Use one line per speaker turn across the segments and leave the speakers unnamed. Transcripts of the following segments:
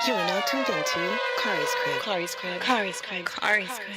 You are now tuned into Kari's Crib. Kari's Crib. Kari's Crib. Kari's Crib.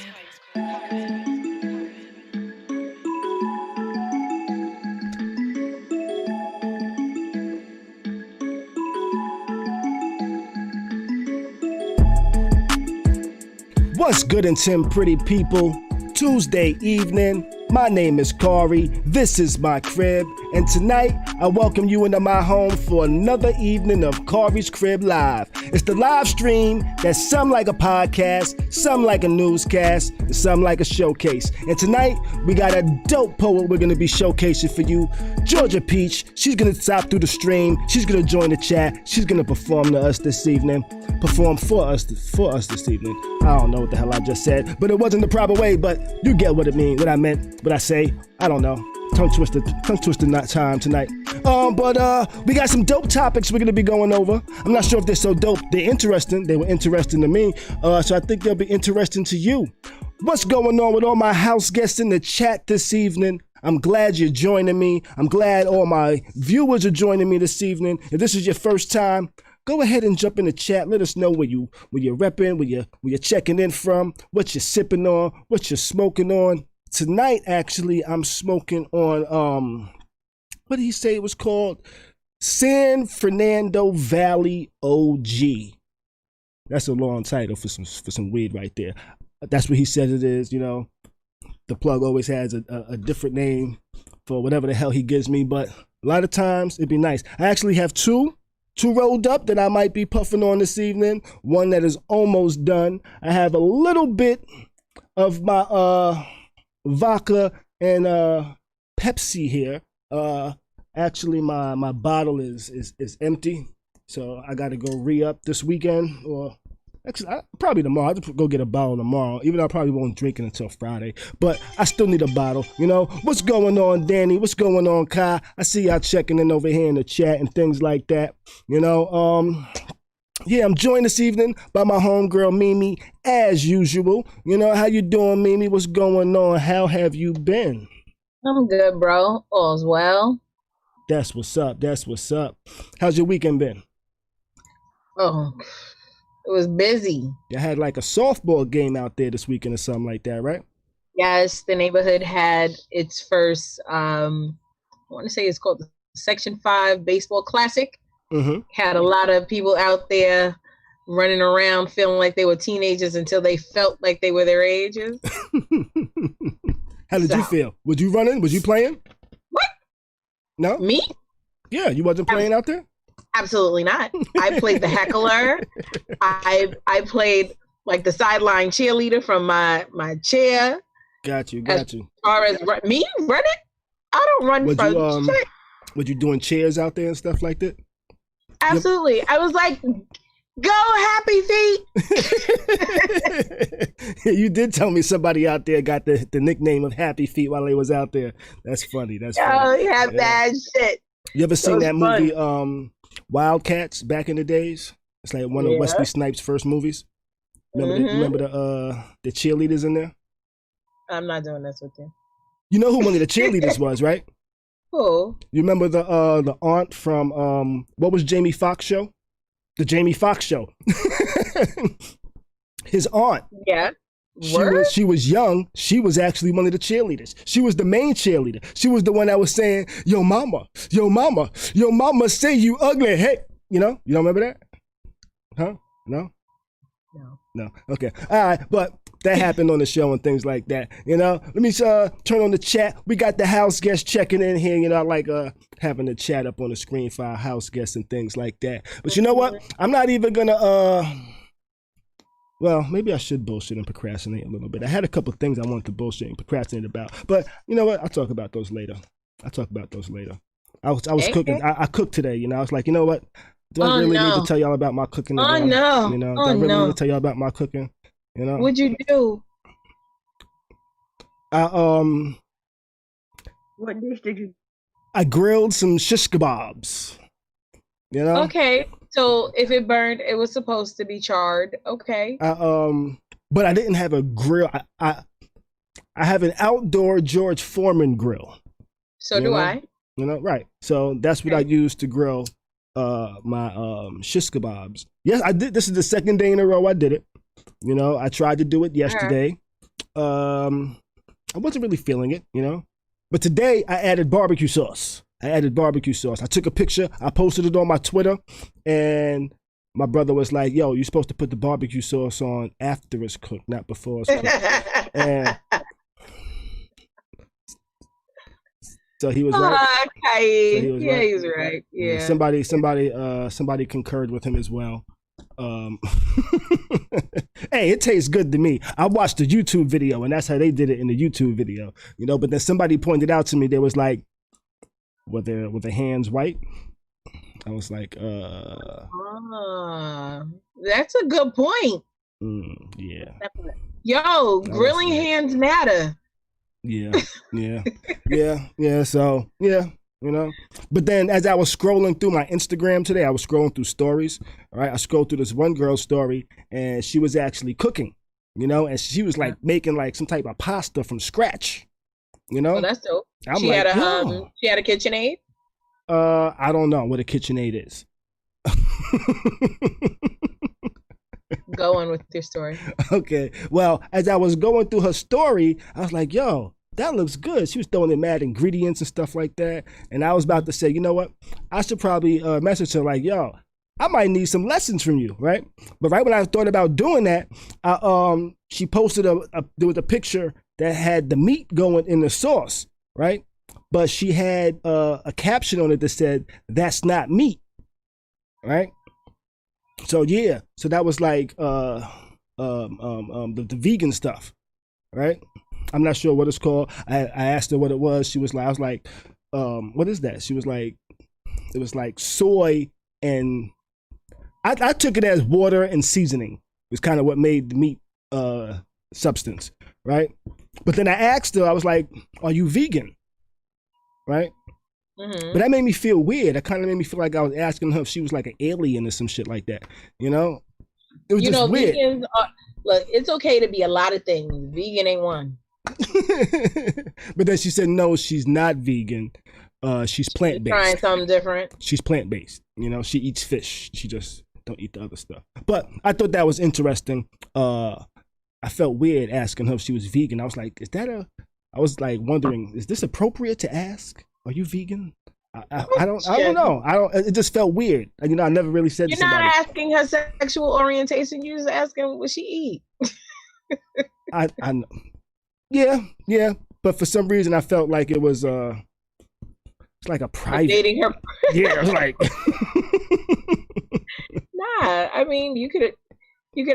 What's good and Tim pretty people? Tuesday evening. My name is Khary. This is my crib. And tonight, I welcome you into my home for another evening of Khary's Crib Live. It's the live stream that's some like a podcast, some like a newscast, and some like a showcase. And tonight, we got a dope poet we're going to be showcasing for you. Georgia Peach. She's going to stop through the stream. She's going to join the chat. She's going to perform to us this evening. Perform for us this evening. I don't know what the hell I just said, but it wasn't the proper way, but you get what it means, what I meant, what I say. I don't know. Tongue twisted not time tonight. But we got some dope topics we're gonna be going over. I'm not sure if they're so dope. They're interesting. They were interesting to me. So I think they'll be interesting to you. What's going on with all my house guests in the chat this evening? I'm glad you're joining me. I'm glad all my viewers are joining me this evening. If this is your first time, go ahead and jump in the chat. Let us know where you're repping, where you're checking in from, what you're sipping on, what you're smoking on. Tonight, actually, I'm smoking on what did he say it was called? San Fernando Valley OG. That's a long title for some weed right there. That's what he said it is. You know, the plug always has a different name for whatever the hell he gives me, but a lot of times it'd be nice. I actually have two rolled up that I might be puffing on this evening. One that is almost done. I have a little bit of my vodka and Pepsi here. Actually my bottle is empty, so I gotta go re-up this weekend, or actually probably tomorrow. I'll just go get a bottle tomorrow, even though I probably won't drink it until Friday, but I still need a bottle. You know, what's going on, Danny? What's going on, Kai? I see y'all checking in over here in the chat and things like that. You know, yeah, I'm joined this evening by my homegirl Mimi, as usual. You know, how you doing, Mimi? What's going on? How have you been?
I'm good, bro. All's well.
That's what's up. That's what's up. How's your weekend been?
Oh, it was busy.
You had like a softball game out there this weekend or something like that, right?
Yes, the neighborhood had its first, I want to say it's called the Section 5 Baseball Classic.
Mm-hmm.
Had a lot of people out there running around feeling like they were teenagers until they felt like they were their ages.
How did you feel? Was you running? Was you playing?
What?
No?
Me?
Yeah, you wasn't playing out there?
Absolutely not. I played the heckler. I played like the sideline cheerleader from my chair.
Got you.
As far as me running, I don't run from shit.
Was you doing chairs out there and stuff like that?
Absolutely. Yep. I was like, go Happy Feet.
You did tell me somebody out there got the nickname of Happy Feet while they was out there. That's funny. That's funny.
Oh, yeah, bad shit.
You ever seen that movie Wildcats back in the days? It's like one of Wesley Snipes' first movies. Remember the cheerleaders in there?
I'm not doing this with you.
You know who one of the cheerleaders was, right?
Who?
You remember the aunt from what was Jamie Foxx show? The Jamie Foxx show. His aunt.
Yeah.
She was young. She was actually one of the cheerleaders. She was the main cheerleader. She was the one that was saying, yo mama say you ugly. Hey, you don't remember that? Huh? No. Okay. All right. But that happened on the show and things like that. You know, let me turn on the chat. We got the house guests checking in here. You know, I like having the chat up on the screen for our house guests and things like that. But you know what? I'm not even gonna well, maybe I should bullshit and procrastinate a little bit. I had a couple of things I wanted to bullshit and procrastinate about, but you know what? I'll talk about those later. I was cooking. I cooked today. You know, I was like, you know what? Do I really need to tell y'all about my cooking?
Oh no!
You know, do I really need to tell y'all about my cooking? You know,
what'd you do?
What dish did you?
I grilled some shish kebabs. You know.
Okay, so if it burned, it was supposed to be charred. Okay.
But I didn't have a grill. I have an outdoor George Foreman grill.
So do I.
You know, right? So that's what I use to grill my shish kebabs. Yes, I did. This is the second day in a row I did it. You know, I tried to do it yesterday. I wasn't really feeling it, you know. But today I added barbecue sauce. I took a picture, I posted it on my Twitter, and my brother was like, yo, you're supposed to put the barbecue sauce on after it's cooked, not before it's cooked. And so he was right.
Okay. So he was right. Yeah.
Somebody concurred with him as well. Hey, it tastes good to me. I watched the YouTube video, and that's how they did it in the YouTube video, you know. But then somebody pointed out to me, they was like, were their hands white? I was like,
that's a good point.
Yeah.
Yo, grilling hands matter.
Yeah. So yeah. You know, but then as I was scrolling through my Instagram today, I was scrolling through stories. All right, I scrolled through this one girl's story, and she was actually cooking. You know, and she was like making like some type of pasta from scratch. You know,
that's dope. She had a KitchenAid.
I don't know what a KitchenAid is.
Go on with your story.
Okay. Well, as I was going through her story, I was like, yo, that looks good. She was throwing in mad ingredients and stuff like that. And I was about to say, you know what? I should probably message her like, yo, I might need some lessons from you, right? But right when I thought about doing that, she posted there was a picture that had the meat going in the sauce, right? But she had a caption on it that said, that's not meat, right? So yeah, so that was like the vegan stuff, right? I'm not sure what it's called. I asked her what it was. She was like, I was like, what is that? She was like, it was like soy, and I took it as water and seasoning. It's kind of what made the meat substance, right? But then I asked her, I was like, are you vegan? Right? Mm-hmm. But that made me feel weird. That kind of made me feel like I was asking her if she was like an alien or some shit like that. You know? It was just weird.
Vegans look, it's okay to be a lot of things. Vegan ain't one.
But then she said, no, she's not vegan. She's plant-based.
Trying something different.
She's plant-based. You know, she eats fish. She just don't eat the other stuff. But I thought that was interesting. I felt weird asking her if she was vegan. I was like, I was like wondering, is this appropriate to ask? Are you vegan? I don't know. It just felt weird. You know, I never really said to somebody.
You're not asking her sexual orientation. You're just asking what she eat.
I know. Yeah. But for some reason, I felt like it was it's like a private.
Dating her.
Yeah, it was like.
Nah, I mean, you could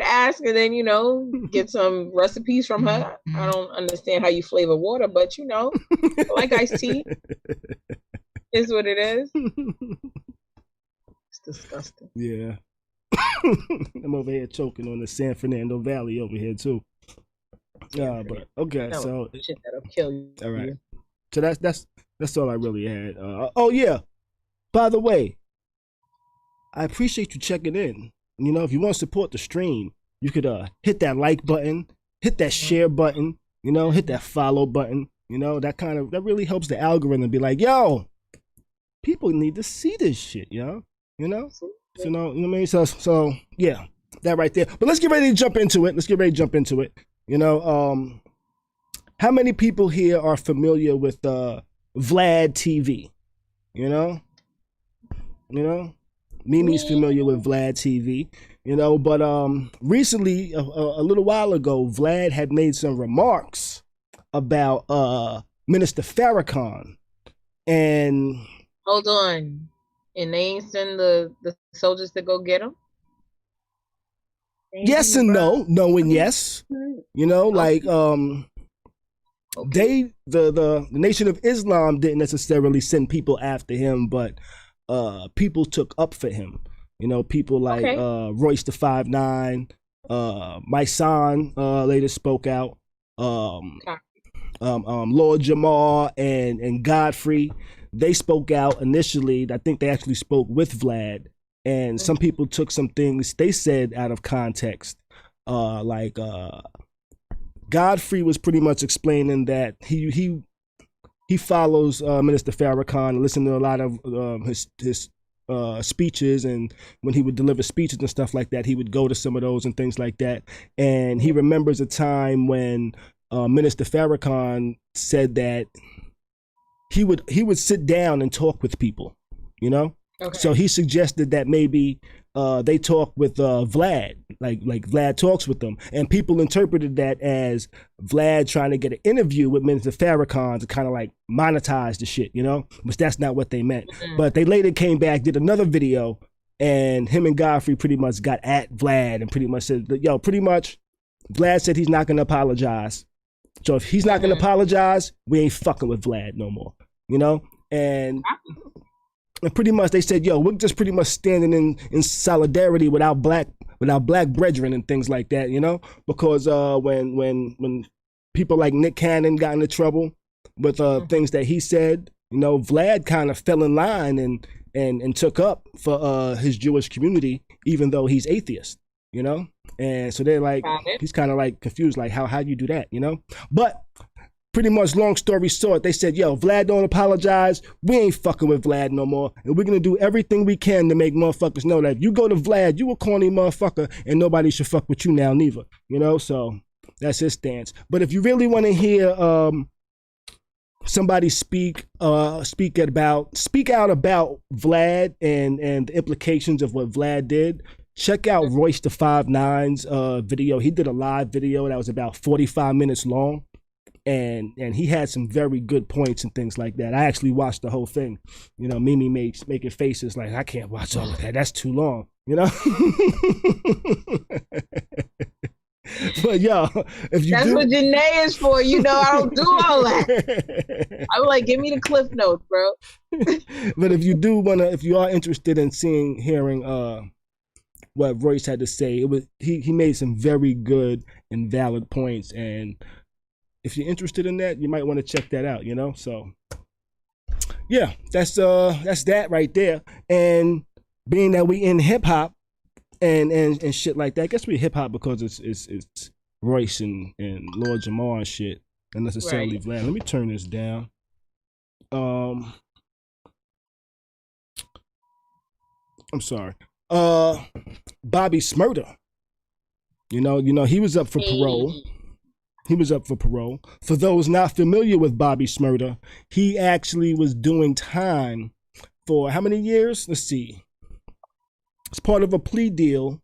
ask and then, you know, get some recipes from her. I don't understand how you flavor water, but you know, like iced tea is what it is. It's disgusting.
Yeah. I'm over here choking on the San Fernando Valley over here too. Yeah, but okay, so
shit that'll kill you.
All right. So that's all I really had. Oh yeah. By the way, I appreciate you checking in. You know, if you want to support the stream, you could hit that like button, hit that share button, you know, hit that follow button. You know, that really helps the algorithm be like, yo, people need to see this shit, yo. You know? So, you know what I mean? So yeah, that right there. But let's get ready to jump into it. You know, how many people here are familiar with Vlad TV? You know? Mimi's familiar with Vlad TV, you know, but recently, a little while ago, Vlad had made some remarks about Minister Farrakhan, and
hold on, and they ain't send the soldiers to go get him.
Yes and no and yes, you know, like okay. The Nation of Islam didn't necessarily send people after him, but people took up for him. You know, people like Royce the 5'9", my son later spoke out. Lord Jamar and Godfrey, they spoke out initially. I think they actually spoke with Vlad, and some people took some things they said out of context. Like Godfrey was pretty much explaining that he follows Minister Farrakhan and listen to a lot of his speeches, and when he would deliver speeches and stuff like that, he would go to some of those and things like that. And he remembers a time when Minister Farrakhan said that he would sit down and talk with people, you know. Okay. So he suggested that maybe they talk with Vlad, like Vlad talks with them, and people interpreted that as Vlad trying to get an interview with Minister Farrakhan to kind of like monetize the shit, you know, but that's not what they meant. Mm-hmm. But they later came back, did another video, and him and Godfrey pretty much got at Vlad and pretty much said, yo, pretty much Vlad said he's not going to apologize. So if he's not going to apologize, we ain't fucking with Vlad no more, you know? And pretty much they said, yo, we're just pretty much standing in solidarity with our black brethren and things like that, you know? Because when people like Nick Cannon got into trouble with things that he said, you know, Vlad kind of fell in line and took up for his Jewish community, even though he's atheist, you know? And so they're like, he's kind of like confused, like how you do that, you know? But pretty much, long story short, they said, yo, Vlad don't apologize. We ain't fucking with Vlad no more. And we're going to do everything we can to make motherfuckers know that if you go to Vlad, you a corny motherfucker and nobody should fuck with you now neither. You know, so that's his stance. But if you really want to hear somebody speak out about Vlad and the implications of what Vlad did, check out Royce the 5'9's video. He did a live video that was about 45 minutes long. And he had some very good points and things like that. I actually watched the whole thing. You know, Mimi making faces like, I can't watch all of that. That's too long, you know? But yo, if you
That's what Janae is for. You know, I don't do all that. I'm like, give me the cliff notes, bro.
But if you are interested in hearing what Royce had to say, he made some very good and valid points, and if you're interested in that, you might want to check that out, you know? So yeah, that's that right there. And being that we in hip hop and shit like that, I guess we hip hop because it's Royce and Lord Jamar and shit, and necessarily Vlad. Let me turn this down. I'm sorry. Bobby Shmurda. You know, he was up for parole. He was up for parole. For those not familiar with Bobby Shmurda, he actually was doing time for how many years? Let's see. As part of a plea deal,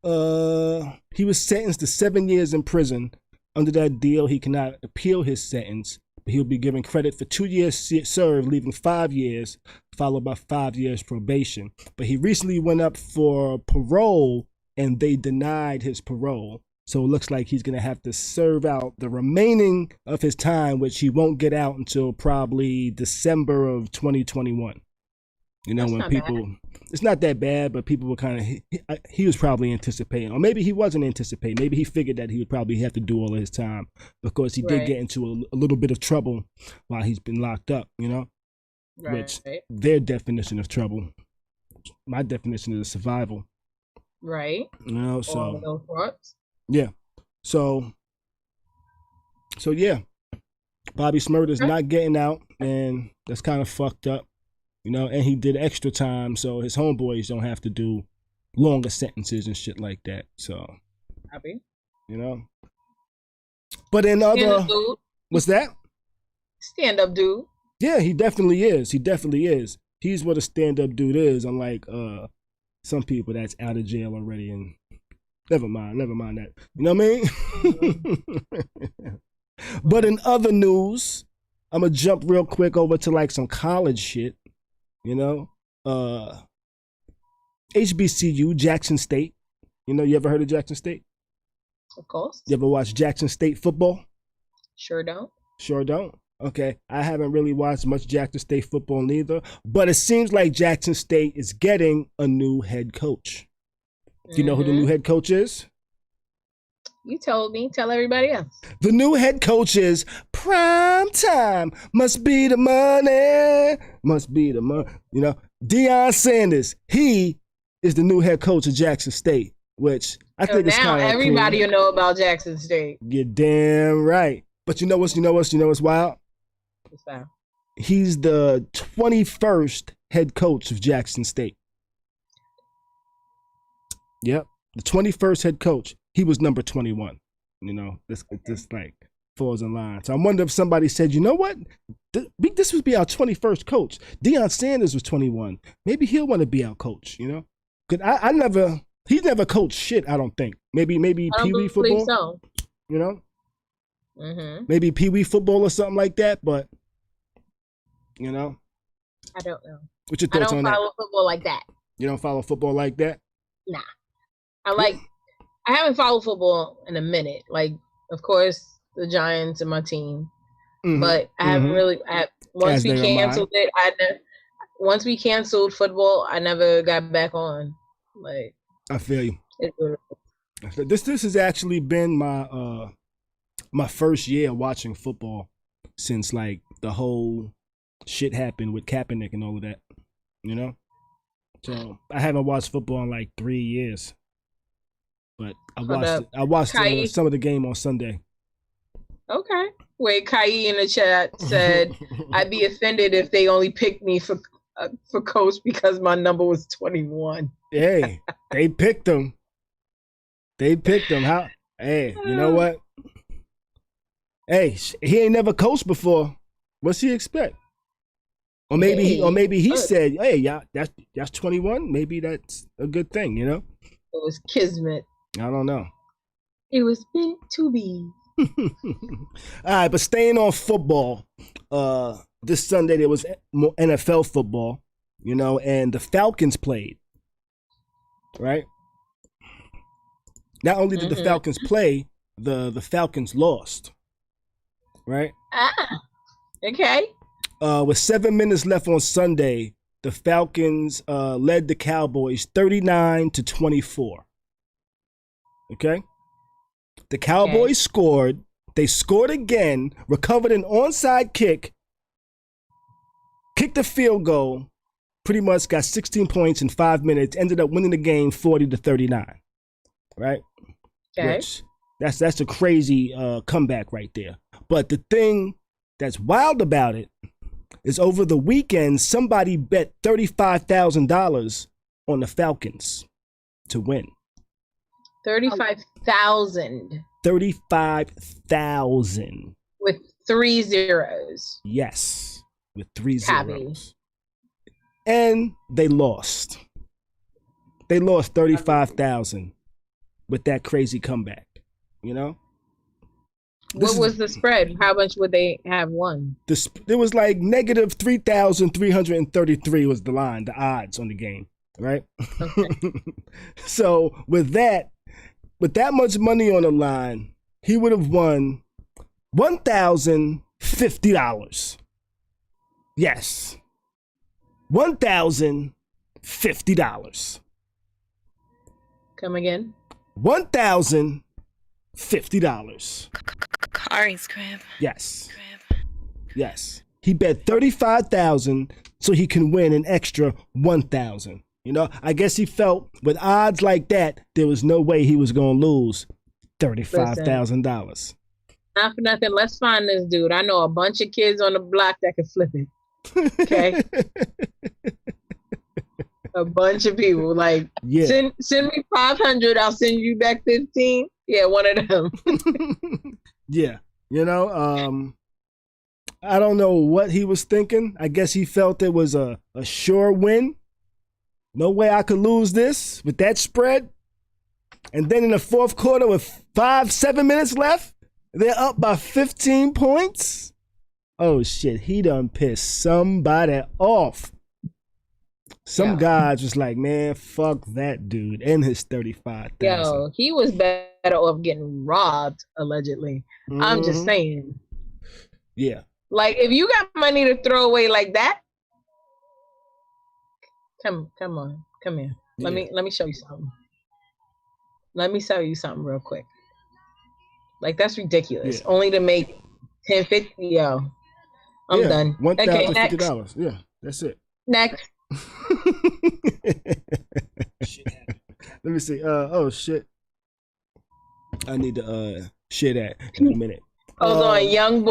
he was sentenced to 7 years in prison. Under that deal, he cannot appeal his sentence, but he'll be given credit for 2 years served, leaving 5 years, followed by 5 years probation. But he recently went up for parole, and they denied his parole. So it looks like he's going to have to serve out the remaining of his time, which he won't get out until probably December of 2021. You know, when people, it's not that bad, but people were kind of, he was probably anticipating, or maybe he wasn't anticipating. Maybe he figured that he would probably have to do all of his time because he did get into a little bit of trouble while he's been locked up, you know, which their definition of trouble, my definition is survival.
Right.
You know, so. Yeah. So yeah, Bobby Shmurda's not getting out, and that's kind of fucked up, you know, and he did extra time, so his homeboys don't have to do longer sentences and shit like that. So,
happy.
You know. But in other, what's that?
Stand-up dude.
Yeah, he definitely is. He's what a stand-up dude is, unlike some people that's out of jail already and Never mind that. You know what I mean? But in other news, I'm going to jump real quick over to like some college shit, you know? HBCU, Jackson State. You know, you ever heard of Jackson State?
Of course.
You ever watch Jackson State football?
Sure don't.
Sure don't? Okay. I haven't really watched much Jackson State football neither, but it seems like Jackson State is getting a new head coach. You know who the new head coach is?
You told me. Tell everybody else.
The new head coach is Prime Time. Must be the money. Must be the money. You know, Deion Sanders. He is the new head coach of Jackson State, which I think is kind of
now everybody
cool.
will know about Jackson State.
You're damn right. But you know what's wild?
What's that?
He's the 21st head coach of Jackson State. Yep, the 21st head coach. He was number 21. You know, this like falls in line. So I wonder if somebody said, you know what, this would be our 21st coach. Deion Sanders was 21. Maybe he'll want to be our coach. You know, because he's never coached shit. I don't think. Maybe Pee Wee football.
So.
You know, maybe Pee Wee football or something like that. But you know,
I don't know.
What's your thoughts on that?
I don't follow football like that.
You don't follow football like that?
Nah. I haven't followed football in a minute. Like, of course, the Giants are my team, but I haven't really. Once we canceled football, I never got back on. Like,
I feel you. This has actually been my my first year watching football since like the whole shit happened with Kaepernick and all of that. You know, so I haven't watched football in like 3 years. But I watched some of the game on Sunday.
Okay. Wait, Khary in the chat said, I'd be offended if they only picked me for coach because my number was 21.
Hey, they picked him. How? Hey, you know what? Hey, he ain't never coached before. What's he expect? Or maybe he said, hey, y'all, that's 21. Maybe that's a good thing, you know?
It was kismet.
I don't know.
It was meant to be.
All right, but staying on football, this Sunday there was NFL football, you know, and the Falcons played, right? Not only did the Falcons play, the Falcons lost, right?
Okay.
With 7 minutes left on Sunday, the Falcons led the Cowboys 39-24. Okay? The Cowboys scored. They scored again, recovered an onside kick, kicked a field goal, pretty much got 16 points in 5 minutes, ended up winning the game 40-39. Right?
Okay.
Which, that's a crazy comeback right there. But the thing that's wild about it is over the weekend, somebody bet $35,000 on the Falcons to win.
35,000.
35,000.
With 3 zeros.
Yes, with 3
Happy.
zeros. And they lost. They lost 35,000 with that crazy comeback. You know?
What was the spread? How much would they have won?
It was like negative 3,333 was the line, the odds on the game, right? Okay. So with that much money on the line, he would have won $1,050. Yes. $1,050.
Come again?
$1,050.
Khary's crib.
Yes. Yes. He bet 35,000 so he can win an extra 1,000. You know, I guess he felt with odds like that, there was no way he was going to lose $35,000.
Not for nothing. Let's find this dude. I know a bunch of kids on the block that can flip it. Okay. A bunch of people. Like, send me 500. I'll send you back 15. Yeah, one of them.
Yeah. You know, I don't know what he was thinking. I guess he felt it was a sure win. No way I could lose this with that spread. And then in the fourth quarter with 7 minutes left, they're up by 15 points. Oh, shit. He done pissed somebody off. Some guys was like, man, fuck that dude and his 35,000.
Yo, he was better off getting robbed, allegedly. Mm-hmm. I'm just saying.
Yeah.
Like, if you got money to throw away like that, come on, come here.
Yeah.
Let me show you something. Let me show you something real quick. Like, that's ridiculous.
Yeah.
Only to make $10.50. Yo, I'm done.
$1,050. Yeah, that's it.
Next.
Let me see. Oh shit. I need to share that in a minute.
Hold on, young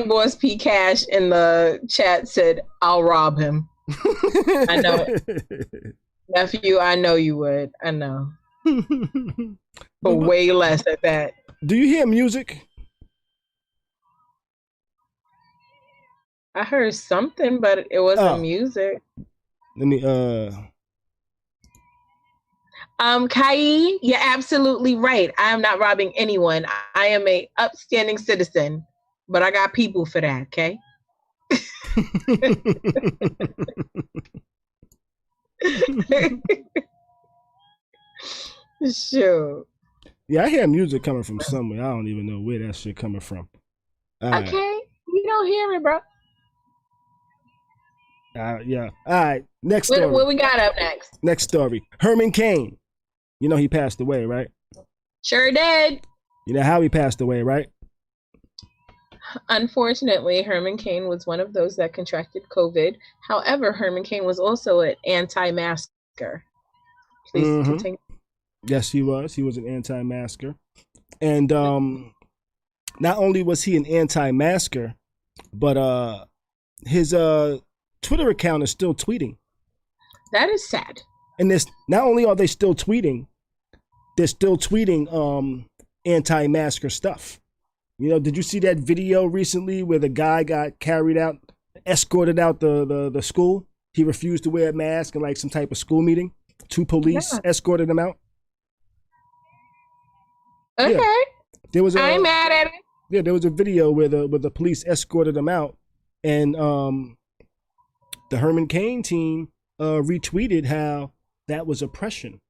boys P Cash in the chat said, "I'll rob him." I know it. Nephew, I know you would. I know. For way less at that.
Do you hear music?
I heard something, but it wasn't music.
Let me
Khary, you're absolutely right. I am not robbing anyone. I am a upstanding citizen, but I got people for that, okay? Sure.
Yeah, I hear music coming from somewhere. I don't even know where that shit coming from.
Okay, you don't hear it, bro.
Yeah. All right. Next story.
What we got up next?
Next story. Herman Cain. You know he passed away, right?
Sure did.
You know how he passed away, right?
Unfortunately, Herman Cain was one of those that contracted COVID. However, Herman Cain was also an anti-masker. Please continue.
Yes, he was. He was an anti-masker. And not only was he an anti-masker, but his Twitter account is still tweeting.
That is sad.
And this, not only are they still tweeting, they're still tweeting anti-masker stuff. You know, did you see that video recently where the guy got carried out, escorted out the school? He refused to wear a mask in like some type of school meeting. 2 police escorted him out.
Okay. Yeah.
There was
I ain't mad at it.
Yeah, there was a video where the police escorted him out, and the Herman Cain team retweeted how that was oppression.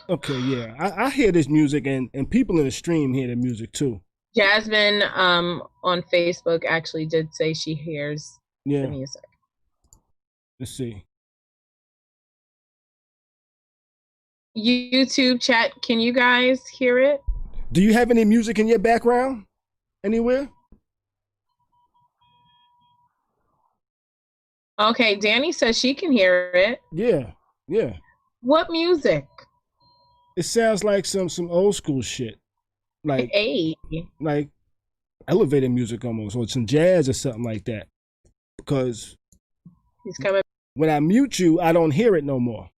Okay, yeah, I hear this music, and people in the stream hear the music too.
Jasmine on Facebook actually did say she hears the music.
Let's see.
YouTube chat, can you guys hear it?
Do you have any music in your background anywhere?
Okay, Danny says she can hear it.
Yeah.
What music?
It sounds like some old school shit. Like like elevator music almost, or some jazz or something like that. Because
he's coming.
When I mute you, I don't hear it no more.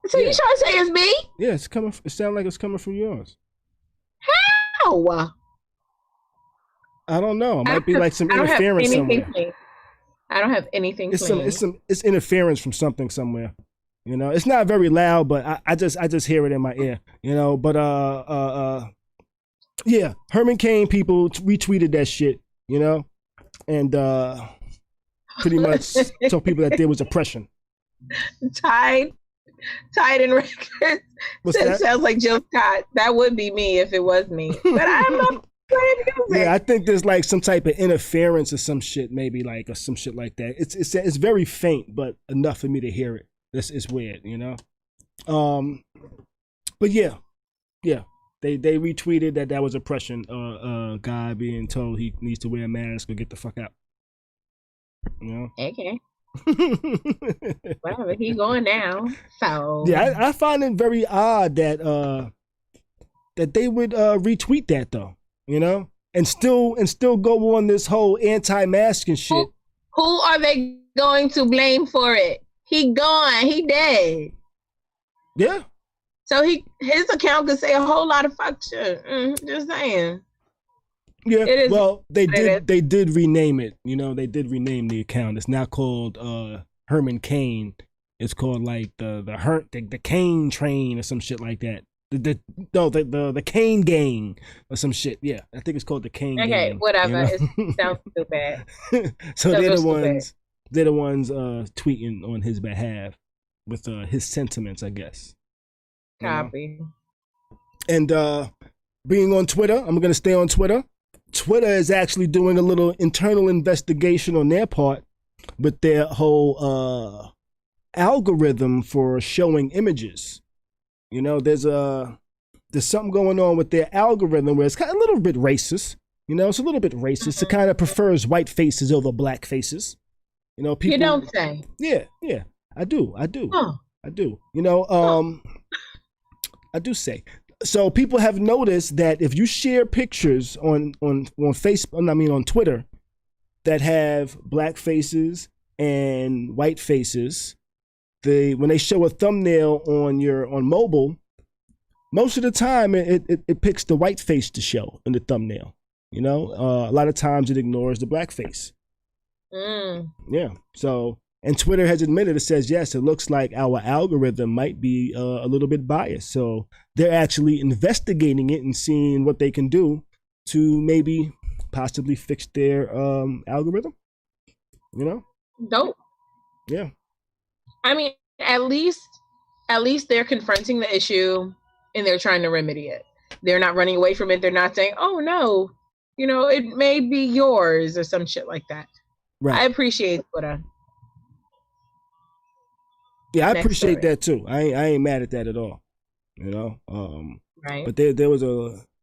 So you trying to say it's me?
Yeah, it's coming. It sounds like it's coming from yours.
How?
I don't know. It might be like some interference somewhere.
I don't have anything.
It's interference from something somewhere. You know, it's not very loud, but I just hear it in my ear. You know, but yeah, Herman Cain people retweeted that shit. You know, and pretty much told people that there was oppression.
Tied in records. Sounds like Jill Scott. That would be me if it was me. But I'm not playing music.
Yeah, I think there's like some type of interference or some shit, maybe like, or some shit like that. It's very faint, but enough for me to hear it. It's weird, you know. But yeah, they retweeted that was oppression. Guy being told he needs to wear a mask or get the fuck out. You know.
Okay. Well, he going now. So
yeah, I find it very odd that they would retweet that though, you know, and still go on this whole anti-mask and shit.
Who are they going to blame for it? He gone. He dead.
Yeah.
So his account could say a whole lot of fuck shit. Just saying.
Yeah, well, they did rename it. You know, they did rename the account. It's not called Herman Cain. It's called like the Cain Train or some shit like that. The Cain Gang or some shit. Yeah, I think it's called the Cain Gang.
Okay, whatever. You know? It sounds stupid.
So they're the ones tweeting on his behalf with his sentiments, I guess.
Copy.
And being on Twitter, I'm gonna stay on Twitter. Twitter is actually doing a little internal investigation on their part with their whole algorithm for showing images. You know, there's something going on with their algorithm where it's kind of a little bit racist. You know, it's a little bit racist. It kind of prefers white faces over black faces. You know, people.
You don't say.
Yeah, I do.
Oh.
I do. You know, I do say. So people have noticed that if you share pictures on Facebook, I mean on Twitter, that have black faces and white faces, when they show a thumbnail on mobile, most of the time it picks the white face to show in the thumbnail. You know, a lot of times it ignores the black face. Yeah. So, and Twitter has admitted, it says, yes, it looks like our algorithm might be a little bit biased. So they're actually investigating it and seeing what they can do to maybe possibly fix their algorithm. You know?
Dope.
Yeah.
I mean, at least they're confronting the issue and they're trying to remedy it. They're not running away from it. They're not saying, oh no, you know, it may be yours or some shit like that. Right. I appreciate Twitter.
Yeah, I appreciate that too. I ain't mad at that at all. You know?
Right.
But there was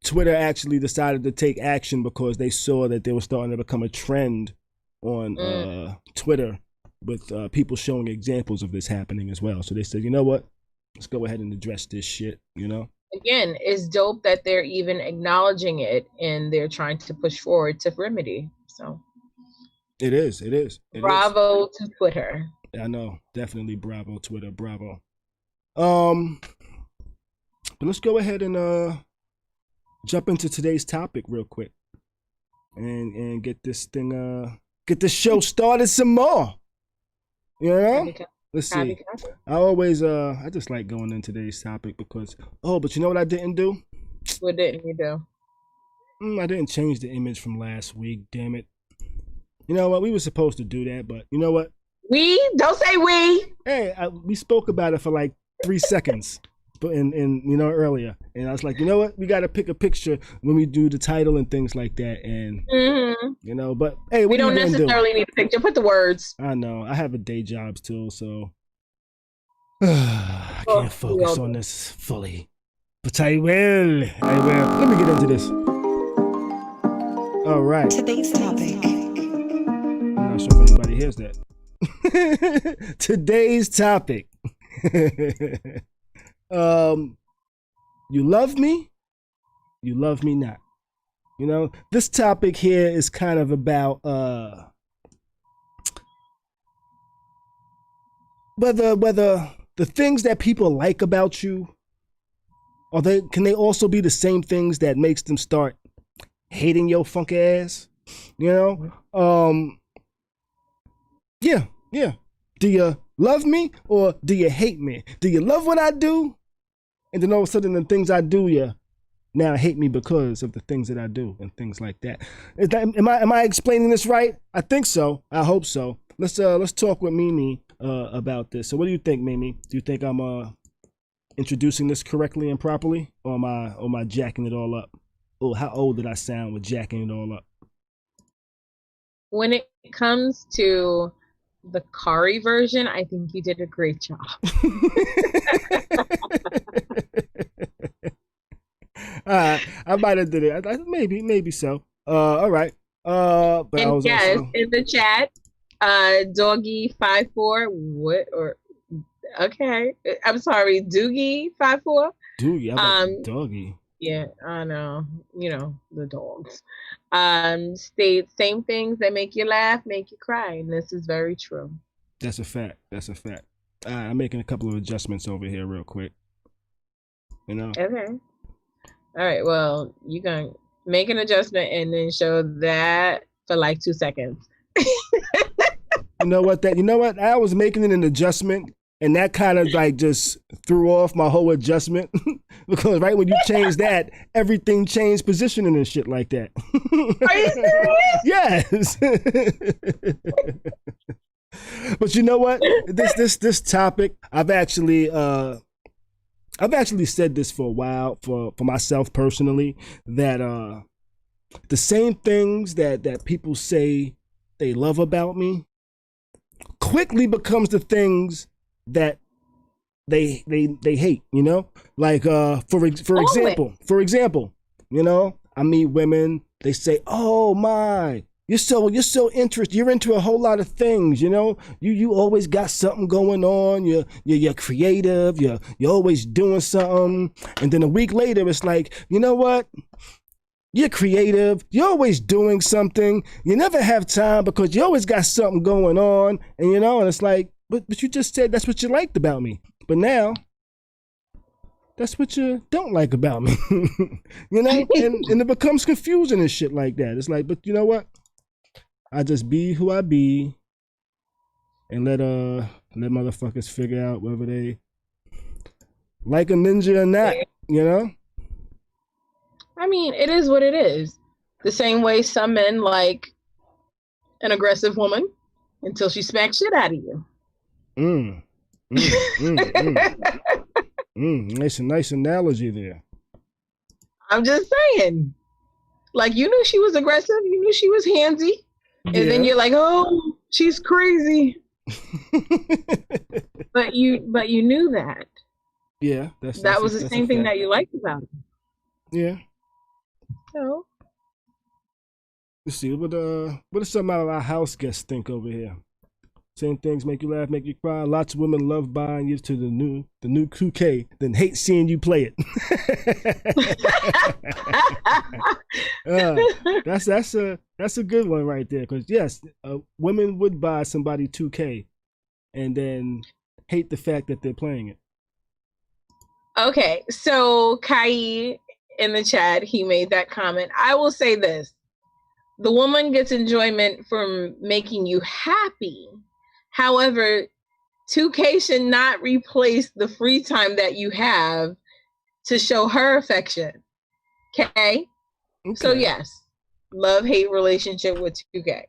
Twitter actually decided to take action because they saw that they were starting to become a trend on Twitter with people showing examples of this happening as well. So they said, you know what? Let's go ahead and address this shit, you know?
Again, it's dope that they're even acknowledging it and they're trying to push forward to remedy. So
it is.
Bravo to Twitter.
I know, definitely bravo, Twitter, bravo. But let's go ahead and jump into today's topic real quick, and get this show started some more. You know, let's see. I just like going into today's topic because but you know what I didn't do?
What didn't you do?
I didn't change the image from last week. Damn it! You know what? We were supposed to do that, but you know what?
We don't say we.
Hey, we spoke about it for like 3 seconds, but in you know, earlier, and I was like, you know what, we got to pick a picture when we do the title and things like that, and you know, but hey,
we don't necessarily need a picture. Put the words.
I know. I have a day job too, so I can't focus on this fully, but I will. Let me get into this. All right.
Today's topic.
I'm not sure if anybody hears that. Today's topic. You love me, you love me not. You know, this topic here is kind of about whether the things that people like about you, can they also be the same things that makes them start hating your funk ass? You know? Yeah. Do you love me or do you hate me? Do you love what I do? And then all of a sudden the things I do, you now hate me because of the things that I do and things like that. Am I explaining this right? I think so. I hope so. Let's talk with Mimi about this. So what do you think, Mimi? Do you think I'm introducing this correctly and properly? Or am I jacking it all up? Oh, how old did I sound with jacking it all up?
When it comes to the Khary version, I think you did a great job.
I might have did it. Maybe so. All right. But
and
I was
yes,
also...
in the chat, Doggy54. What or okay? I'm sorry, Doogie54.
Doogie, I like Doggy.
Yeah, I know. You know, the dogs. State same things that make you laugh, make you cry, and this is very true.
That's a fact. I'm making a couple of adjustments over here real quick. You know.
Okay. All right. Well, you can make an adjustment and then show that for like 2 seconds.
You know what? I was making an adjustment, and that kind of like just threw off my whole adjustment because right when you change that, everything changed positioning and shit like that.
Are you serious?
Yes. But you know what? This topic, I've actually said this for a while for myself personally, that the same things that people say they love about me quickly becomes the things that they hate, you know? Like for example, you know, I meet women, they say, "Oh my, you're so interested. You're into a whole lot of things, you know. You always got something going on. You're creative. You're always doing something." And then a week later, it's like, you know what? You're creative. You're always doing something. You never have time because you always got something going on. And and it's like, but you just said that's what you liked about me. But now, that's what you don't like about me. And it becomes confusing and shit like that. It's like, but you know what? I just be who I be and let motherfuckers figure out whether they like a ninja or not,
I mean, it is what it is. The same way some men like an aggressive woman until she smacks shit out of you.
Nice analogy there.
I'm just saying. Like, you knew she was aggressive. You knew she was handsy. And then you're like, oh, she's crazy. but you knew that.
Yeah.
That was the same thing that you liked about her.
Yeah.
So,
let's see. What do some of our house guests think over here? Same things make you laugh, make you cry. Lots of women love buying you to the new 2K, then hate seeing you play it. That's a good one right there. Because yes, women would buy somebody 2K, and then hate the fact that they're playing it.
Okay, so Khary in the chat, he made that comment. I will say this: the woman gets enjoyment from making you happy. However, 2K should not replace the free time that you have to show her affection. Okay? So yes, love-hate relationship with 2K.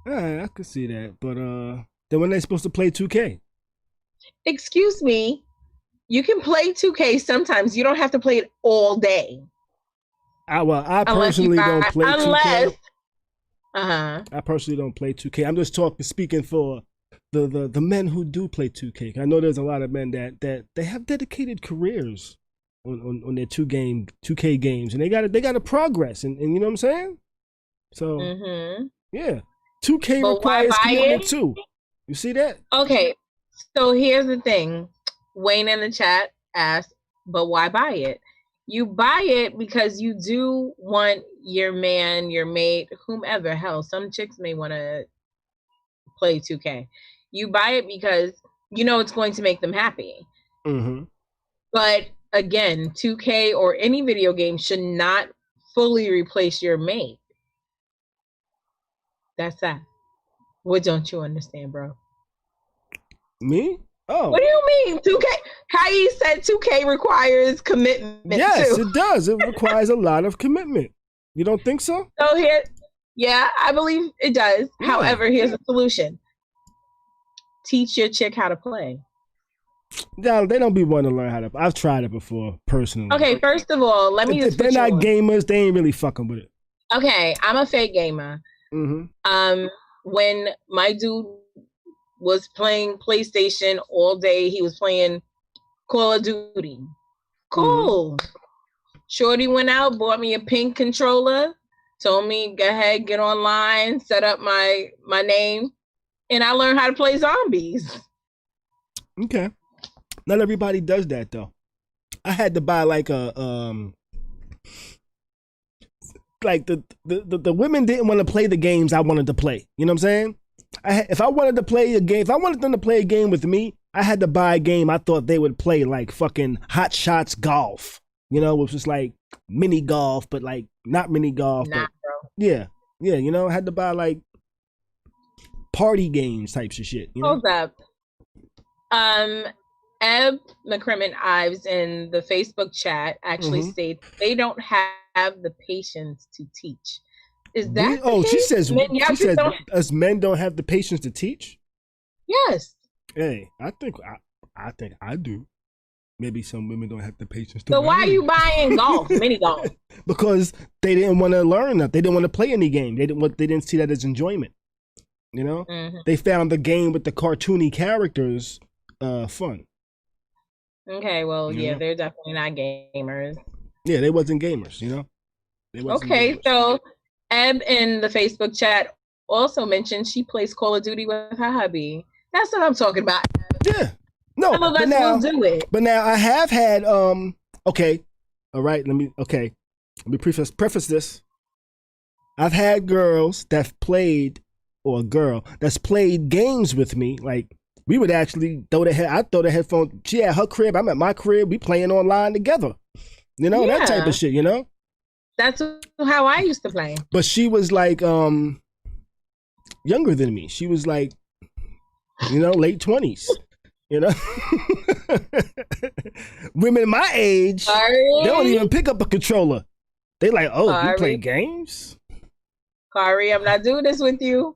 All right, I could see that. But then when they supposed to play 2K?
Excuse me, you can play 2K sometimes. You don't have to play it all day.
I personally don't play 2K.
I
personally don't play 2K. I'm just speaking for the men who do play 2K. I know there's a lot of men that they have dedicated careers on their 2K games, and they got to progress, and you know what I'm saying? So yeah, 2K
but
requires commitment too. You see that?
Okay, so here's the thing. Wayne in the chat asked, but why buy it? You buy it because you do want your man, your mate, whomever. Hell, some chicks may want to play 2K. You buy it because you know it's going to make them happy. But again, 2K or any video game should not fully replace your mate. That's that. What don't you understand, bro?
Me? Oh.
What do you mean? 2K? Khary said 2K requires commitment.
Yes,
too.
It does. It requires a lot of commitment. You don't think so?
So yeah, I believe it does. Yeah. However, here's a solution. Teach your chick how to play.
No, they don't be wanting to learn how to. I've tried it before, personally.
Okay, first of all, let me just.
If they're not gamers, they ain't really fucking with it.
Okay, I'm a fake gamer. When my dude was playing PlayStation all day, he was playing Call of Duty. Cool. Shorty went out, bought me a pink controller, told me, go ahead, get online, set up my name, and I learned how to play zombies.
Okay. Not everybody does that though. I had to buy like a like the women didn't want to play the games I wanted to play. You know what I'm saying? If I wanted to play a game, if I wanted them to play a game with me, I had to buy a game I thought they would play, like fucking Hot Shots Golf. You know, which was like mini golf, but like not mini golf.
Nah,
but
bro.
Yeah. You know, I had to buy like party games types of shit. You know?
Hold up. Eb McCrimmon Ives in the Facebook chat actually states they don't have the patience to teach. Is that
she says us men don't have the patience to teach?
Yes.
Hey, I think I do. Maybe some women don't have the patience to.
So why are you buying golf, mini golf?
Because they didn't want to learn that. They didn't want to play any game. They didn't see that as enjoyment. You know? They found the game with the cartoony characters fun.
Okay, well, yeah, they're definitely not gamers.
Yeah, they wasn't gamers, you know?
Okay, so Eb in the Facebook chat also mentioned she plays Call of Duty with her hubby. That's what I'm talking about.
Yeah. No,
but now I have had,
okay, all right, Let me preface this. I've had girls that played, or a girl that's played games with me. Like, we would actually I'd throw the headphones. She at her crib, I'm at my crib. We playing online together. You know, that type of shit, you know?
That's how I used to play.
But she was like younger than me. She was like, you know, late 20s. You know? Women my age, they don't even pick up a controller. They like, oh, you play games?
Khary, I'm not doing this with you.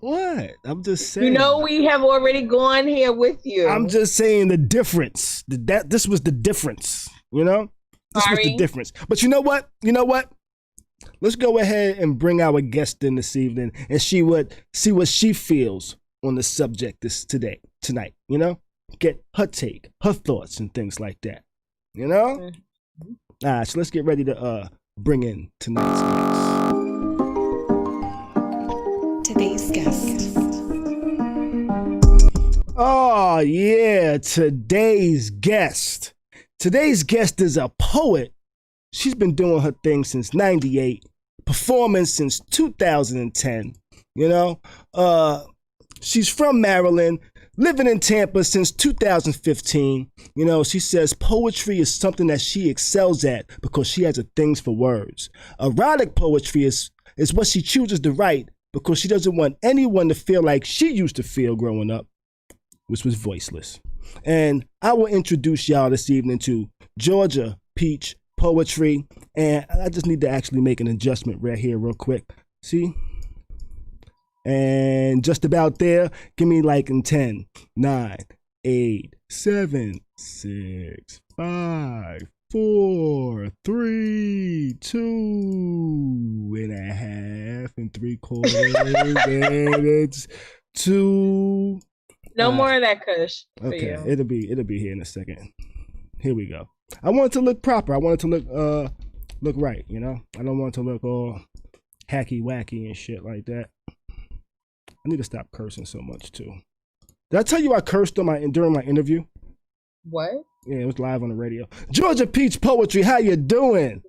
What? I'm just saying.
You know, we have already gone here with you.
I'm just saying the difference. This was the difference. You know? This was the difference. But you know what? You know what? Let's go ahead and bring our guest in this evening and see what she feels on the subject tonight. You know? Get her take, her thoughts, and things like that. You know? Mm-hmm. All right, so let's get ready to bring in tonight's guest.
Today's guest.
Oh, yeah, today's guest. Today's guest is a poet. She's been doing her thing since 98, performing since 2010, you know? She's from Maryland, living in Tampa since 2015. You know, she says poetry is something that she excels at because she has a thing for words. Erotic poetry is what she chooses to write because she doesn't want anyone to feel like she used to feel growing up, which was voiceless. And I will introduce y'all this evening to Georgia Peach Poetry. And I just need to actually make an adjustment right here real quick. See? And just about there, give me like in 10, 9, 8, 7, 6, 5, 4, 3, 2.5 and 3/4, and it's 2.
No more of that, Kush.
Okay, it'll be here in a second. Here we go. I want it to look proper. I want it to look right. You know, I don't want it to look all hacky wacky and shit like that. I need to stop cursing so much too. Did I tell you I cursed during my interview?
What?
Yeah, it was live on the radio. Georgia Peach Poetry, how you doing?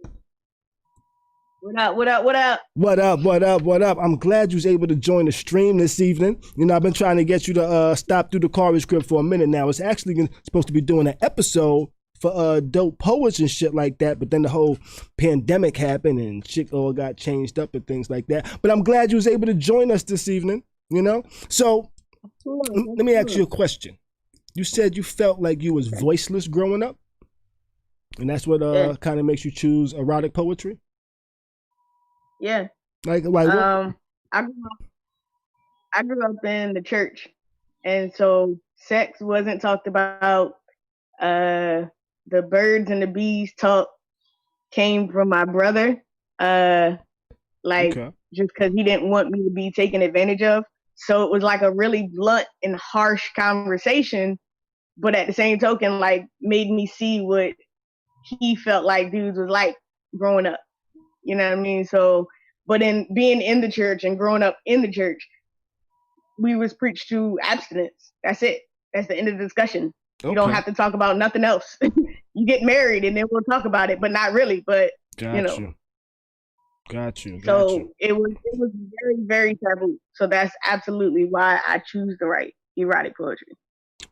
What up, what up, what up?
What up, what up, what up? I'm glad you was able to join the stream this evening. You know, I've been trying to get you to stop through the Khary script for a minute now. It's actually supposed to be doing an episode for dope poets and shit like that, but then the whole pandemic happened and shit all got changed up and things like that. But I'm glad you was able to join us this evening, you know? So, let me ask you a question. You said you felt like you was voiceless growing up? And that's what kind of makes you choose erotic poetry?
Yeah.
Like
I grew up in the church, and so sex wasn't talked about. The birds and the bees talk came from my brother. Just because he didn't want me to be taken advantage of. So it was like a really blunt and harsh conversation, but at the same token, like made me see what he felt like dudes was like growing up. You know what I mean? So, but in being in the church and growing up in the church, we was preached to abstinence. That's it. That's the end of the discussion. Okay. You don't have to talk about nothing else. You get married and then we'll talk about it, but not really. But you know.
Got you.
So it was very, very taboo. So that's absolutely why I choose to write erotic poetry.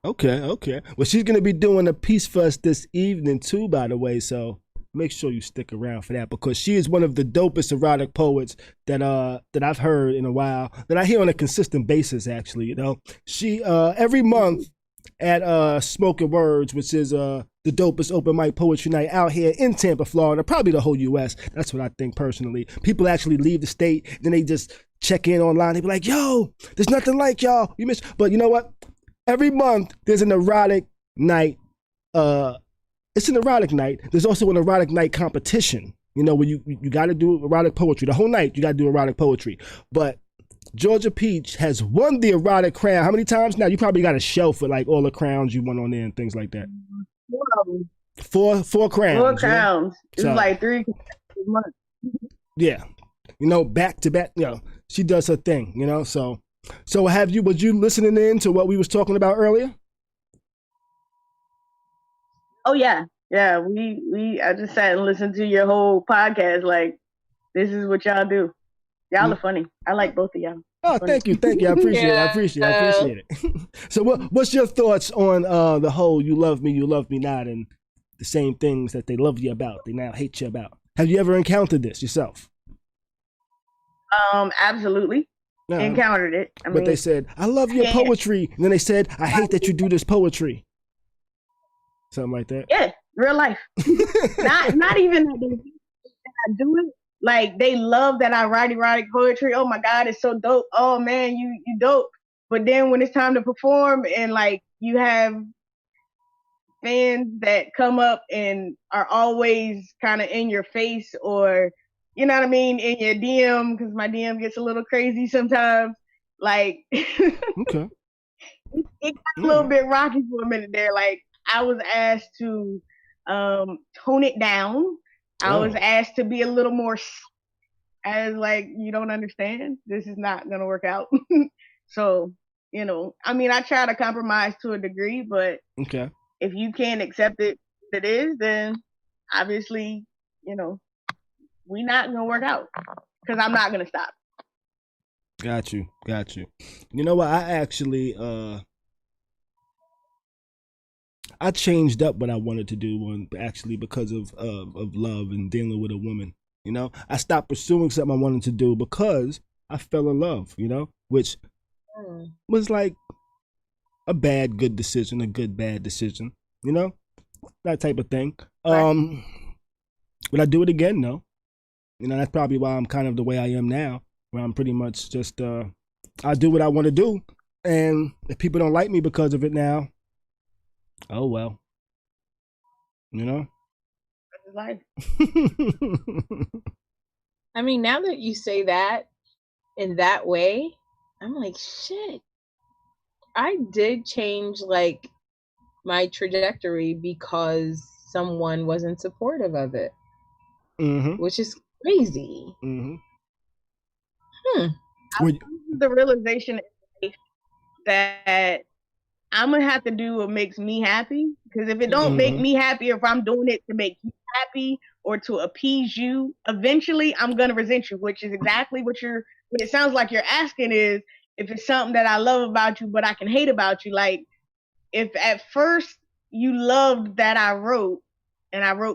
Okay. Well, she's gonna be doing a piece for us this evening too, by the way. So make sure you stick around for that because she is one of the dopest erotic poets that I've heard in a while, that I hear on a consistent basis. Actually, you know, she every month at Smoking Words, which is the dopest open mic poetry night out here in Tampa, Florida, probably the whole U.S. That's what I think personally. People actually leave the state, then they just check in online. They be like, "Yo, there's nothing like y'all. You miss." But you know what? Every month there's an erotic night. It's an erotic night. There's also an erotic night competition. You know, where you got to do erotic poetry the whole night. You got to do erotic poetry, but Georgia Peach has won the erotic crown. How many times now? You probably got a shelf with like all the crowns you won on there and things like that. Four crowns.
4 crowns. It was
so,
like 3 months.
Yeah. You know, back to back, you know, she does her thing, you know. So was you listening in to what we was talking about earlier?
Oh yeah. Yeah, I just sat and listened to your whole podcast. Like, this is what y'all do. Y'all are funny. I like both of y'all.
Oh,
Funny.
thank you. I appreciate it. I
Yeah.
appreciate it. So, what's your thoughts on the whole "you love me not" and the same things that they love you about, they now hate you about? Have you ever encountered this yourself?
Absolutely
No.
encountered it.
But they said, "I love your poetry," and then they said, "I hate that you do this poetry." Something like that.
Yeah, real life. not even that I do it. Like, they love that I write erotic poetry. Oh my God, it's so dope. Oh man, you dope. But then when it's time to perform and like you have fans that come up and are always kind of in your face, or you know what I mean, in your DM, because my DM gets a little crazy sometimes. Like,
Okay.
it got a little bit rocky for a minute there. Like, I was asked to tone it down. I was asked to be a little more, as like, you don't understand. This is not gonna work out. So, you know, I mean, I try to compromise to a degree, but
Okay.
if you can't accept it, it is, then obviously, you know, we not gonna work out, because I'm not gonna stop.
Got you. You know what? I actually I changed up what I wanted to do actually because of love and dealing with a woman. You know, I stopped pursuing something I wanted to do because I fell in love. You know, which was like a bad good decision, a good bad decision. You know, that type of thing.
Right.
Would I do it again? No. You know, that's probably why I'm kind of the way I am now, where I'm pretty much just I do what I want to do, and if people don't like me because of it now, oh well. You know?
That's life.
I mean, now that you say that in that way, I'm like, shit. I did change like my trajectory because someone wasn't supportive of it, which is crazy.
The realization that I'm gonna have to do what makes me happy, because if it don't make me happy, or if I'm doing it to make you happy or to appease you, eventually I'm gonna resent you, which is exactly what it sounds like you're asking, is if it's something that I love about you but I can hate about you. Like, if at first you loved that I wrote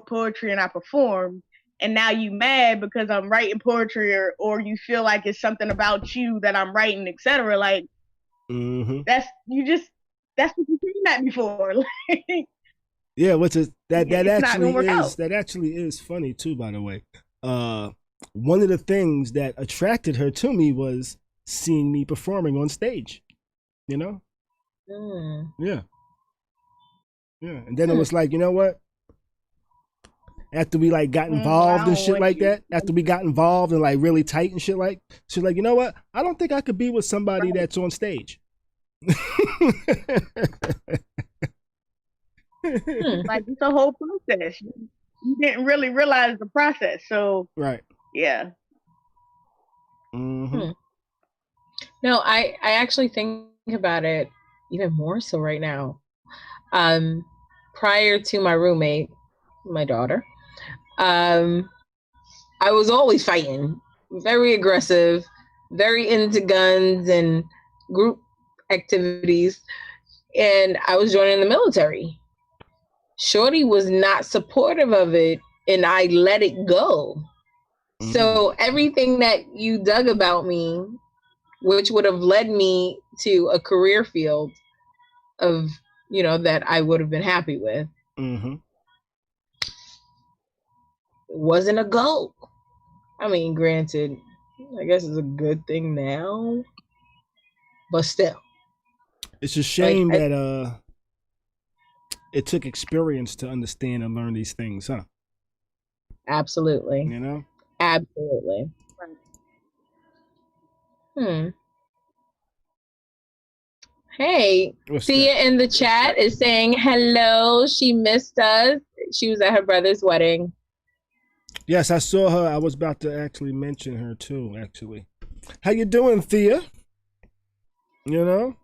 poetry and I performed, and now you mad because I'm writing poetry, or you feel like it's something about you that I'm writing, etc. Like, that's what you seen that before.
Yeah, which is that
that
actually is funny too, by the way. One of the things that attracted her to me was seeing me performing on stage. You know? Yeah. And then it was like, you know what? After we like got involved and shit like that, after we got involved and like really tight and shit like, she's like, you know what? I don't think I could be with somebody that's on stage.
Like, it's a whole process. You didn't really realize the process, so
right.
Yeah.
No, I actually think about it even more so right now. Prior to my roommate, my daughter, I was always fighting, very aggressive, very into guns and group activities, and I was joining the military. Shorty was not supportive of it, and I let it go. So everything that you dug about me, which would have led me to a career field of, you know, that I would have been happy with, wasn't a goal. I mean, granted, I guess it's a good thing now, but still.
It's a shame that it took experience to understand and learn these things, huh?
Absolutely.
You know?
Absolutely. Hey, Tia in the chat is saying hello. She missed us. She was at her brother's wedding.
Yes, I saw her. I was about to actually mention her too, actually. How you doing, Thea? You know?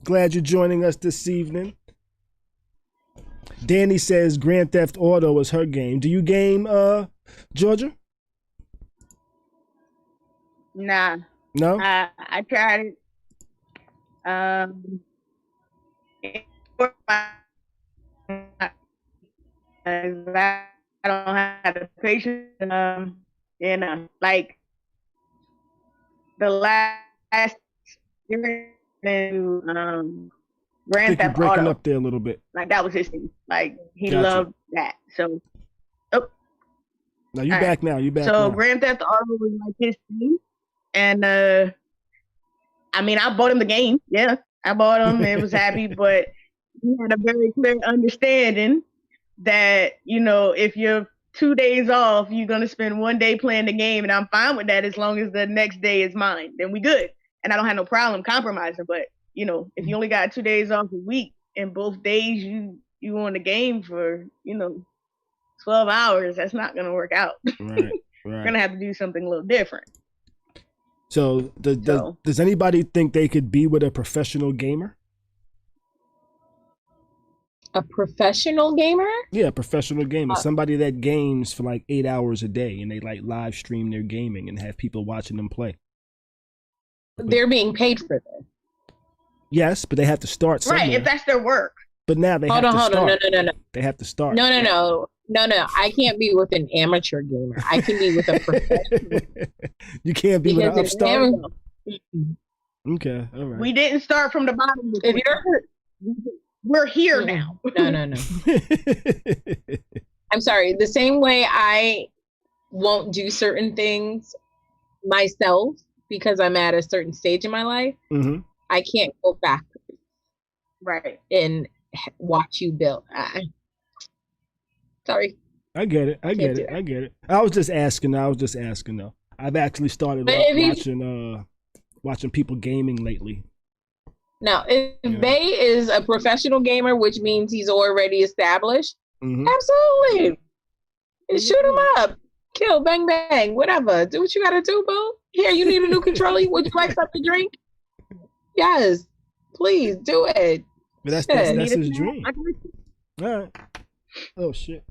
Glad you're joining us this evening. Danny says Grand Theft Auto is her game. Do you game, Georgia?
Nah.
No?
I tried it. I don't have the patience. Like the last year,
I
Grand
think you're
Theft
breaking
Auto.
up there a little bit.
Like that was his thing. Like he
Gotcha.
loved that. So,
No, you
All
back now. You back
so
now.
Grand Theft Auto was like his thing, and I mean, I bought him the game. Yeah, I bought him and was happy, but he had a very clear understanding that, you know, if you're 2 days off, you're going to spend 1 day playing the game, and I'm fine with that as long as the next day is mine. Then we good. And I don't have no problem compromising, but, you know, if you only got 2 days off a week and both days you on the game for, you know, 12 hours, that's not going to work out.
Right.
We're going to have to do something a little different.
So, does anybody think they could be with a professional gamer?
A professional gamer?
Yeah, a professional gamer. Somebody that games for like 8 hours a day and they like live stream their gaming and have people watching them play.
They're being paid for this.
Yes, but they have to start somewhere.
Right, if that's their work.
But now they have to start.
No.
They have to start.
No. I can't be with an amateur gamer. I can be with a professional.
You can't be with an upstart? Okay, all right.
We didn't start from the bottom.
If you're
We're here now.
No. I'm sorry. The same way I won't do certain things myself because I'm at a certain stage in my life, I can't go back.
Right.
And watch you build. Sorry.
I get it. I get it. I was just asking though. I've actually started watching people gaming lately.
Now, if Bay is a professional gamer, which means he's already established, absolutely. Shoot him up. Kill, bang, bang, whatever. Do what you gotta do, boo. Here, you need a new controller. Would you like something to drink? Yes. Please, do it.
But that's his dream. All right. Oh, shit.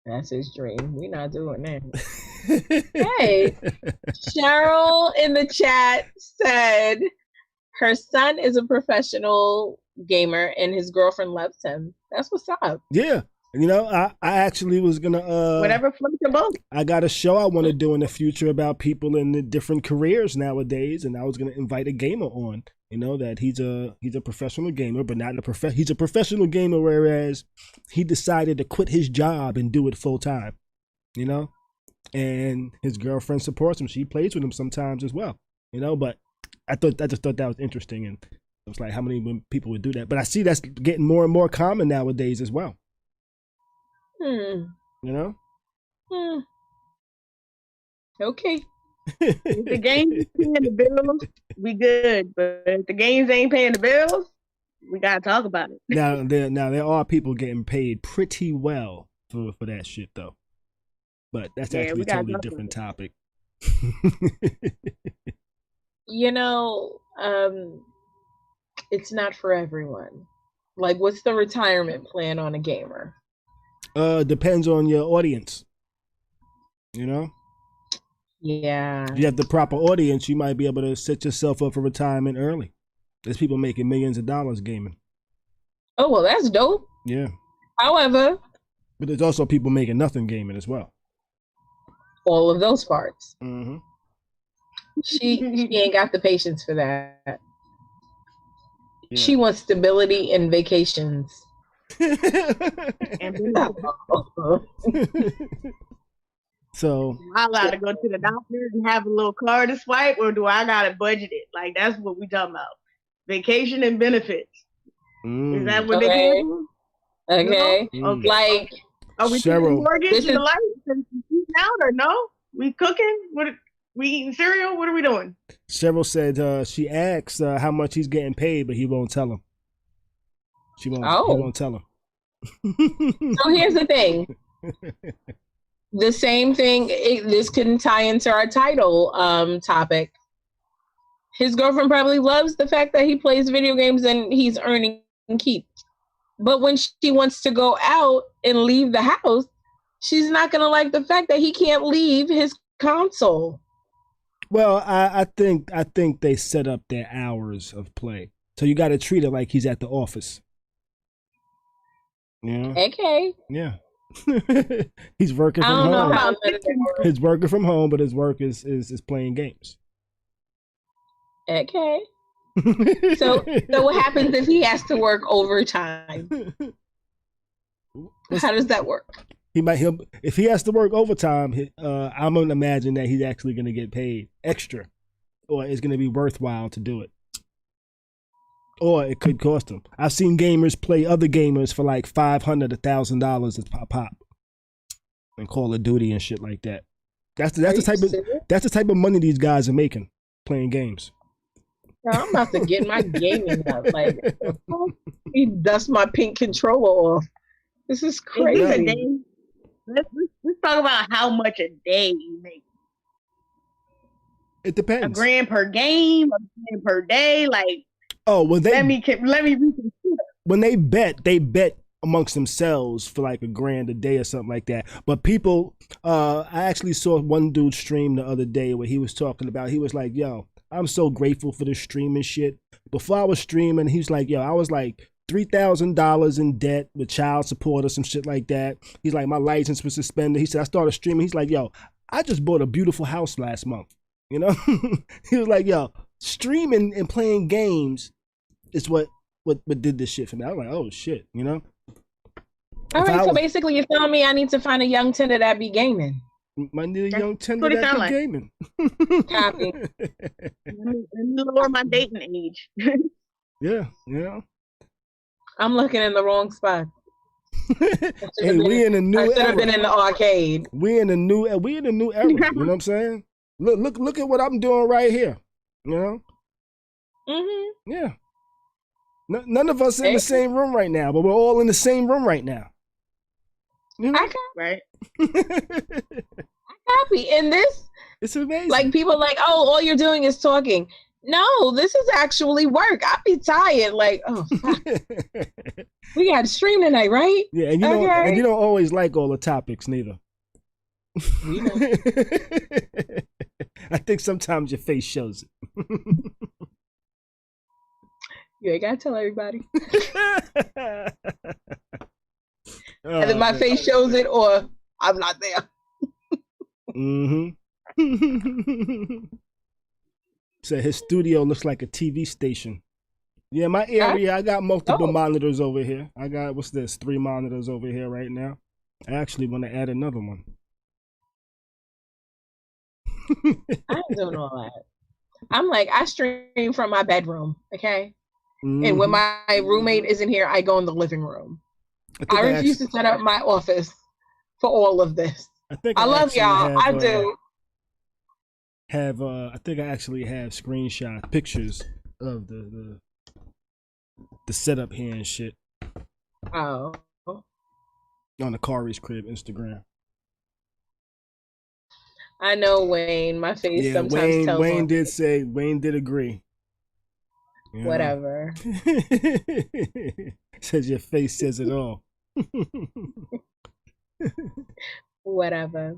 That's his dream. We're not doing that. Hey, Cheryl in the chat said her son is a professional gamer and his girlfriend loves him. That's what's up.
Yeah. You know, I actually was going to...
Whatever floats your boat.
I got a show I want to do in the future about people in the different careers nowadays, and I was going to invite a gamer on. You know, that he's a professional gamer, but not he's a professional gamer, whereas he decided to quit his job and do it full time, you know, and his girlfriend supports him. She plays with him sometimes as well, you know, but I just thought that was interesting. And it was like, how many people would do that? But I see that's getting more and more common nowadays as well. You know?
Okay.
If the games paying the bills, we good. But if the games ain't paying the bills, we gotta talk about it.
Now there are people getting paid pretty well for that shit though. But that's actually a totally different topic.
You know, it's not for everyone. Like, what's the retirement plan on a gamer?
Depends on your audience. You know?
Yeah.
If you have the proper audience, you might be able to set yourself up for retirement early. There's people making millions of dollars gaming.
Oh, well, that's dope.
Yeah.
However,
but there's also people making nothing gaming as well.
All of those parts.
Mm-hmm.
She ain't got the patience for that.
Yeah.
She wants stability and vacations.
So
am I allowed to go to the doctor and have a little card to swipe, or do I gotta budget it? Like, that's what we talking about. Vacation and benefits. Is that what they do?
Okay.
No? Okay.
Like,
are we taking mortgage and the life and eating out, or no? We cooking? What? We eating cereal? What are we doing?
Cheryl said she asked how much he's getting paid, but he won't tell him. He won't tell him.
So here's the thing. The same thing, this couldn't tie into our title topic. His girlfriend probably loves the fact that he plays video games and he's earning keep. But when she wants to go out and leave the house, she's not going to like the fact that he can't leave his console.
Well, I think they set up their hours of play, so you got to treat it like he's at the office. Yeah.
Okay.
Yeah. He's working from
I don't
home.
know how
He's working from home, but his work is playing games.
Okay. So what happens if he has to work overtime? How does that work?
If he has to work overtime, I'm gonna imagine that he's actually gonna get paid extra, or it's gonna be worthwhile to do it. Or it could cost him. I've seen gamers play other gamers for like $500, $1,000 at pop, and Call of Duty and shit like that. That's the type of money these guys are making playing games.
I'm about to get my gaming up. Like, he dusts my pink controller off. This is crazy.
Let's talk about how much a day you make.
It depends.
$1,000 per game, $1,000 per day. Like,
oh well,
let me reconsider.
When they bet amongst themselves for like $1,000 a day or something like that. But people, I actually saw one dude stream the other day where he was talking about. He was like, "Yo, I'm so grateful for this streaming shit." Before I was streaming, he's like, "Yo, I was like $3,000 in debt with child support or some shit like that." He's like, "My license was suspended." He said, "I started streaming." He's like, "Yo, I just bought a beautiful house last month." You know, he was like, "Yo, streaming and playing games is what did this shit for me." I was like, "Oh shit," you know.
All right, so basically, you're telling me I need to find a young tender that be gaming.
I need a young tender that be gaming.
Copy.
Let me lower my dating age.
Yeah, yeah.
I'm looking in the wrong spot.
Hey, we in a new era. I
should have been in the arcade.
We in a new era. You know what I'm saying? Look at what I'm doing right here. You know?
Mm-hmm.
Yeah. None of us in the same room right now, but we're all in the same room right now. You know?
Right.
I'm happy. And this,
it's amazing.
Like, people like, oh, all you're doing is talking. No, this is actually work. I'd be tired. Like, oh, fuck. We got to stream tonight, right?
Yeah, and you don't always like all the topics neither. I think sometimes your face shows it.
You ain't gotta tell everybody. Either my face shows it or I'm not there.
Mm-hmm. So his studio looks like a TV station. Yeah, my area, I got multiple monitors over here. I got, 3 monitors over here right now. I actually want to add another one.
I ain't doing all that. I'm like, I stream from my bedroom, okay? Mm-hmm. And when my roommate isn't here, I go in the living room. I refuse to set up my office for all of this. I love y'all. I do.
I think I actually have screenshot pictures of the setup here and shit.
Oh.
On the Khary's Crib Instagram.
I know Wayne. My face sometimes tells
Wayne did say, Wayne did agree. You know?
Whatever.
Says your face says it all.
Whatever.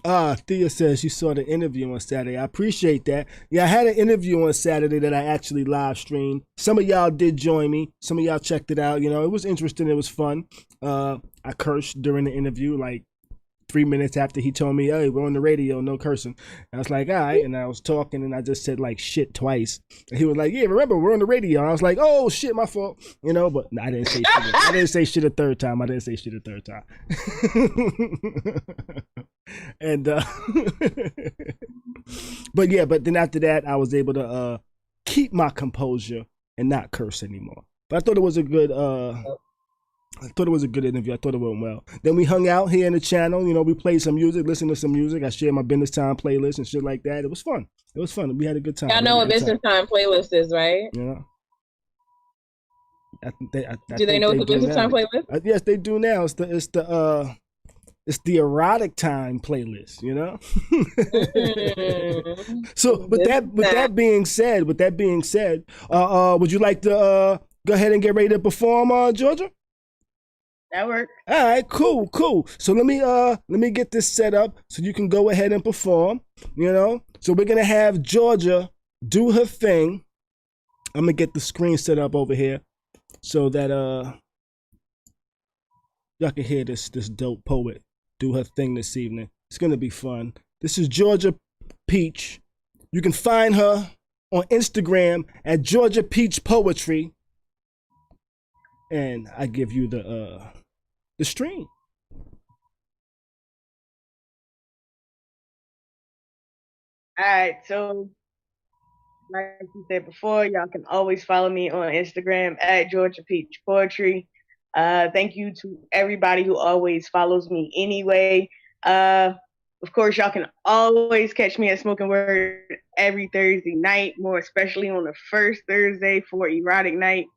Thea says she saw the interview on Saturday. I appreciate that. Yeah, I had an interview on Saturday that I actually live streamed. Some of y'all did join me. Some of y'all checked it out. You know, it was interesting. It was fun. I cursed during the interview, like 3 minutes after he told me, "Hey, we're on the radio, no cursing." I was like, "All right," and I was talking, and I just said like shit twice. And he was like, "Yeah, remember we're on the radio." And I was like, "Oh shit, my fault," you know. But I didn't say shit. I didn't say shit a third time. And but then after that, I was able to keep my composure and not curse anymore. But I thought it was a good interview. I thought it went well. Then we hung out here in the channel. You know, we played some music, listened to some music. I shared my business time playlist and shit like that. It was fun. We had a good time.
Y'all know what business time playlist is, right?
Yeah.
Do they know what the business time playlist?
Yes, they do now. It's the erotic time playlist, you know? So with that being said, would you like to go ahead and get ready to perform, Georgia?
That works.
All right, cool. So let me get this set up so you can go ahead and perform. You know, so we're gonna have Georgia do her thing. I'm gonna get the screen set up over here so that y'all can hear this dope poet do her thing this evening. It's gonna be fun. This is Georgia Peach. You can find her on Instagram at Georgia Peach Poetry, and I give you the stream.
All right, so like you said before, y'all can always follow me on Instagram at Georgia Peach Poetry. Thank you to everybody who always follows me anyway. Of course, y'all can always catch me at Smoking Word every Thursday night, more especially on the first Thursday for Erotic Night.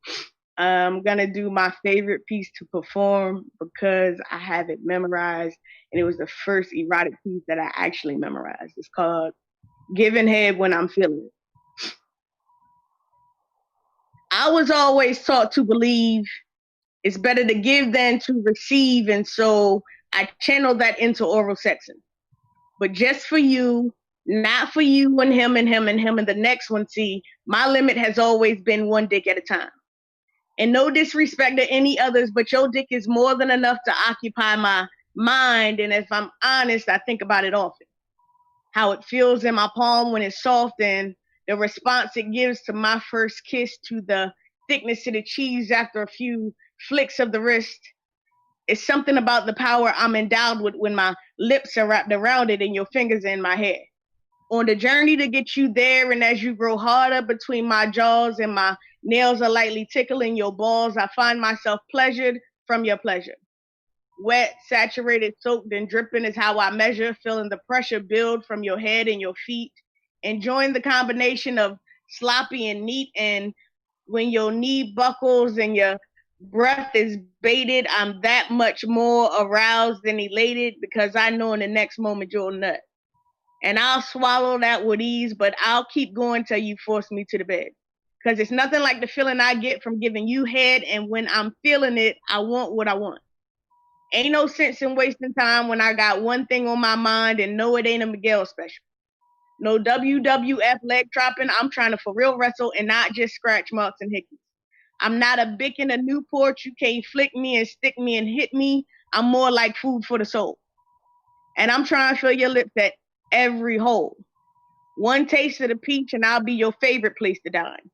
I'm going to do my favorite piece to perform because I have it memorized, and it was the first erotic piece that I actually memorized. It's called Giving Head When I'm Feeling It. I was always taught to believe it's better to give than to receive, and so I channeled that into oral sexing. But just for you, not for you and him and him and him and the next one. See, my limit has always been one dick at a time. And no disrespect to any others, but your dick is more than enough to occupy my mind. And if I'm honest, I think about it often. How it feels in my palm when it's soft, and the response it gives to my first kiss, to the thickness of the cheese after a few flicks of the wrist. It's something about the power I'm endowed with when my lips are wrapped around it and your fingers in my hair. On the journey to get you there, and as you grow harder between my jaws and my nails are lightly tickling your balls, I find myself pleasured from your pleasure. Wet, saturated, soaked, and dripping is how I measure, feeling the pressure build from your head and your feet. Enjoying the combination of sloppy and neat, and when your knee buckles and your breath is baited, I'm that much more aroused and elated because I know in the next moment you'll nut. And I'll swallow that with ease, but I'll keep going till you force me to the bed. Because it's nothing like the feeling I get from giving you head, and when I'm feeling it, I want what I want. Ain't no sense in wasting time when I got one thing on my mind, and no, it ain't a Miguel special. No WWF leg dropping, I'm trying to for real wrestle and not just scratch marks and hickeys. I'm not a Bic in a Newport, you can't flick me and stick me and hit me. I'm more like food for the soul. And I'm trying to fill your lips at every hole. One taste of the peach and I'll be your favorite place to dine.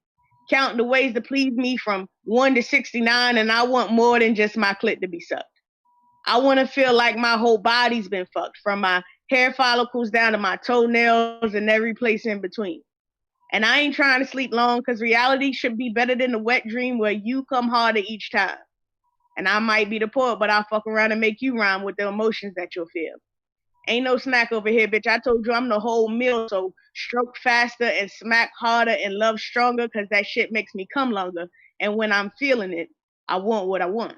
Counting the ways to please me from 1 to 69, and I want more than just my clit to be sucked. I want to feel like my whole body's been fucked, from my hair follicles down to my toenails and every place in between. And I ain't trying to sleep long, because reality should be better than the wet dream where you come harder each time. And I might be the poet, but I'll fuck around and make you rhyme with the emotions that you'll feel. Ain't no snack over here, bitch. I told you I'm the whole meal, so stroke faster and smack harder and love stronger, because that shit makes me come longer. And when I'm feeling it, I want what I want.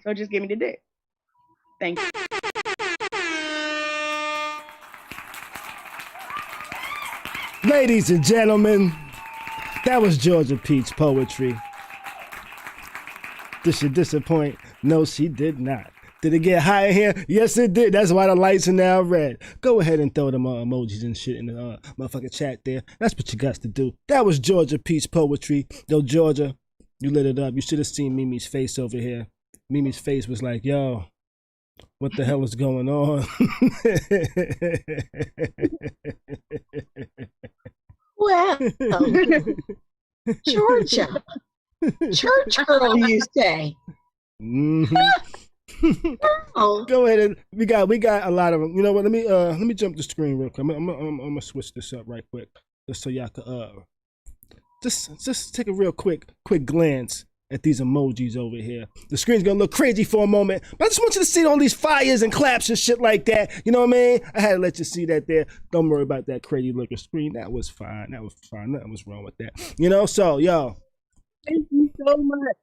So just give me the dick. Thank you.
Ladies and gentlemen, that was Georgia Peach Poetry. Did she disappoint? No, she did not. Did it get high in here? Yes, it did. That's why the lights are now red. Go ahead and throw them emojis and shit in the motherfucking chat there. That's what you got to do. That was Georgia Peach Poetry. Yo, Georgia, you lit it up. You should have seen Mimi's face over here. Mimi's face was like, yo, what the hell is going on?
Well, Georgia, church girl, you say?
Mm-hmm.
Oh.
Go ahead and we got a lot of them. You know what? Let me jump the screen real quick. I'm gonna switch this up right quick, just so y'all can just take a real quick glance at these emojis over here. The screen's gonna look crazy for a moment, but I just want you to see all these fires and claps and shit like that. You know what I mean? I had to let you see that there. Don't worry about that crazy looking screen. That was fine. Nothing was wrong with that. You know, so yo.
Thank you so much.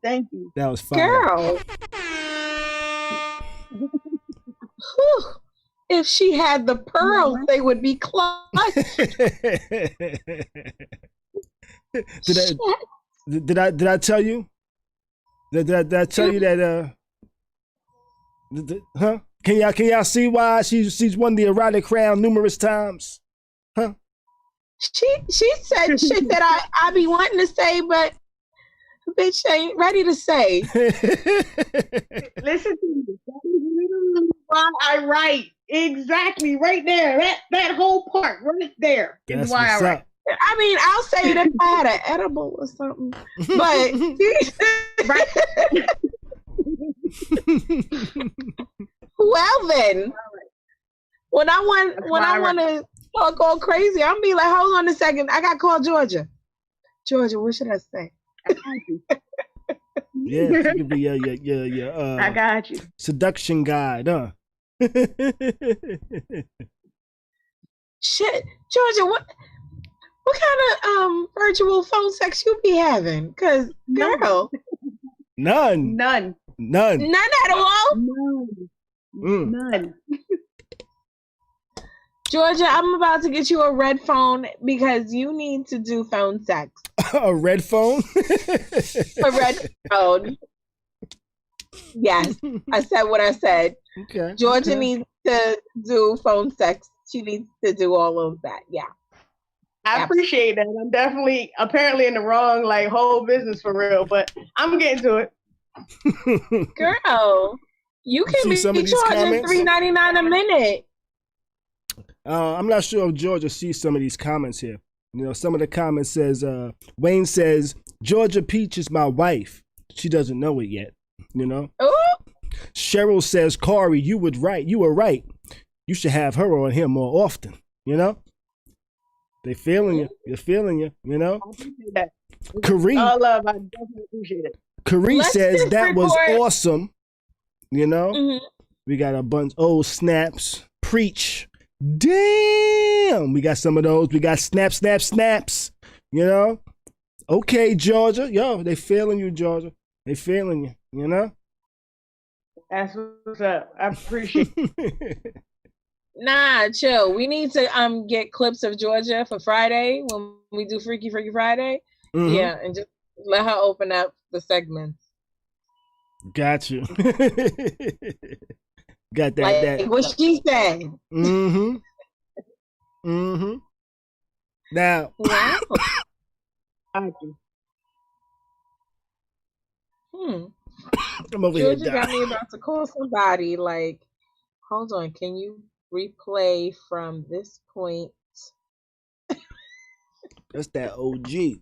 Thank you.
That was fine.
Girl. Whew. If she had the pearls, they would be clutched.
Did I tell you? Did I tell you that? Huh? Can y'all see why she's won the erotic crown numerous times? Huh?
She said shit that I be wanting to say, but bitch ain't ready to say.
Listen to me. That is literally why I write. Exactly, right there. That whole part right there is
That's
why I
what's
write.
up.
I mean, I'll say it if I had an edible or something. But well then, when I want to start going crazy, I'm be like, hold on a second, I got to call Georgia. Georgia, what should I say?
Yeah, she could be your
I got you.
seduction guide, huh?
Shit, Georgia, what kind of virtual phone sex you be having? Cause girl,
None
none at all.
None.
Georgia, I'm about to get you a red phone because you need to do phone sex.
A red phone?
A red phone. Yes, I said what I said.
Okay.
Georgia needs to do phone sex. She needs to do all of that. Yeah.
I appreciate that. I'm definitely apparently in the wrong whole business for real, but I'm getting to it.
Girl, you can be charging $3.99 a minute.
I'm not sure if Georgia sees some of these comments here. You know, some of the comments says, Wayne says, Georgia Peach is my wife. She doesn't know it yet, you know?
Ooh.
Cheryl says, Khary, you were right. You should have her on here more often, you know? They feeling you. You're feeling you know?
I appreciate that.
Khary,
all love, I definitely appreciate it.
Khary says that was awesome, you know?
Mm-hmm.
We got a bunch old snaps. Preach. Damn, we got some of those. We got snaps, you know? Okay, Georgia. Yo, they feeling you, Georgia. They feeling you, you know?
That's what's up. I appreciate it.
Nah, chill. We need to get clips of Georgia for Friday when we do Freaky Friday. Mm-hmm. Yeah, and just let her open up the segments.
Got you. Got that.
Like
that.
what she said.
Mm-hmm. Now.
Wow.
Thank you.
I'm over
Georgia
here.
got me about to call somebody. Like, hold on. Can you replay from this point?
That's that OG.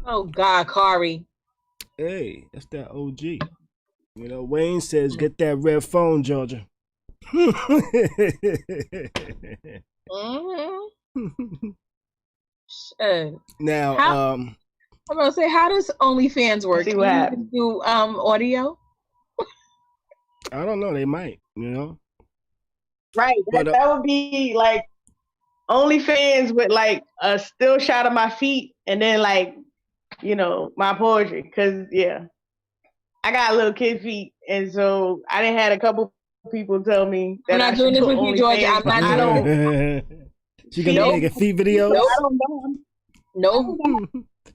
Oh God, Khary.
Hey, that's that OG. You know, Wayne says, get that red phone, Georgia. Now,
I'm gonna say, how does OnlyFans work?
See what happens.
Do audio?
I don't know. They might, you know.
Right. That would be like OnlyFans with a still shot of my feet and then my poetry. Cause I got little kid feet, and so I didn't had a couple people tell me that
I'm not doing this with you, Georgia. I'm not.
I don't. She gonna make a feet videos?
Nope. I don't know. Nope.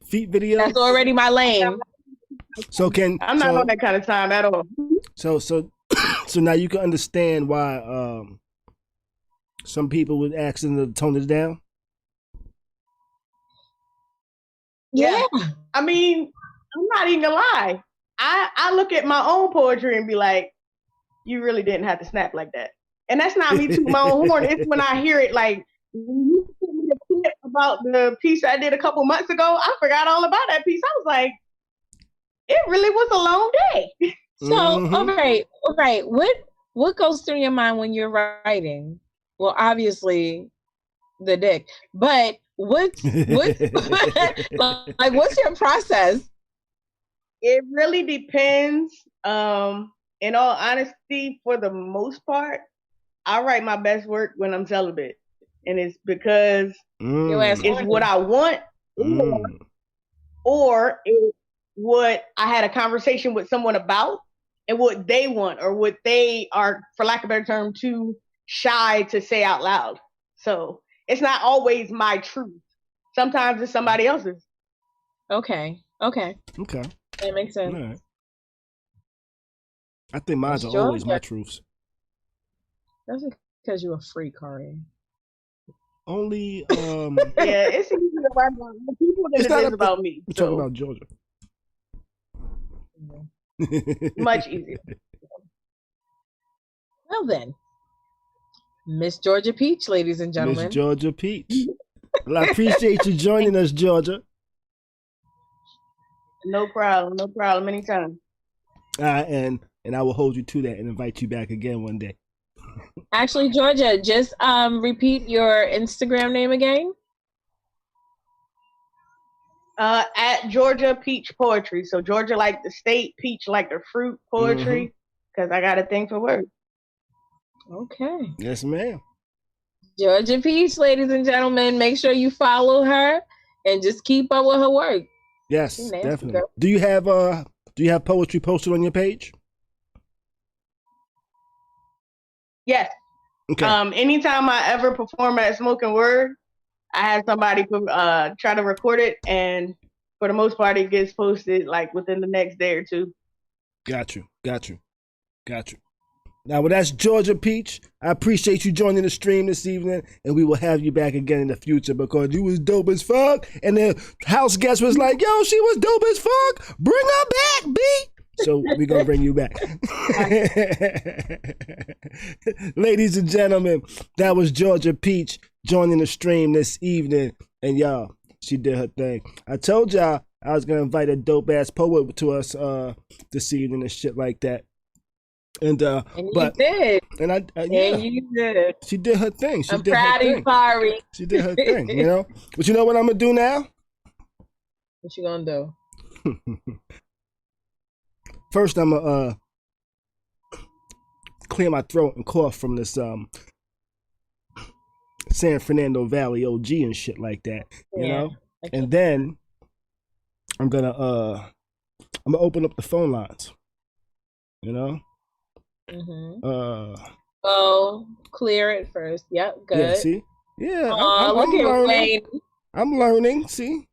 Feet videos.
That's already my lane.
So
I'm not on that kind of time at all.
So now you can understand why some people would ask them to tone it down.
Yeah. I mean, I'm not even gonna lie. I look at my own poetry and be like, you really didn't have to snap like that. And that's not me tooting my own horn. It's when I hear it when you sent me the clip about the piece I did a couple months ago, I forgot all about that piece. I was like, it really was a long day.
So, all right. What goes through your mind when you're writing? Well, obviously the dick. But what's what's your process?
It really depends. In all honesty, for the most part, I write my best work when I'm celibate. And it's because it's what I want, or it's what I had a conversation with someone about and what they want, or what they are, for lack of a better term, too shy to say out loud. So it's not always my truth. Sometimes it's somebody else's.
Okay.
Okay.
That makes
All
sense.
right. I think mine
Miss
are always my
Georgia.
truths.
That's because you're a free, Khary.
Only
Yeah, it's easier about the people than
it's
it
not
is about me.
we're talking
So
about Georgia.
much easier.
Well then, Miss Georgia Peach, ladies and
Miss
gentlemen.
Georgia Peach. Well, I appreciate you joining us, Georgia.
No problem. Anytime.
And I will hold you to that and invite you back again one day.
Actually, Georgia, just repeat your Instagram name again.
At Georgia Peach Poetry. So Georgia like the state, peach like the fruit poetry. Because I got a thing for words.
Okay.
Yes, ma'am.
Georgia Peach, ladies and gentlemen. Make sure you follow her and just keep up with her work.
Yes, definitely. Girl. Do you have poetry posted on your page?
Yes. Okay. Anytime I ever perform at Smoking Word, I have somebody try to record it, and for the most part, it gets posted like within the next day or two.
Got you. Now, well, that's Georgia Peach. I appreciate you joining the stream this evening, and we will have you back again in the future because you was dope as fuck. And the house guest was like, yo, she was dope as fuck. Bring her back, B. So we're going to bring you back. Ladies and gentlemen, that was Georgia Peach joining the stream this evening. And y'all, she did her thing. I told y'all I was going to invite a dope-ass poet to us this evening and shit like that. And
you did.
And
yeah. And you did.
She did her thing.
I'm proud of you, Khary.
She did her thing, you know? But you know what I'm going to do now?
What you going to do?
First, I'm going to clear my throat and cough from this San Fernando Valley OG and shit like that, you know? Okay. And then I'm going to open up the phone lines, you know?
Clear it first. Yep, good.
Yeah, see? Yeah,
I'm learning. Wayne.
I'm learning, see?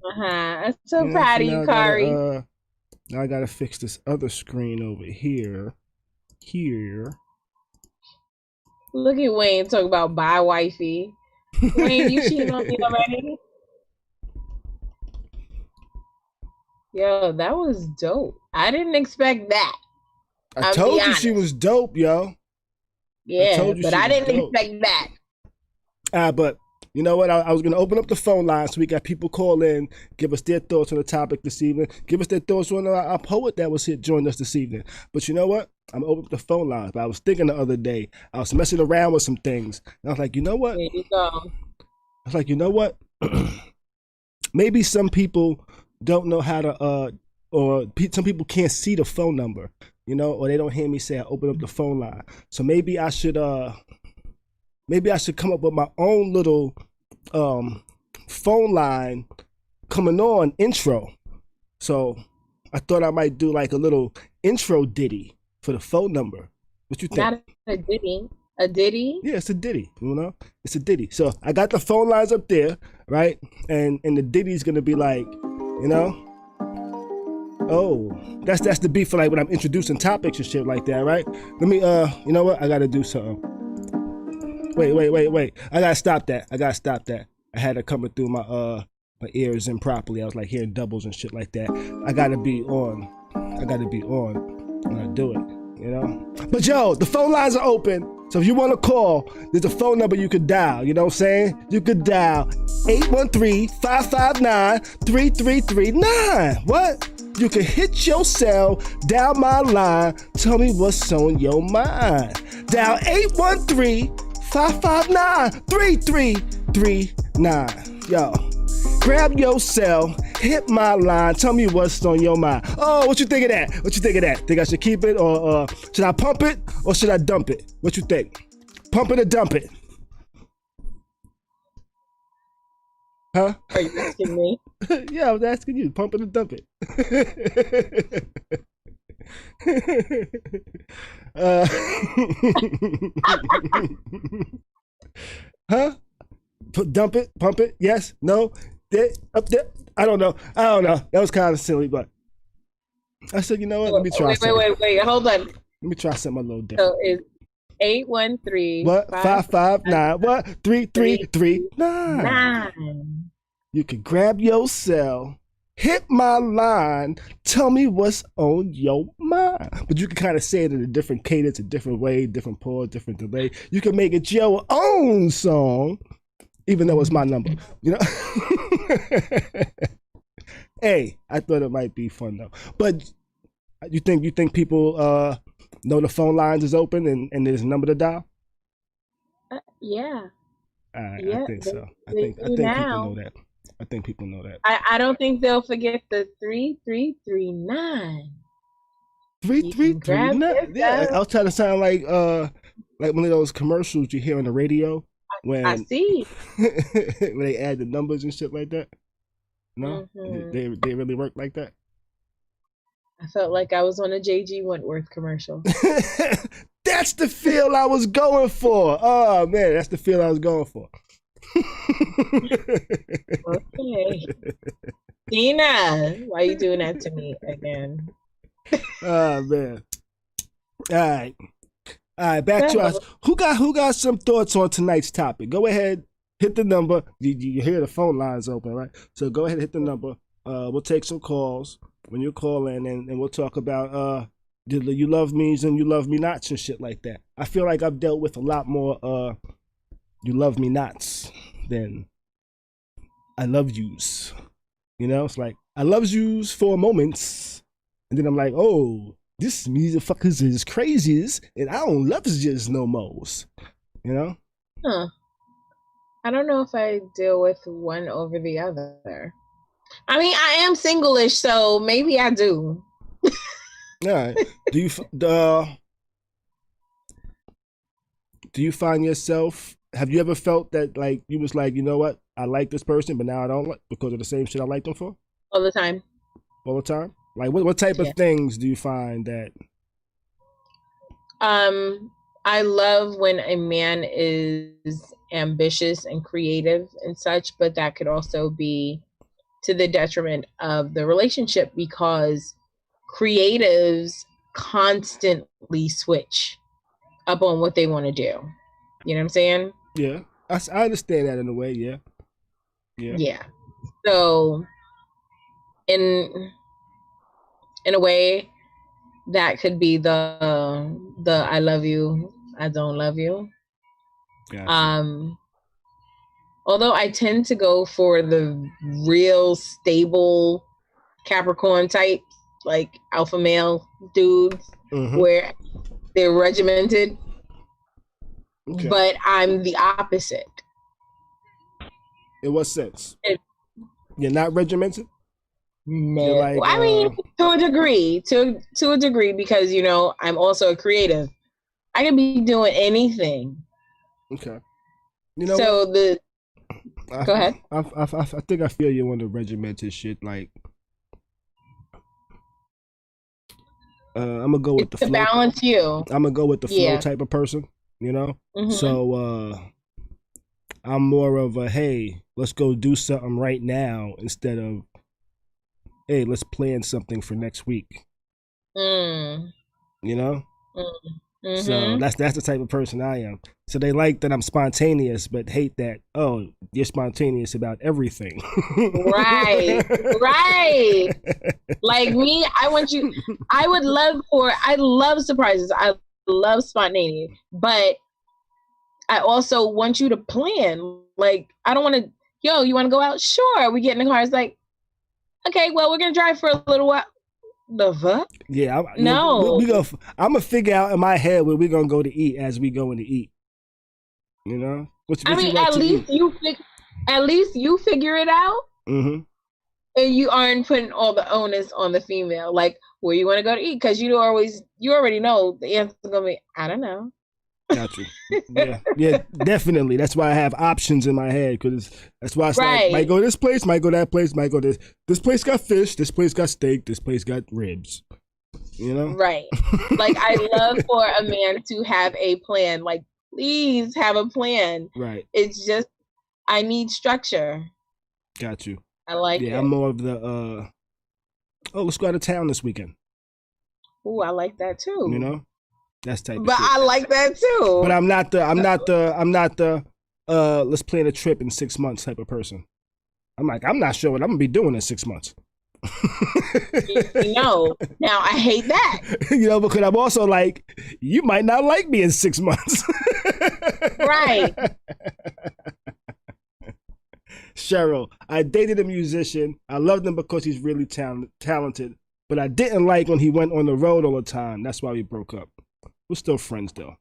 I'm so proud of you, Khary.
Now I gotta fix this other screen over here.
Look at Wayne talk about bye wifey. Wayne, you cheating on me already? Yo, that was dope. I didn't expect that.
I told you she was dope, yo.
Yeah, but I didn't expect that.
But you know what? I was going to open up the phone line so we got people call in, give us their thoughts on the topic this evening, give us their thoughts on our poet that was here joining us this evening. But you know what? I'm going to open up the phone lines. But I was thinking the other day, I was messing around with some things. And I was like, you know what?
There you go.
I was like, you know what? Maybe some people don't know how to, or some people can't see the phone number, you know, or they don't hear me say I open up the phone line. So maybe I should come up with my own little phone line coming on intro. So I thought I might do like a little intro ditty for the phone number. What you think?
Not a ditty. A ditty?
Yeah, it's a ditty, you know? It's a ditty. So I got the phone lines up there, right? And the ditty's gonna be like, you know, oh, that's the beat for like when I'm introducing topics and shit like that, right? Let me you know what? I gotta do something. Wait. I gotta stop that. I had it coming through my ears improperly. I was like hearing doubles and shit like that. I gotta be on when I do it, you know? But yo, the phone lines are open. So if you want to call, there's a phone number you could dial, you know what I'm saying? You could dial 813-559-3339. What? You can hit your cell, dial my line, tell me what's on your mind. Dial 813-559-3339. Yo, grab your cell, hit my line, tell me what's on your mind. Oh, what you think of that? Think I should keep it or should I pump it or should I dump it? What you think? Pump it or dump it? Huh?
Are you asking me?
Yeah, I was asking you. Pump it or dump it? Huh? Dump it? Pump it? Yes? No? There, up there? I don't know. That was kind of silly, but I said, you know what? Let me try something.
Wait. Hold on.
Let me try something a little different.
So it's 813.
What? 559. What? 3339.
9.
You can grab your cell, hit my line, tell me what's on your mind. But you can kind of say it in a different cadence, a different way, different pause, different delay. You can make it your own song, even though it's my number. You know? Hey, I thought it might be fun though. But you think people know the phone lines is open and there's a number to dial?
Yeah.
I think so. I think people know that. I think people know that.
I don't think they'll forget the 3339.
3339. Yeah, I was trying to sound like one of those commercials you hear on the radio when
I see
when they add the numbers and shit like that. No, they really work like that.
I felt like I was on a JG Wentworth commercial.
That's the feel I was going for. Oh man, that's the feel I was going for.
Okay. Dina, why are you doing that to me again?
Oh man. All right, back to us. Who got some thoughts on tonight's topic? Go ahead, hit the number. You hear the phone lines open, right? So go ahead and hit the number. We'll take some calls when you call in, and we'll talk about you love me's and you love me nots and shit like that. I feel like I've dealt with a lot more you love me nots than I love yous. You know, it's like I love yous for moments, and then I'm like, oh, this motherfuckers is crazies, and I don't love yous no more. You know?
Huh. I don't know if I deal with one over the other. I mean, I am single-ish, so maybe I do.
All right. Do you find yourself? Have you ever felt that like you was like, you know what, I like this person, but now I don't like because of the same shit I liked them for?
All the time.
All the time? Like what type of things do you find that?
I love when a man is ambitious and creative and such, but that could also be to the detriment of the relationship because creatives constantly switch up on what they want to do. You know what I'm saying?
Yeah, I understand that in a way. Yeah.
So, in a way, that could be the I love you, I don't love you. Gotcha. Although I tend to go for the real stable Capricorn type, like alpha male dudes, where they're regimented. Okay. But I'm the opposite.
In what sense? You're not regimented?
No. Like, I mean, to a degree. To a degree, because, you know, I'm also a creative. I can be doing anything.
Okay. You know
so what? Go ahead.
I think I feel you on the regimented shit. Like, I'm gonna go with the flow.
To balance you.
I'm gonna go with the flow type of person. You know. So I'm more of a hey, let's go do something right now instead of hey, let's plan something for next week. You know. So that's the type of person I am. So they like that I'm spontaneous, but hate that, oh, you're spontaneous about everything.
Right. Like me, I love surprises. I love spontaneity, but I also want you to plan. Like, I don't want to, you want to go out? Sure. We get in the car. It's like, okay, well, we're going to drive for a little while. The fuck?
Yeah. I'm going to figure out in my head where we're going to go to eat as we go in to eat. You know?
At least you figure it out. And you aren't putting all the onus on the female. Like, where you want to go to eat? Because you already know the answer is going to be, I don't know.
Got you. Yeah, definitely. That's why I have options in my head, because that's why it's like, might go this place, might go that place, might go this. This place got fish, this place got steak, this place got ribs. You know?
Right. Like, I love for a man to have a plan. Like, please have a plan.
Right.
It's just, I need structure.
Got you.
I like
Yeah,
it.
I'm more of the let's go out of town this weekend.
Ooh, I like that too.
You know? That's type
But
of shit.
I like that too.
But I'm not the let's plan a trip in 6 months type of person. I'm not sure what I'm gonna be doing in 6 months.
No. Now I hate that.
Because I'm also like, you might not like me in 6 months.
Right.
Cheryl, I dated a musician. I loved him because he's really talented, but I didn't like when he went on the road all the time. That's why we broke up. We're still friends though.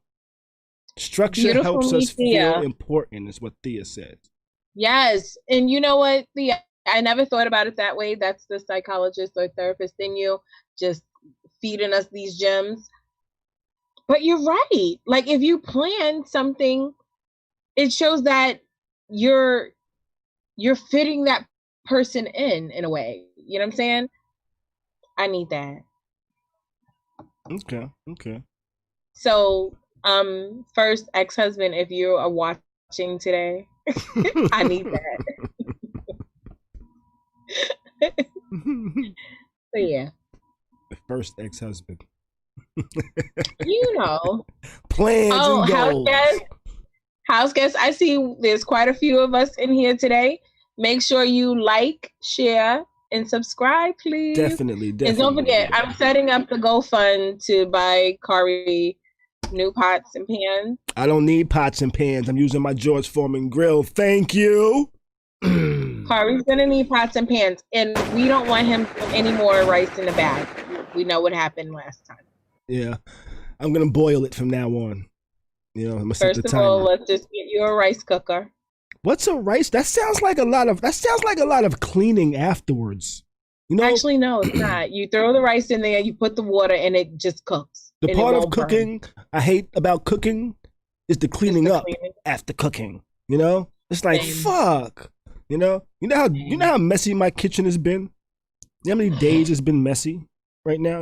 Structure
Beautiful
helps us
Thea.
feel important, is what Thea said.
Yes. And you know what, Thea? I never thought about it that way. That's the psychologist or therapist in you just feeding us these gems. But you're right. Like if you plan something, it shows that you're fitting that person in a way. You know what I'm saying? I need that.
Okay.
So, first ex-husband, if you are watching today, I need that. So yeah.
First ex-husband. Plans and goals.
House guests. I see there's quite a few of us in here today. Make sure you like, share, and subscribe, please.
Definitely.
And don't forget, I'm setting up the GoFund to buy Khary new pots and pans.
I don't need pots and pans. I'm using my George Foreman grill. Thank you.
Khary's gonna need pots and pans, and we don't want him any more rice in the bag. We know what happened last time.
Yeah, I'm gonna boil it from now on. I'm gonna set
First
the
of
timer.
all, let's just get you a rice cooker.
What's a rice? That sounds like a lot of cleaning afterwards.
Actually, no, it's not. You throw the rice in there, you put the water, and it just cooks.
The part of cooking I hate about cooking is the cleaning up after cooking. It's like fuck. You know how messy my kitchen has been. You know how many days it's been messy right now.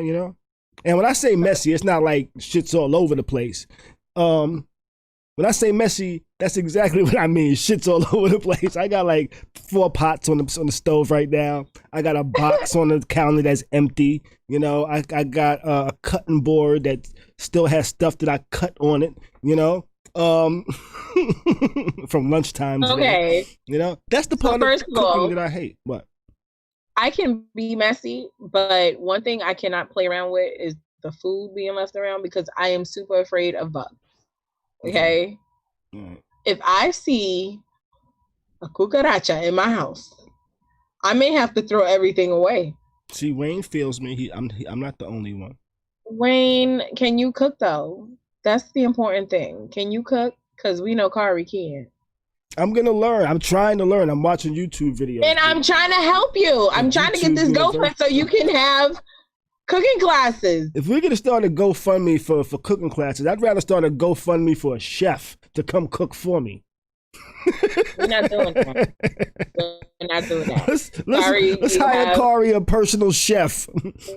And when I say messy, it's not like shit's all over the place. When I say messy, that's exactly what I mean. Shit's all over the place. I got like 4 pots on the stove right now. I got a box on the counter that's empty. I got a cutting board that still has stuff that I cut on it. From lunchtime.
Okay.
That's the part of cooking that I hate. What?
I can be messy, but one thing I cannot play around with is the food being left around because I am super afraid of bugs. Okay?
Right.
If I see a cucaracha in my house, I may have to throw everything away.
See, Wayne feels me. I'm not the only one.
Wayne, can you cook though? That's the important thing. Can you cook? Because we know Khary can.
I'm going to learn. I'm trying to learn. I'm watching YouTube videos.
And I'm trying to help you. I'm trying to get this GoFund so you can have cooking classes.
If we're going to start a GoFundMe for cooking classes, I'd rather start a GoFundMe for a chef to come cook for me.
We're not doing that. We're not doing that.
Let's hire Khary a personal chef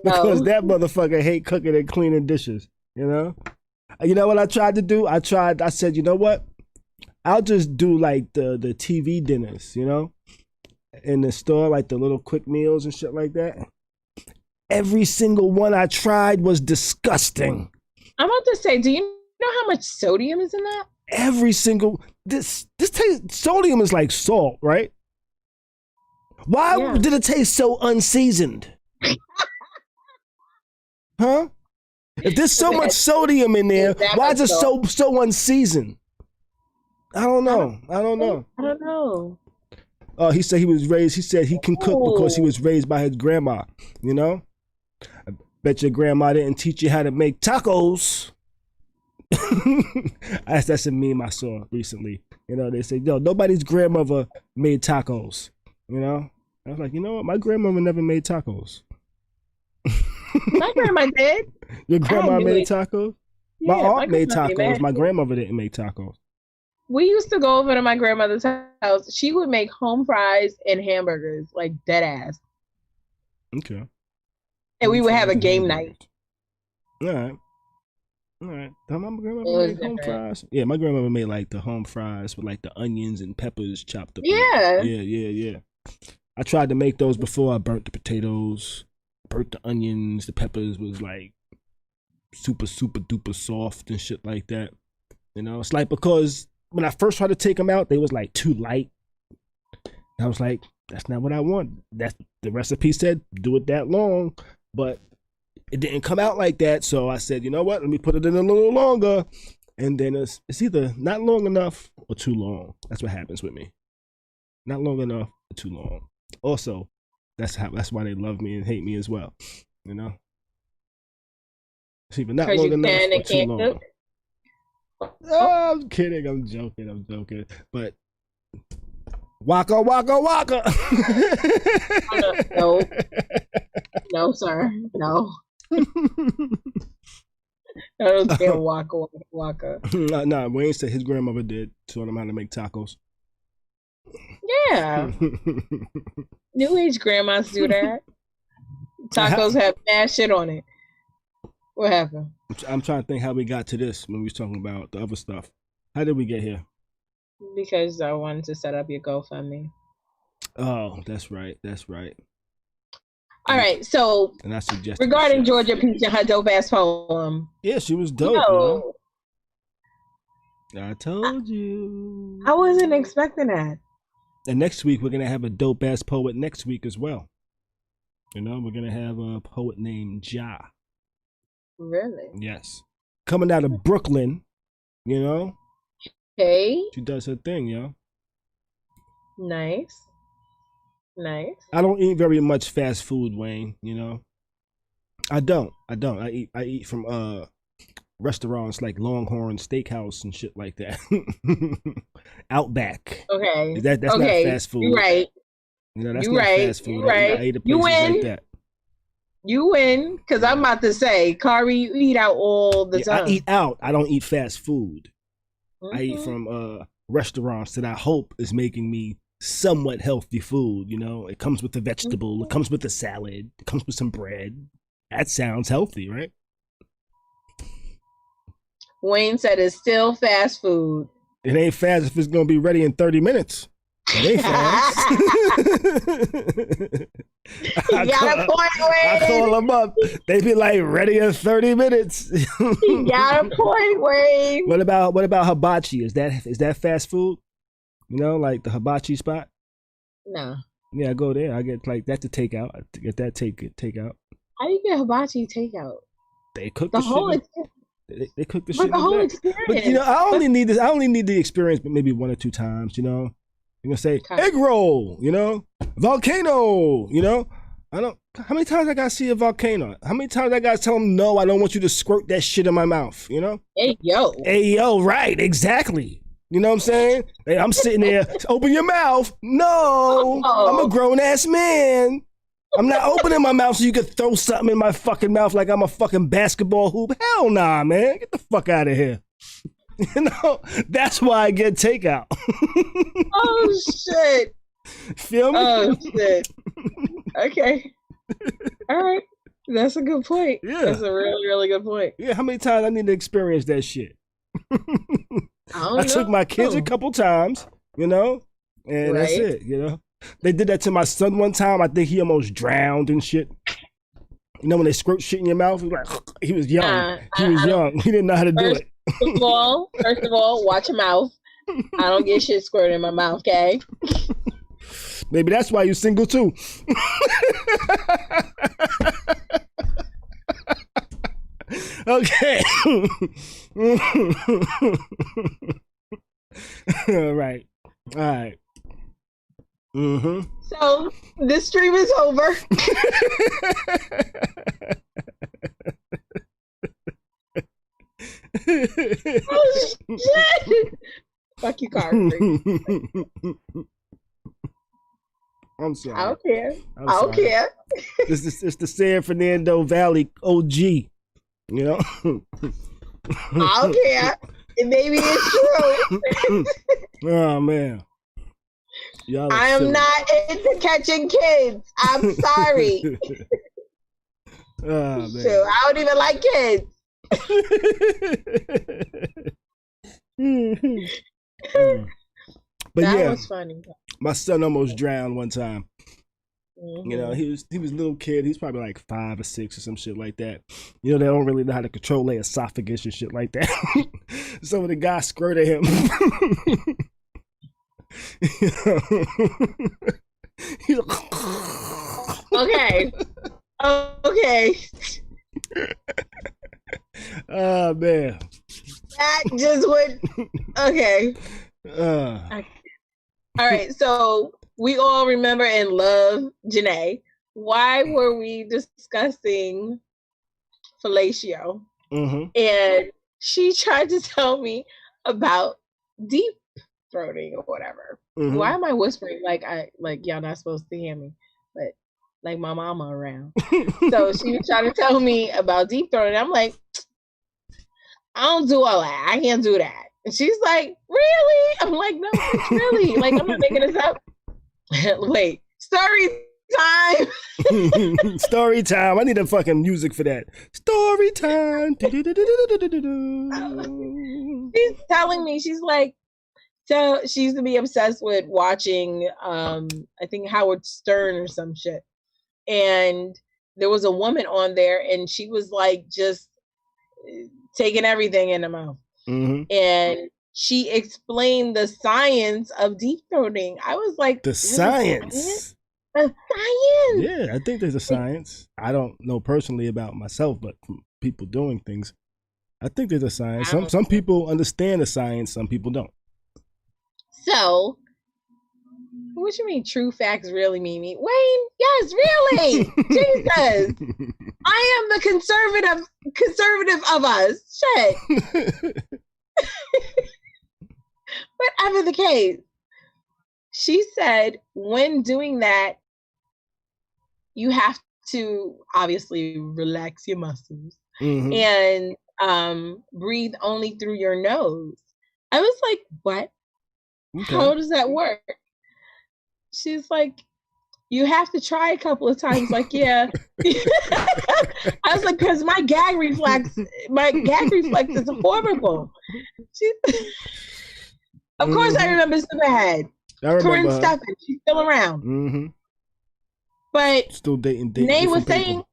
because that motherfucker hate cooking and cleaning dishes. You know what I tried to do? I said, you know what? I'll just do like the TV dinners, in the store, like the little quick meals and shit like that. Every single one I tried was disgusting.
I'm about to say, do you know how much sodium is in that?
Every single this taste, sodium is like salt, right? Why did it taste so unseasoned? Huh? If there's so much sodium in there, why is it so unseasoned? I don't know. He said he said he can cook because he was raised by his grandma, I bet your grandma didn't teach you how to make tacos. That's a meme I saw recently. They say, nobody's grandmother made tacos. I was like, you know what? My grandmother never made tacos.
My grandma did.
Your grandma made tacos?
Yeah,
my aunt made tacos. My grandmother didn't make tacos.
We used to go over to my grandmother's house. She would make home fries and hamburgers, like dead ass.
Okay.
And we would have a game night.
All right. My grandmother made home fries. Yeah, my grandmother made like the home fries with like the onions and peppers chopped up.
Yeah.
Yeah. I tried to make those before. I burnt the potatoes, burnt the onions, the peppers was like super duper soft and shit like that. You know, it's like because when I first tried to take them out, they was like too light. And I was like, that's not what I want. That's the recipe said, do it that long, but it didn't come out like that. So I said, you know what? Let me put it in a little longer. And then it's either not long enough or too long. That's what happens with me. Not long enough or too long. Also, that's why they love me and hate me as well. You know? It's either not long enough or too long. Oh, I'm kidding. I'm joking. But waka waka waka.
No, sir. No. I don't care. Waka.
Nah, Wayne said his grandmother did taught him how to make tacos.
Yeah. New age grandmas do that. Tacos have mad shit on it. What happened?
I'm trying to think how we got to this when we was talking about the other stuff. How did we get here?
Because I wanted to set up your GoFundMe.
Oh, that's right.
All right, so
and I suggested
regarding Georgia Peach and her dope ass poem.
Yeah, she was dope. You know? I told you.
I wasn't expecting that.
And next week we're gonna have a dope ass poet next week as well. You know, we're gonna have a poet named Ja.
Really?
Yes. Coming out of Brooklyn, you know.
Hey.
She does her thing, yo.
Nice.
I don't eat very much fast food, Wayne, you know. I don't. I eat from restaurants like Longhorn Steakhouse and shit like that. Outback.
Okay.
That's not fast food.
You're right.
You know, that's not fast food.
You're right.
I eat at places like that.
You win, because I'm about to say, Khary, you eat out all the time.
I eat out. I don't eat fast food. Mm-hmm. I eat from restaurants that I hope is making me somewhat healthy food. You know, it comes with a vegetable, mm-hmm. It comes with a salad, it comes with some bread. That sounds healthy, right?
Wayne said it's still fast food.
It ain't fast if it's gonna be ready in 30 minutes. It ain't fast.
You got a point, Wayne.
I call them up. They be like, ready in 30 minutes.
You got a point, Wayne.
What about hibachi? Is that fast food? You know, like the hibachi spot?
No.
Yeah, I go there. I get like that's the takeout. I get that takeout.
How do you get hibachi takeout?
They cook
the whole
shit. They cook the shit.
The whole experience.
But you know, I only need the experience, but maybe 1 or 2 times. You know, you're gonna say egg roll. You know, volcano. You know, I don't. How many times I gotta see a volcano? How many times I gotta tell them no? I don't want you to squirt that shit in my mouth. You know.
Hey yo.
Right? Exactly. You know what I'm saying? Hey, I'm sitting there. Open your mouth. No, I'm a grown ass man. I'm not opening my mouth so you could throw something in my fucking mouth like I'm a fucking basketball hoop. Hell nah, man. Get the fuck out of here. You know, that's why I get takeout.
Oh, shit.
Feel me?
Oh, shit. Okay. All right. That's a good point.
Yeah.
That's a really, really good point.
Yeah, how many times I need to experience that shit? I took my kids a couple times, you know, and that's it, you know. They did that to my son one time. I think he almost drowned and shit. You know when they squirt shit in your mouth? He was young. He didn't know how to do it.
First of all, watch your mouth. I don't get shit squirted in my mouth, okay?
Maybe that's why you're single too. Okay. All right. Mm-hmm.
So this stream is over. Oh shit! Fuck you, Khary.
I'm sorry.
I don't care.
It's the San Fernando Valley OG. You know.
I don't care. Maybe it's true.
Oh man.
I am not into catching kids. I'm sorry.
Oh, man.
So I don't even like kids.
But
that was funny.
My son almost drowned one time. You know, he was a little kid. He's probably like 5 or 6 or some shit like that. You know, they don't really know how to control their esophagus and shit like that. So the guy squirted him. You know? He's like,
Okay. Okay.
oh man.
That just would. Okay. All right. So we all remember and love Janae. Why were we discussing fellatio? And she tried to tell me about deep throating or whatever. Why am I whispering like y'all not supposed to hear me? But like my mama around. So she was trying to tell me about deep throating. I'm like, I don't do all that. I can't do that. And she's like, really? I'm like, no, it's really. Like, I'm not making this up. Wait, story time.
Story time. I need a fucking music for that. Story time.
She's telling me, she's like, so she used to be obsessed with watching, I think Howard Stern or some shit. And there was a woman on there and she was like just taking everything in the mouth. And she explained the science of deep throating. I was like,
the science?
The science?
Yeah, I think there's a science. I don't know personally about myself, but from people doing things, I think there's a science. Some people understand the science, some people don't.
So, what you mean true facts really mean me? Wayne, yes, really. Jesus. I am the conservative of us. Shit. Whatever the case. She said when doing that, you have to obviously relax your muscles and breathe only through your nose. I was like, what? Okay. How does that work? She's like, you have to try a couple of times. Like, yeah. I was like, because my gag reflex is horrible. Of course, I remember Superhead. Corinne Stephan, she's still around. But
still dating
Nay was saying,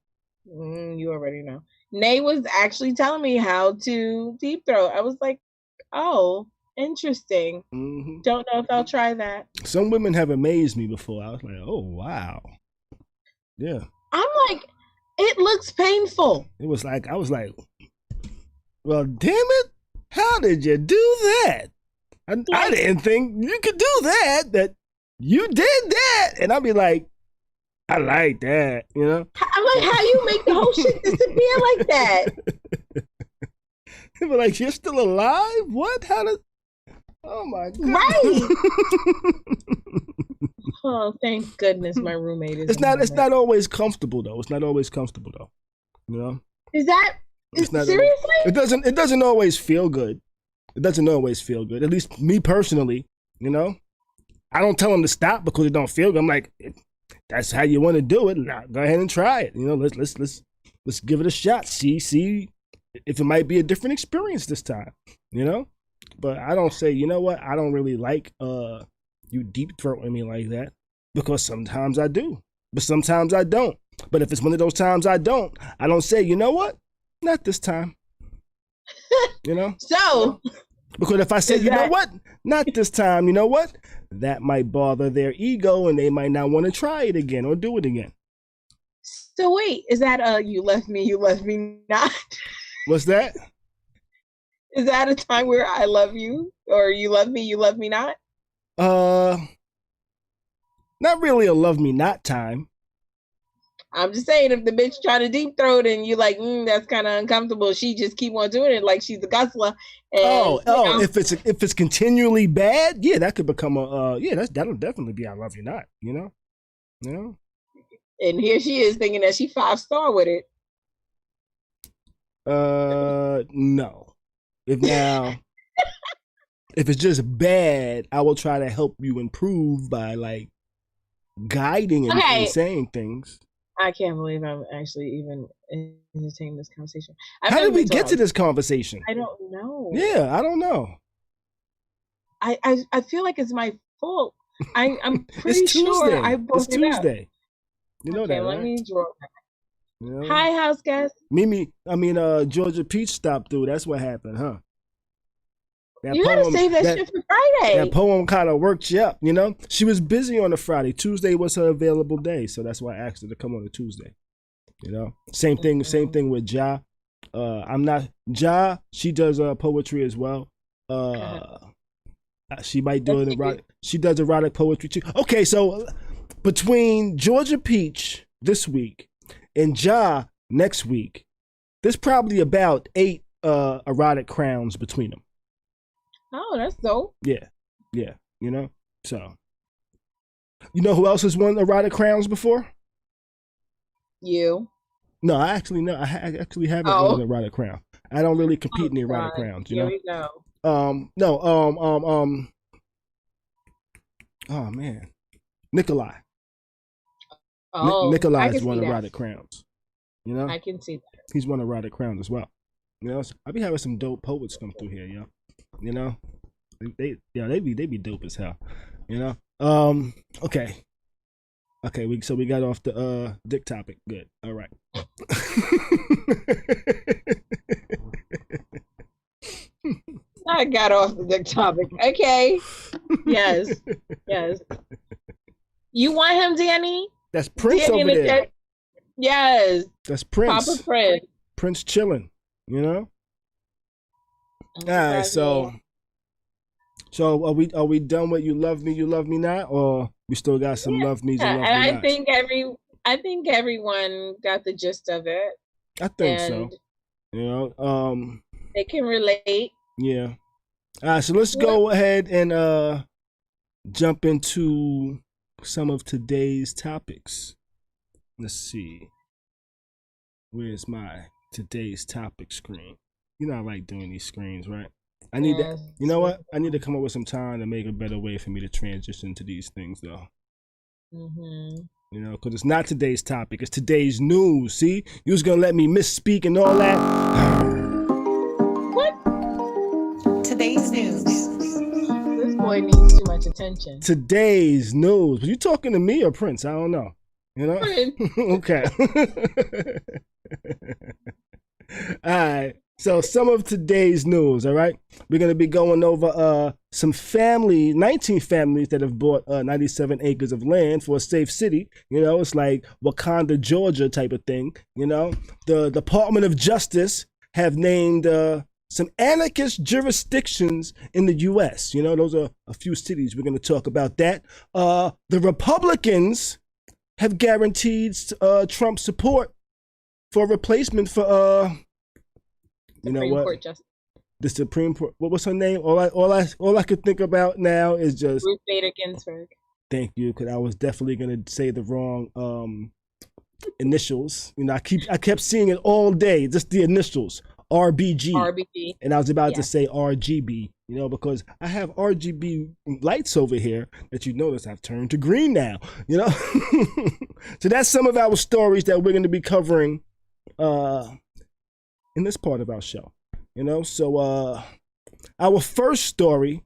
you already know. Nay was actually telling me how to deep throat. I was like, oh, interesting. Don't know if I'll try that.
Some women have amazed me before. I was like, oh, wow. Yeah.
I'm like, it looks painful.
It was like, I was like, well, damn it. How did you do that? I didn't think you could do that. That you did that. And I'd be like, I like that, you know?
I'm like, how you make the whole shit disappear like that?
They'd be like, you're still alive? What? How did... Oh my God.
Right. Oh, thank goodness my roommate is.
It's not always comfortable though. It's not always comfortable though. You know?
Is that seriously?
It doesn't always feel good. It doesn't always feel good. At least me personally, you know? I don't tell them to stop because it don't feel good. I'm like, that's how you want to do it. Now, go ahead and try it. You know, let's give it a shot. See if it might be a different experience this time. You know? But I don't say, you know what? I don't really like you deep throating me like that because sometimes I do, but sometimes I don't. But if it's one of those times I don't say, you know what? Not this time. You know?
So,
because if I say, you know what? Not this time, you know what? That might bother their ego and they might not want to try it again or do it again.
So wait, is that you left me not?
What's that?
Is that a time where I love you or you love me not?
Not really a love me not time.
I'm just saying, if the bitch try to deep throat and you like, that's kind of uncomfortable, she just keep on doing it like she's a guzzler. And,
if it's continually bad, yeah, that could become that'll definitely be I love you not. You know.
And here she is thinking that she 5-star with it.
No. If it's just bad, I will try to help you improve by like guiding and saying things.
I can't believe I'm actually even entertaining this conversation.
How did we get to this conversation?
I don't know.
Yeah, I don't know.
I feel like it's my fault. I'm pretty sure I broke
It's Tuesday. You know
Okay,
that,
let
right?
me draw.
You know?
Hi, house guest.
Georgia Peach stopped through. That's what happened, huh?
You gotta save that shit for Friday.
That poem kind of worked you up, you know? She was busy on a Friday. Tuesday was her available day, so that's why I asked her to come on a Tuesday. You know? Same thing with Ja. I'm not Ja, she does poetry as well. She might do it erotic. She does erotic poetry too. Okay, so between Georgia Peach this week and Ja next week, there's probably about 8 erotic crowns between them.
Oh, that's dope.
Yeah, you know. So, you know who else has won erotic crowns before?
You.
No, I actually haven't won an erotic crown. I don't really compete in the erotic crowns. You know.
Here we go.
No. Oh man, Nikolai.
Oh,
Nikolai's won erotic crowns. You know.
I can see that.
He's won erotic crowns as well. You know, I be having some dope poets come through here, yo. You know, they be dope as hell. You know. Okay. So we got off the dick topic. Good. All right.
I got off the dick topic. Okay. Yes. You want him, Danny?
That's Prince
Danny
over there.
Yes.
That's Prince.
Papa Prince.
Prince chilling. You know. All right. So are we done with you love me not, or we still got some love me's and love me not?
I think everyone got the gist of it.
I think so. You know,
they can relate.
Yeah. All right, so let's go ahead and jump into some of today's topics. Let's see. Where's my today's topic screen? You know I like doing these screens, right? I need that. You know what? I need to come up with some time to make a better way for me to transition to these things, though. You know, because it's not today's topic; it's today's news. See, you was gonna let me misspeak and all that.
What? Today's news. This boy needs too much attention.
Today's news. Were you talking to me or Prince? I don't know. You know? Okay. All right. So some of today's news, all right? We're going to be going over some 19 families that have bought 97 acres of land for a safe city. You know, it's like Wakanda, Georgia type of thing. You know, the Department of Justice have named some anarchist jurisdictions in the U.S. You know, those are a few cities. We're going to talk about that. The Republicans have guaranteed Trump support for a replacement for you know what? The Supreme Court. What was her name? All I could think about now is just
Ruth Bader Ginsburg.
Thank you, because I was definitely gonna say the wrong initials. You know, I kept seeing it all day. Just the initials, RBG. And I was about to say RGB. You know, because I have RGB lights over here that you notice I've turned to green now. You know, so that's some of our stories that we're going to be covering in this part of our show, you know. So our first story,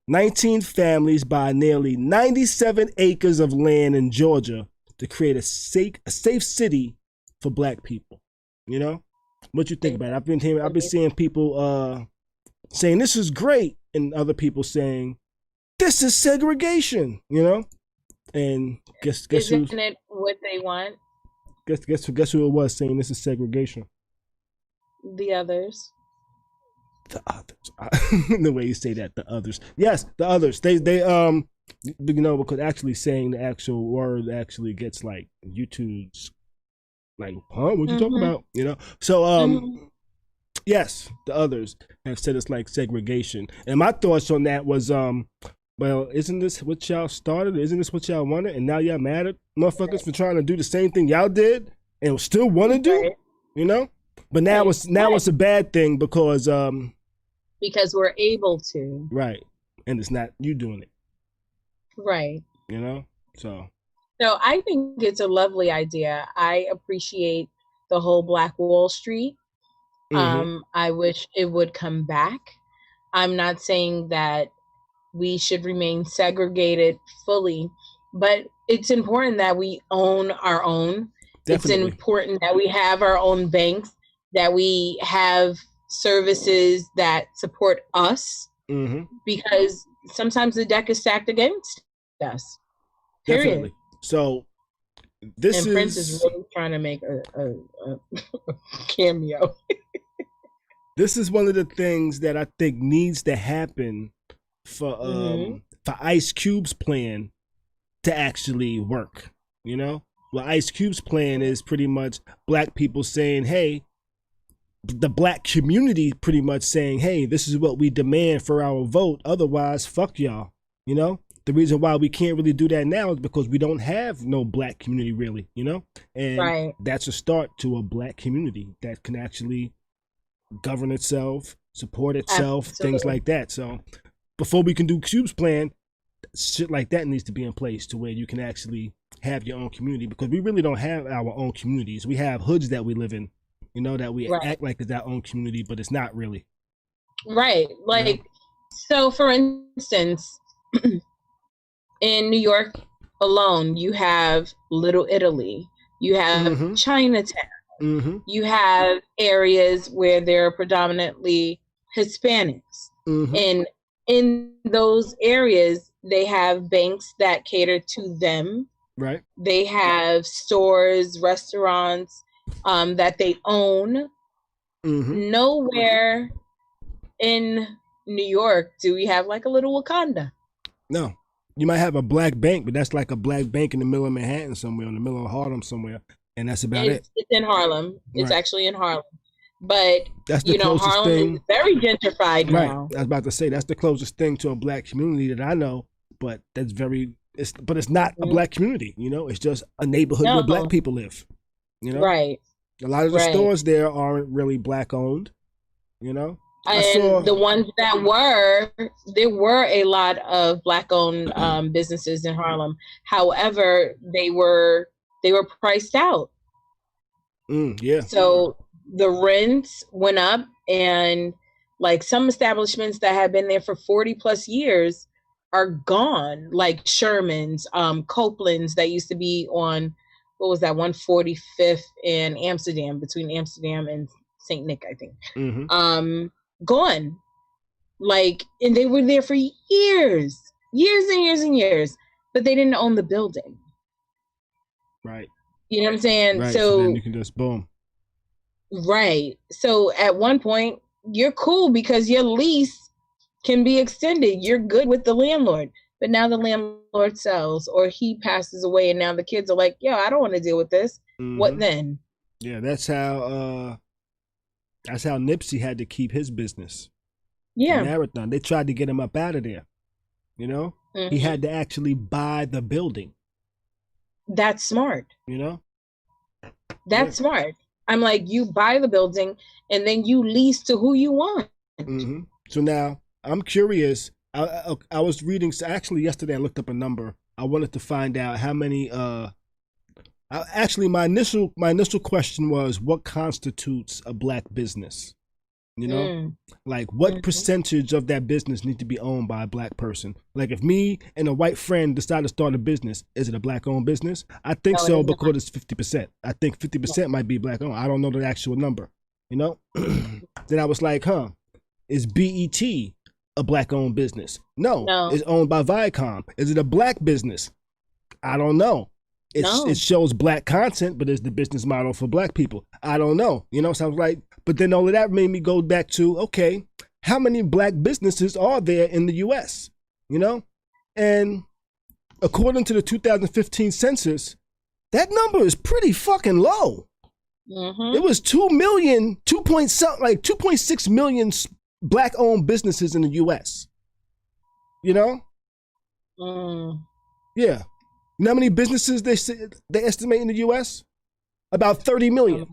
19 families buy nearly 97 acres of land in Georgia to create a safe city for Black people. You know, what you think about it? I've been seeing people saying this is great, and other people saying this is segregation. You know, and guess
isn't it what they want?
Guess who it was saying this is segregation?
The others.
The others. The way you say that, the others. Yes, the others. They you know, because actually saying the actual word actually gets like YouTube's like, huh? What you talking about? You know? So yes, the others have said it's like segregation. And my thoughts on that was well, isn't this what y'all started? Isn't this what y'all wanted? And now y'all mad at motherfuckers for trying to do the same thing y'all did and still want to do? You know? But now it's a bad thing because
we're able to.
Right. And it's not you doing it.
Right.
You know? So
I think it's a lovely idea. I appreciate the whole Black Wall Street. I wish it would come back. I'm not saying that we should remain segregated fully, but it's important that we own our own.
Definitely.
It's important that we have our own banks, that we have services that support us, because sometimes the deck is stacked against us. Period.
Definitely. So this
and Prince is really trying to make a cameo.
This is one of the things that I think needs to happen for Ice Cube's plan to actually work. You know, well, Ice Cube's plan is pretty much black people saying, "Hey," the black community pretty much saying, "Hey, this is what we demand for our vote. Otherwise, fuck y'all." You know, the reason why we can't really do that now is because we don't have no black community really. You know, and that's a start to a black community that can actually govern itself, support itself, things like that. So before we can do Cube's plan, shit like that needs to be in place to where you can actually have your own community, because we really don't have our own communities. We have hoods that we live in, you know, that we act like it's our own community, but it's not really.
Right. Like, you know? So for instance, in New York alone, you have Little Italy, you have Chinatown. You have areas where there are predominantly Hispanics. And in those areas, they have banks that cater to them.
Right.
They have stores, restaurants that they own. Nowhere in New York do we have like a little Wakanda.
No. You might have a black bank, but that's like a black bank in the middle of Manhattan somewhere, in the middle of Harlem somewhere. And that's about it.
It's in Harlem. It's actually in Harlem. But,
that's the closest
Harlem
thing.
is very gentrified now.
I was about to say, that's the closest thing to a black community that I know. But that's it's not a black community, you know? It's just a neighborhood where black people live, you know?
Right.
A lot of the stores there aren't really black owned, you know?
And the ones that there were a lot of black owned businesses in Harlem. However, they were priced out. So the rents went up, and like some establishments that had been there for 40 plus years are gone, like Sherman's, Copeland's that used to be on, what was that, 145th in Amsterdam, between Amsterdam and St. Nick, I think. Gone. Like, and they were there for years and years, but they didn't own the building.
Right.
You know what I'm saying?
Right. So then you can just boom.
Right. So at one point, you're cool because your lease can be extended. You're good with the landlord. But now the landlord sells, or he passes away, and now the kids are like, yo, I don't want to deal with this. What then?
Yeah, that's how Nipsey had to keep his business.
Yeah.
Marathon. They tried to get him up out of there. You know? He had to actually buy the building.
That's smart.
You know?
That's smart. I'm like, you buy the building and then you lease to who you want.
So now I'm curious. I was reading, actually yesterday I looked up a number. I wanted to find out how many, actually my initial question was, what constitutes a black business? You know, like what percentage of that business need to be owned by a black person? Like if me and a white friend decide to start a business, is it a black owned business? I think so, because it's 50%. I think 50% might be black owned. I don't know the actual number, you know? Then I was like, is BET a black owned business? No. It's owned by Viacom. Is it a black business? I don't know. It shows black content, but is the business model for black people? I don't know. You know, so I was like, but then all of that made me go back to, okay, how many black businesses are there in the U.S.? You know? And according to the 2015 census, that number is pretty fucking low. It was 2.6 million black owned businesses in the U.S. You know? Yeah. You know how many businesses they estimate in the U.S.? About 30 million.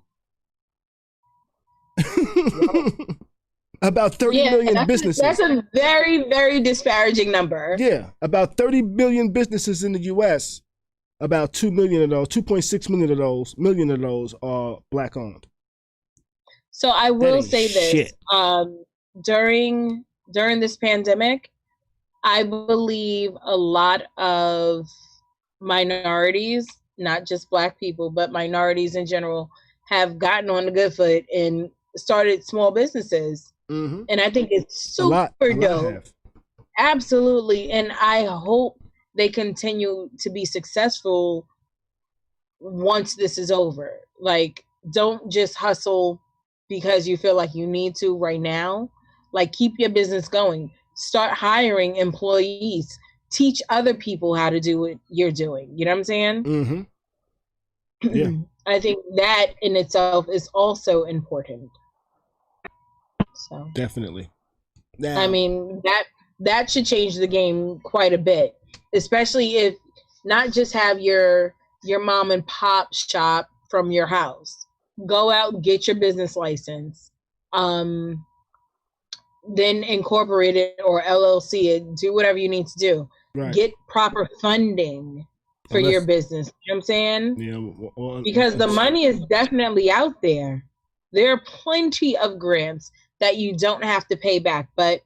About 30 million businesses.
That's a very, very disparaging number.
Yeah, about 30 million businesses in the U.S. About 2 million of those, 2.6 million of those are black owned.
So I will say this: during this pandemic, I believe a lot of minorities, not just Black people, but minorities in general, have gotten on the good foot and started small businesses.
Mm-hmm.
And I think it's
A lot
dope.
have.
Absolutely. And I hope they continue to be successful once this is over. Like, don't just hustle because you feel like you need to right now. Like, keep your business going. Start hiring employees. Teach other people how to do what you're doing. You know what I'm saying?
Mm-hmm. Yeah.
I think that in itself is also important. So
definitely. Now,
I mean, that should change the game quite a bit, especially if not just have your mom and pop shop from your house. Go out, get your business license, then incorporate it or LLC it, do whatever you need to do.
right.
Get proper funding for your business. You know what I'm saying?
Yeah,
because the money is definitely out there. There are plenty of grants that you don't have to pay back, but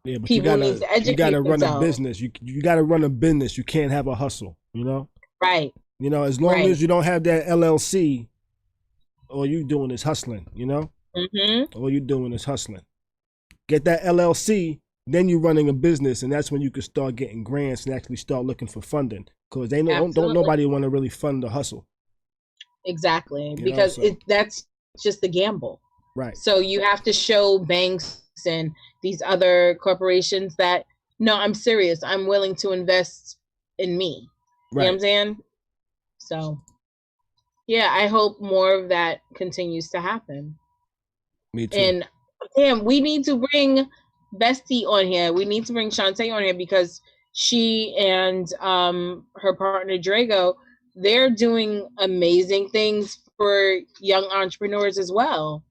but
people need to educate
you gotta run
themselves.
a business. You gotta run a business. You can't have a hustle, you know?
Right.
You know, as long as you don't have that LLC, all you doing is hustling, you know?
Mm-hmm.
All you doing is hustling. Get that LLC, then you're running a business, and that's when you can start getting grants and actually start looking for funding. Because don't nobody want to really fund the hustle.
Exactly. Because that's just the gamble.
Right.
So you have to show banks and these other corporations that, no, I'm serious. I'm willing to invest in me.
Right.
You know what I'm saying? So, yeah, I hope more of that continues to happen.
Me too.
And, damn, we need to bring Bestie on here. We need to bring Shantae on here because she and her partner, Drago, they're doing amazing things for young entrepreneurs as well.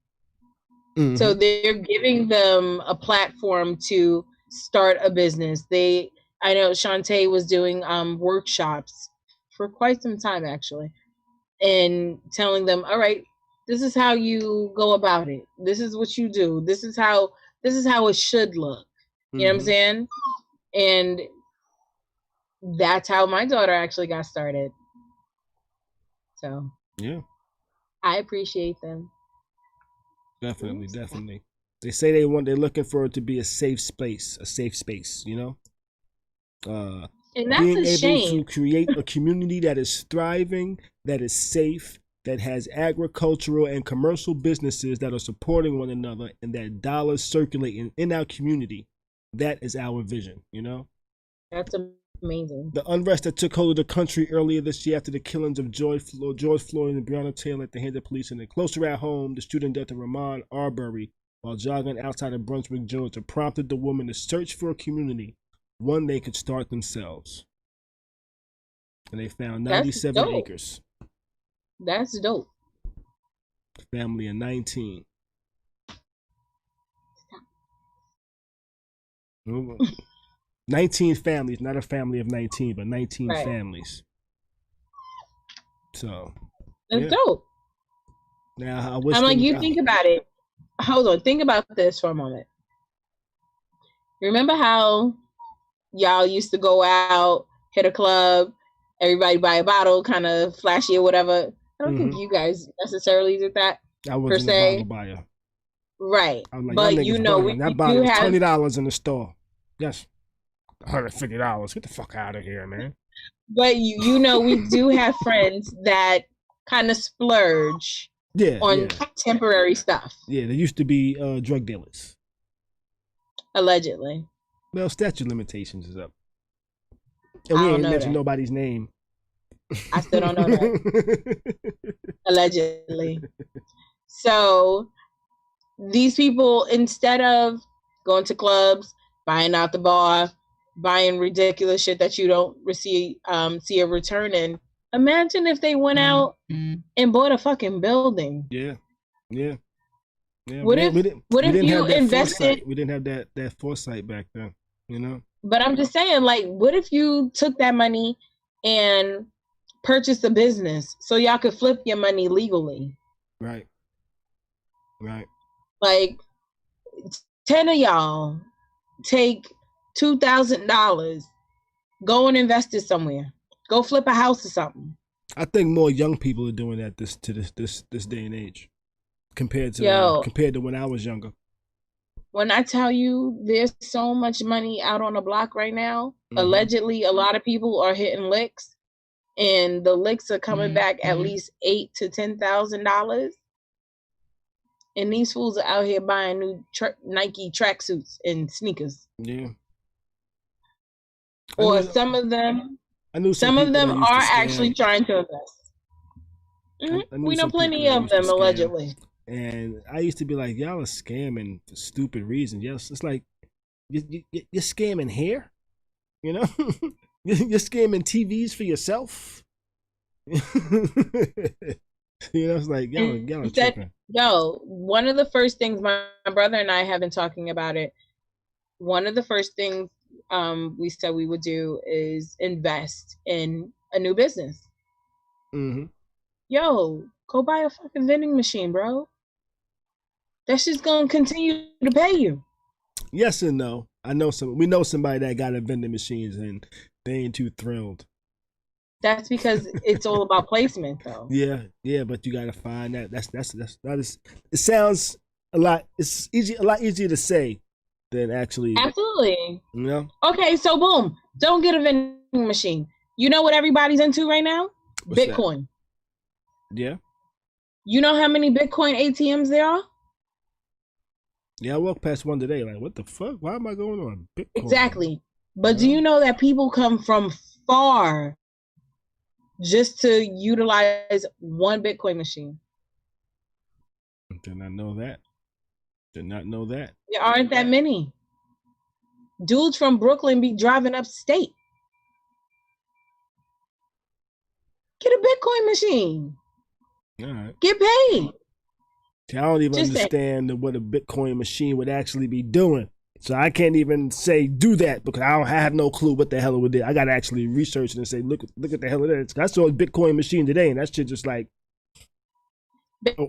Mm-hmm. So they're giving them a platform to start a business. I know Shantae was doing workshops for quite some time, actually, and telling them, all right, this is how you go about it. This is what you do. This is how it should look. You know what I'm saying? And that's how my daughter actually got started. So
yeah,
I appreciate them.
Definitely. They say they're looking for it to be a safe space, you know?
And that's
being
a shame.
Able to create a community that is thriving, that is safe, that has agricultural and commercial businesses that are supporting one another, and that dollars circulating in our community. That is our vision, you know?
That's amazing.
The unrest that took hold of the country earlier this year after the killings of George Floyd and Breonna Taylor at the hands of police, and then closer at home, the shooting death of Rahman Arbery while jogging outside of Brunswick, Georgia, prompted the woman to search for a community, one they could start themselves. And they found 97 acres.
That's dope.
Family of 19. 19 families, not a family of 19, but 19 families. So
that's dope.
Now I wish
I'm like, think about it. Hold on, think about this for a moment. Remember how y'all used to go out, hit a club, everybody buy a bottle, kind of flashy or whatever? I don't think you guys necessarily did that.
I wasn't a bottle buyer.
Right.
I'm like,
but you know,
that bottle was $20 in the store. Yes. $150. Get the fuck out of here, man.
But you know, we do have friends that kind of splurge on temporary stuff.
Yeah, they used to be drug dealers.
Allegedly.
Well, statute of limitations is up. And we ain't mentioned nobody's name.
I still don't know that. Allegedly. So these people, instead of going to clubs, buying out the bar, buying ridiculous shit that you don't see a return in, imagine if they went out and bought a fucking building.
Yeah.
What if you invested?
We didn't have that foresight back then, you know?
But I'm just saying, like, what if you took that money and purchased a business so y'all could flip your money legally?
Right.
Like, 10 of y'all take $2,000, go and invest it somewhere. Go flip a house or something.
I think more young people are doing that this day and age compared
Yo.
to when I was younger.
When I tell you there's so much money out on the block right now, allegedly a lot of people are hitting licks, and the licks are coming back at least $8,000 to $10,000. And these fools are out here buying new Nike tracksuits and sneakers.
Yeah.
Or some of them are actually trying to invest. We know plenty of them allegedly.
And I used to be like, y'all are scamming for stupid reasons. Yes, it's like you're scamming hair, you know. You're scamming TVs for yourself. You know, it's like y'all are tripping.
Yo, one of the first things my brother and I have been talking about it. One of the first things we said we would do is invest in a new business. Yo, go buy a fucking vending machine, bro. That shit's gonna continue to pay you.
Yes and no. We know somebody that got a vending machines and they ain't too thrilled.
That's because it's all about placement, though.
Yeah, but you gotta find that. That is. It sounds a lot. It's a lot easier to say than actually.
Absolutely.
You know.
Okay, so boom, don't get a vending machine. You know what everybody's into right now?
What's
Bitcoin.
That? Yeah.
You know how many Bitcoin ATMs there are?
Yeah, I walked past one today. Like, what the fuck? Why am I going on Bitcoin?
Exactly. But do you know that people come from far just to utilize one Bitcoin machine?
Did not know that.
There aren't that many. Dudes from Brooklyn be driving upstate. Get a Bitcoin machine.
All right.
Get paid.
I don't even understand what a Bitcoin machine would actually be doing. So I can't even say do that because I have no clue what the hell it would do. I got to actually research it and say, look at the hell it is. I saw a Bitcoin machine today and that shit just like.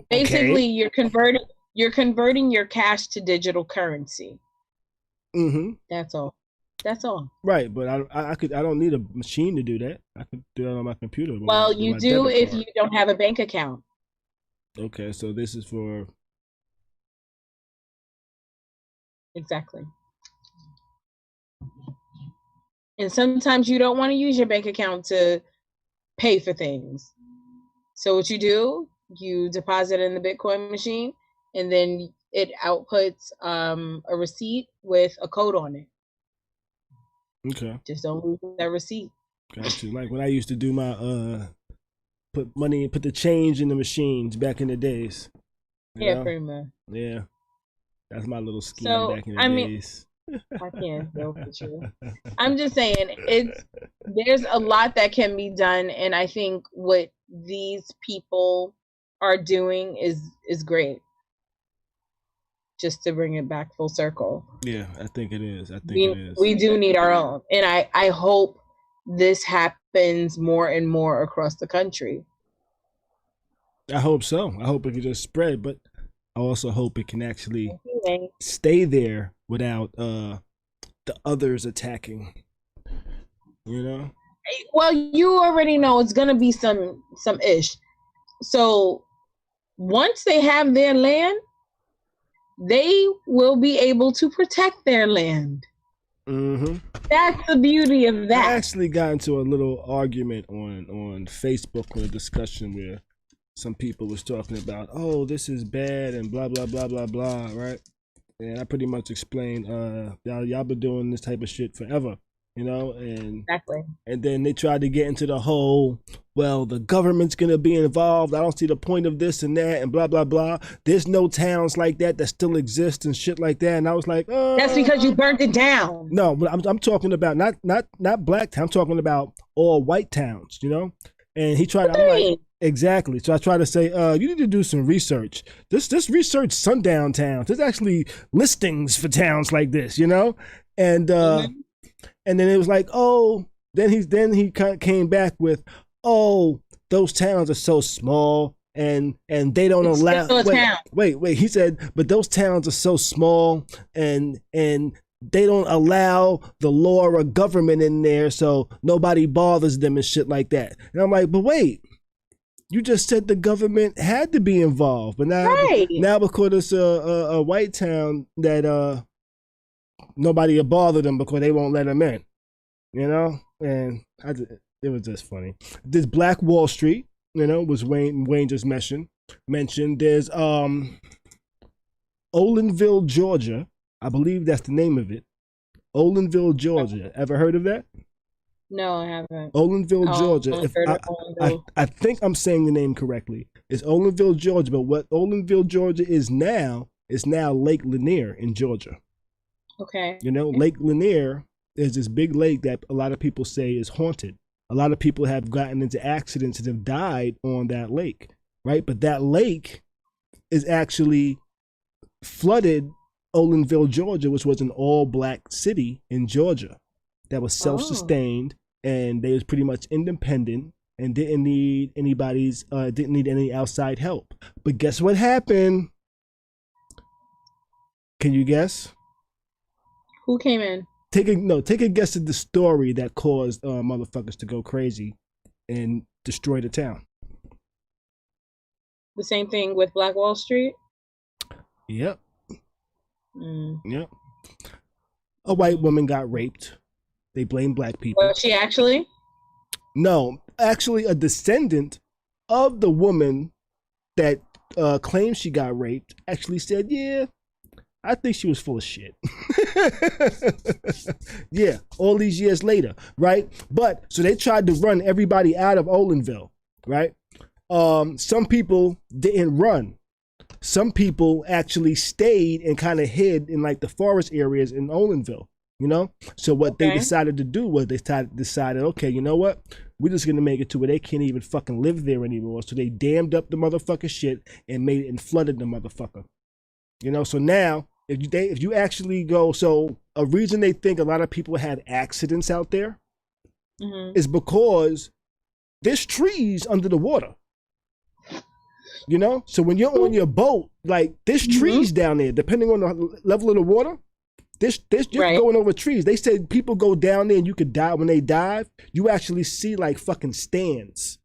Basically, you're converting your cash to digital currency. That's all.
Right, but I don't need a machine to do that. I could do that on my computer.
Well, you do if you don't have a bank account.
Okay, so this is for.
Exactly. And sometimes you don't want to use your bank account to pay for things. So what you do, you deposit in the Bitcoin machine, and then it outputs a receipt with a code on it.
Okay.
Just don't lose that receipt.
Got you. Like when I used to do my put the change in the machines back in the days.
Yeah, pretty much.
Yeah. That's my little scheme back in the days.
I can't joke with you. I'm just saying there's a lot that can be done, and I think what these people are doing is great. Just to bring it back full circle.
Yeah, I think it is.
We do need our own, and I hope this happens more and more across the country.
I hope so. I hope it can just spread, but I also hope it can actually stay there without the others attacking. You know?
Well, you already know it's gonna be some ish. So once they have their land, they will be able to protect their land. That's the beauty of that.
I actually got into a little argument on Facebook with a discussion where some people was talking about, oh, this is bad and blah blah blah blah blah, right? And I pretty much explained, y'all been doing this type of shit forever, you know, and
exactly.
And then they tried to get into the whole, well, the government's gonna be involved. I don't see the point of this and that and blah blah blah. There's no towns like that still exist and shit like that. And I was like,
that's because you burnt it down.
No, but I'm talking about not black towns. I'm talking about all white towns, you know. And he tried. I'm like, exactly. So I try to say, you need to do some research. This research sundown towns. There's actually listings for towns like this, you know. And and then it was like, oh, then he came back with, oh, those towns are so small and they don't allow. Wait. He said, but those towns are so small and they don't allow the law or government in there, so nobody bothers them and shit like that. And I'm like, but wait, you just said the government had to be involved, but now because it's a white town that nobody will bother them because they won't let them in, you know. And it was just funny. This Black Wall Street, you know, was Wayne just mentioned. There's Olinville, Georgia. I believe that's the name of it. Olinville, Georgia. Ever heard of that?
No, I haven't.
Olinville, Georgia. I think I'm saying the name correctly. It's Olinville, Georgia. But what Olinville, Georgia is now Lake Lanier in Georgia.
Okay.
You know, Lake Lanier is this big lake that a lot of people say is haunted. A lot of people have gotten into accidents and have died on that lake, right? But that lake is actually flooded Olinville, Georgia, which was an all-black city in Georgia that was self-sustained, and they was pretty much independent and didn't need any outside help. But guess what happened? Can you guess?
Who came in?
Take a guess at the story that caused motherfuckers to go crazy and destroy the town.
The same thing with Black Wall Street?
Yep. Yep. A white woman got raped. They blame black people.
Was she actually?
No, actually a descendant of the woman that claimed she got raped actually said, yeah, I think she was full of shit. Yeah, all these years later, right? But so they tried to run everybody out of Olinville, right? Some people didn't run. Some people actually stayed and kind of hid in like the forest areas in Olinville, you know? So what they decided to do was they decided, okay, you know what? We're just going to make it to where they can't even fucking live there anymore. So they dammed up the motherfucker shit and made it and flooded the motherfucker. You know, so now if you actually go, so a reason they think a lot of people have accidents out there is because there's trees under the water. You know, so when you're on your boat, like there's trees down there, depending on the level of the water, you're going over trees. They said people go down there and you could dive. When they dive, you actually see like fucking stands.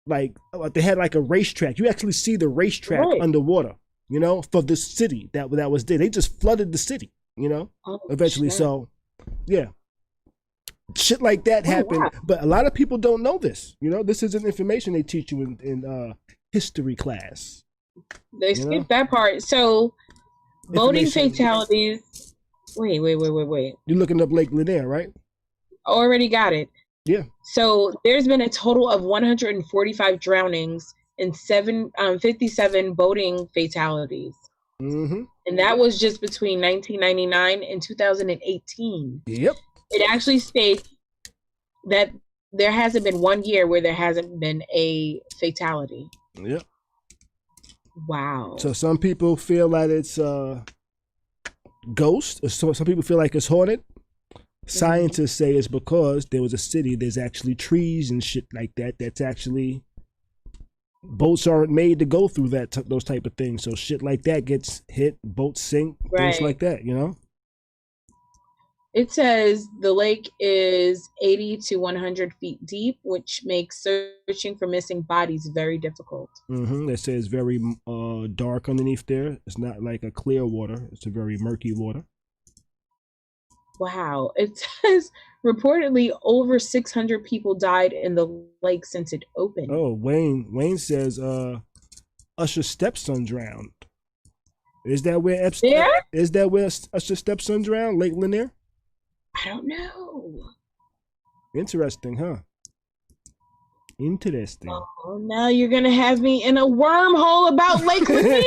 Like they had like a racetrack. You actually see the racetrack underwater, you know, for the city that was there. They just flooded the city, you know, eventually. Shit. So, yeah. Shit like that happened. Wow. But a lot of people don't know this. You know, this isn't information they teach you in history class.
They skipped that part. So boating fatalities. Wait.
You're looking up Lake Lanier, right?
Already got it.
Yeah.
So there's been a total of 145 drownings and 57 boating fatalities. And that was just between 1999 and 2018.
Yep.
It actually states that there hasn't been 1 year where there hasn't been a fatality.
Yep.
Wow.
So some people feel that it's ghost, or some people feel like it's haunted. Scientists say it's because there was a city, there's actually trees and shit like that. That's actually, boats aren't made to go through those type of things. So shit like that gets hit, boats sink, things like that, you know?
It says the lake is 80 to 100 feet deep, which makes searching for missing bodies very difficult.
They say it's very dark underneath there. It's not like a clear water. It's a very murky water.
Wow. It says reportedly over 600 people died in the lake since it opened.
Oh, Wayne says Usher's stepson drowned. Is that where Usher's stepson drowned, Lake Lanier?
I don't know.
Interesting, huh? Interesting.
Oh, now you're going to have me in a wormhole about Lake Lanier.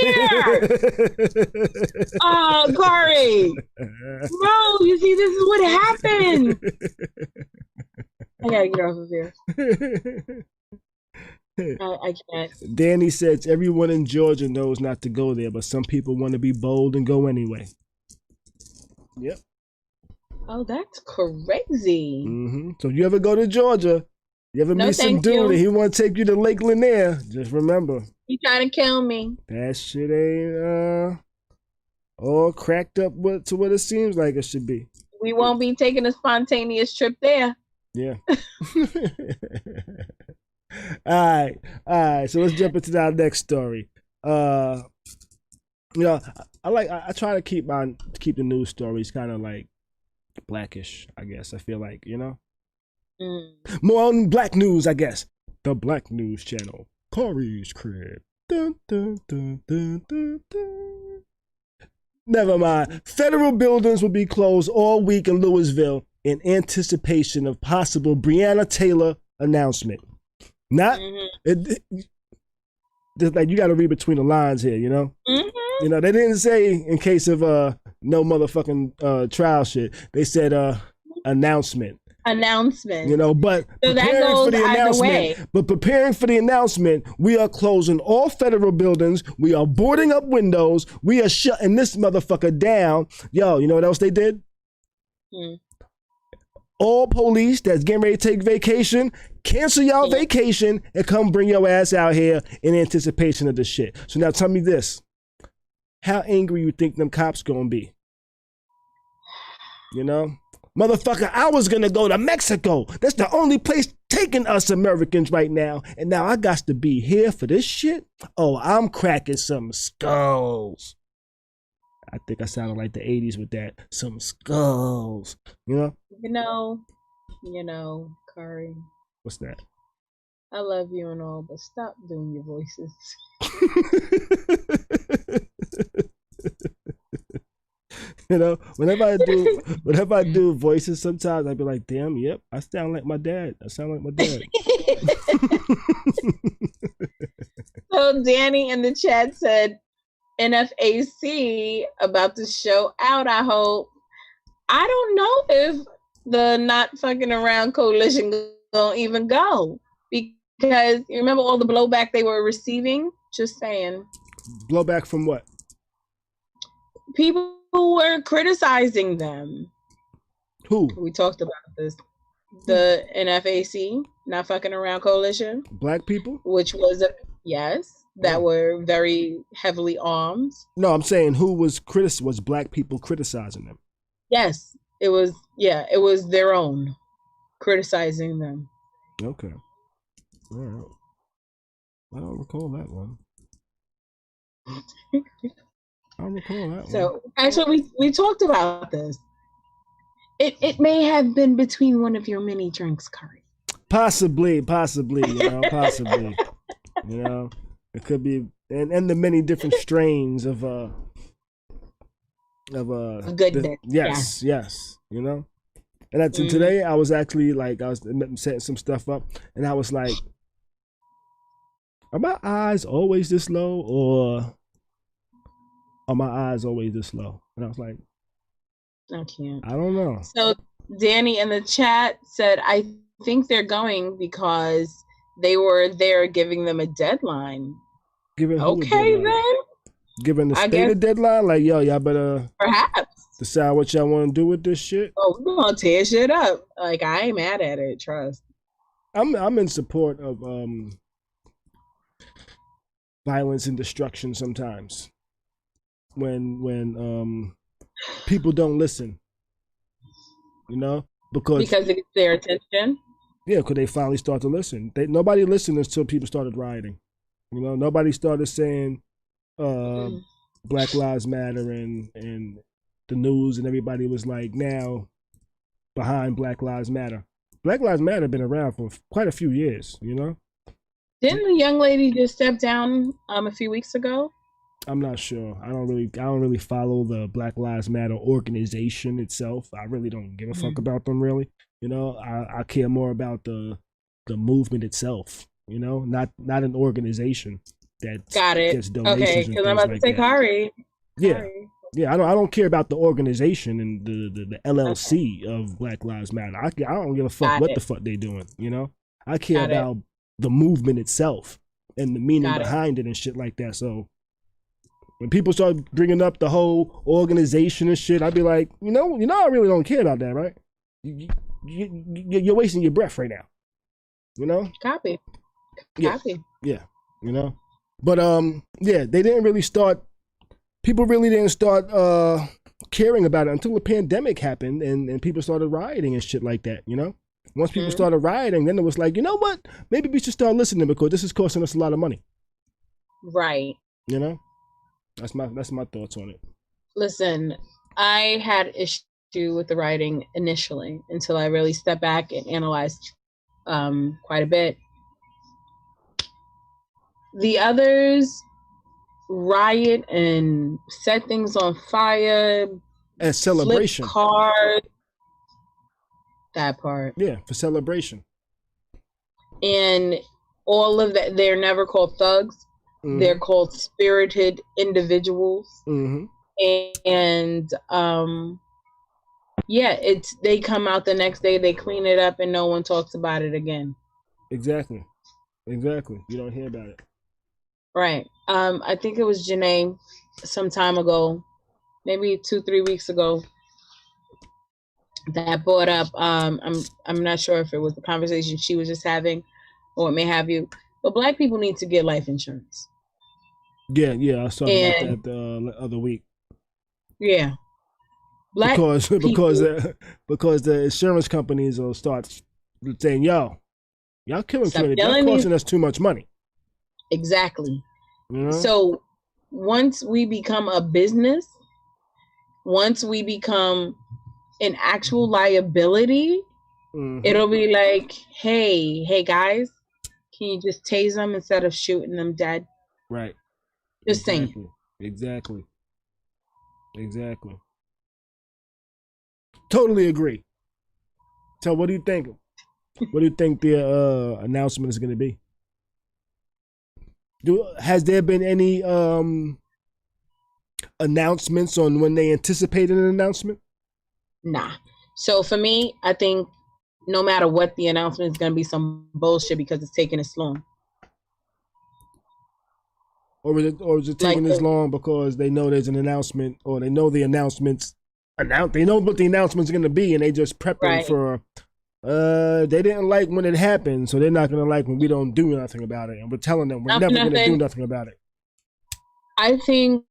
Oh, Khary. No, you see, this is what happened. I got to get off of here. I can't.
Danny says everyone in Georgia knows not to go there, but some people want to be bold and go anyway. Yep.
Oh, that's crazy.
So if you ever go to Georgia, you ever meet some dude and he want to take you to Lake Lanier, just remember.
He trying to kill me.
That shit ain't, all cracked up to what it seems like it should be.
We won't be taking a spontaneous trip there.
Yeah. All right. So let's jump into our next story. I try to keep the news stories kind of like blackish, I guess. I feel like, more on black news, I guess. The Black News Channel, Khary's Crib. Dun, dun, dun, dun, dun, dun. Never mind. Federal buildings will be closed all week in Louisville in anticipation of possible Breonna Taylor announcement. Not like you got to read between the lines here, Mm-hmm. They didn't say in case of no motherfucking trial shit. They said announcement. But
so
preparing for the announcement. But preparing for the announcement, we are closing all federal buildings. We are boarding up windows. We are shutting this motherfucker down. Yo, you know what else they did? All police that's getting ready to take vacation, cancel y'all vacation and come bring your ass out here in anticipation of this shit. So now tell me this. How angry you think them cops gonna be? Motherfucker, I was gonna go to Mexico. That's the only place taking us Americans right now. And now I got to be here for this shit? Oh, I'm cracking some skulls. I think I sounded like the 80s with that. Some skulls.
You know, Khary.
What's that?
I love you and all, but stop doing your voices.
Whenever I do voices, sometimes I be like, damn, yep, I sound like my dad.
So Danny in the chat said, NFAC about to show out, I hope. I don't know if the Not Fucking Around coalition gonna even go, because you remember all the blowback they were receiving? Just saying.
Blowback from what?
People who were criticizing them.
Who?
We talked about this. The NFAC, Not Fucking Around coalition.
Black people?
Which was, that were very heavily armed.
No, I'm saying who was black people criticizing them?
Yes, it was their own criticizing them.
Okay. All right. I don't recall that one.
So actually we talked about this. It may have been between one of your many drinks, Khary.
Possibly, possibly. It could be, and the many different strains of
goodness.
Yes. And that's today I was actually like, I was setting some stuff up, and I was like, are my eyes always this low, or are my eyes always this low? And I was like,
I can't.
I don't know.
So Danny in the chat said, I think they're going because they were there giving them a deadline. Okay, then.
Giving the state a deadline? Like, yo, y'all better
perhaps
decide what y'all want to do with this shit.
Oh, we're going to tear shit up. Like, I ain't mad at it, trust.
I'm in support of violence and destruction sometimes. When people don't listen. Because
it gets their attention.
Yeah, because they finally start to listen. Nobody listened until people started rioting. Nobody started saying Black Lives Matter and the news, and everybody was like now behind Black Lives Matter. Black Lives Matter been around for quite a few years, Didn't
the young lady just step down a few weeks ago?
I'm not sure. I don't really follow the Black Lives Matter organization itself. I really don't give a fuck about them, really. I care more about the movement itself. Not an organization that gets donations.
Okay, because I'm about to say Khary.
Yeah. I don't care about the organization and the LLC of Black Lives Matter. I don't give a fuck what the fuck they doing. I care about the movement itself and the meaning behind it and shit like that. So when people start bringing up the whole organization and shit, I'd be like, I really don't care about that, right? You're wasting your breath right now.
Copy.
Yeah. But they didn't really start people really didn't start caring about it until the pandemic happened and people started rioting and shit like that, you know? Once people started rioting, then it was like, you know what? Maybe we should start listening because this is costing us a lot of money.
Right.
You know? That's my thoughts on it.
Listen, I had issue with the writing initially until I really stepped back and analyzed quite a bit. The others riot and set things on fire
as celebration.
Flip card. That part.
Yeah, for celebration.
And all of that, they're never called thugs. Mm-hmm. They're called spirited individuals.
Mm-hmm.
And yeah, they come out the next day, they clean it up, and no one talks about it again.
Exactly. You don't hear about it.
Right. I think it was Janae some time ago, maybe 2-3 weeks ago, that brought up. I'm not sure if it was the conversation she was just having, or what may have you. But Black people need to get life insurance.
Yeah, I was talking about that the other week.
Yeah.
Because the insurance companies will start saying, "Yo, y'all killing Trinity. Y'all costing us too much money."
Exactly.
You know?
So once we become a business, once we become an actual liability, it'll be like, hey guys, can you just tase them instead of shooting them dead?
Right.
Just saying.
Exactly. Totally agree. So what do you think? What do you think the announcement is going to be? Has there been any announcements on when they anticipated an announcement?
Nah. So for me, I think no matter what the announcement is going to be some bullshit because it's taking this long.
Or is it taking this long because they know there's an announcement, or they know the announcements they know what the announcement's going to be, and they just prepping for. They didn't like when it happened, so they're not going to like when we don't do nothing about it, and we're telling them we're never going to do nothing about it.
I think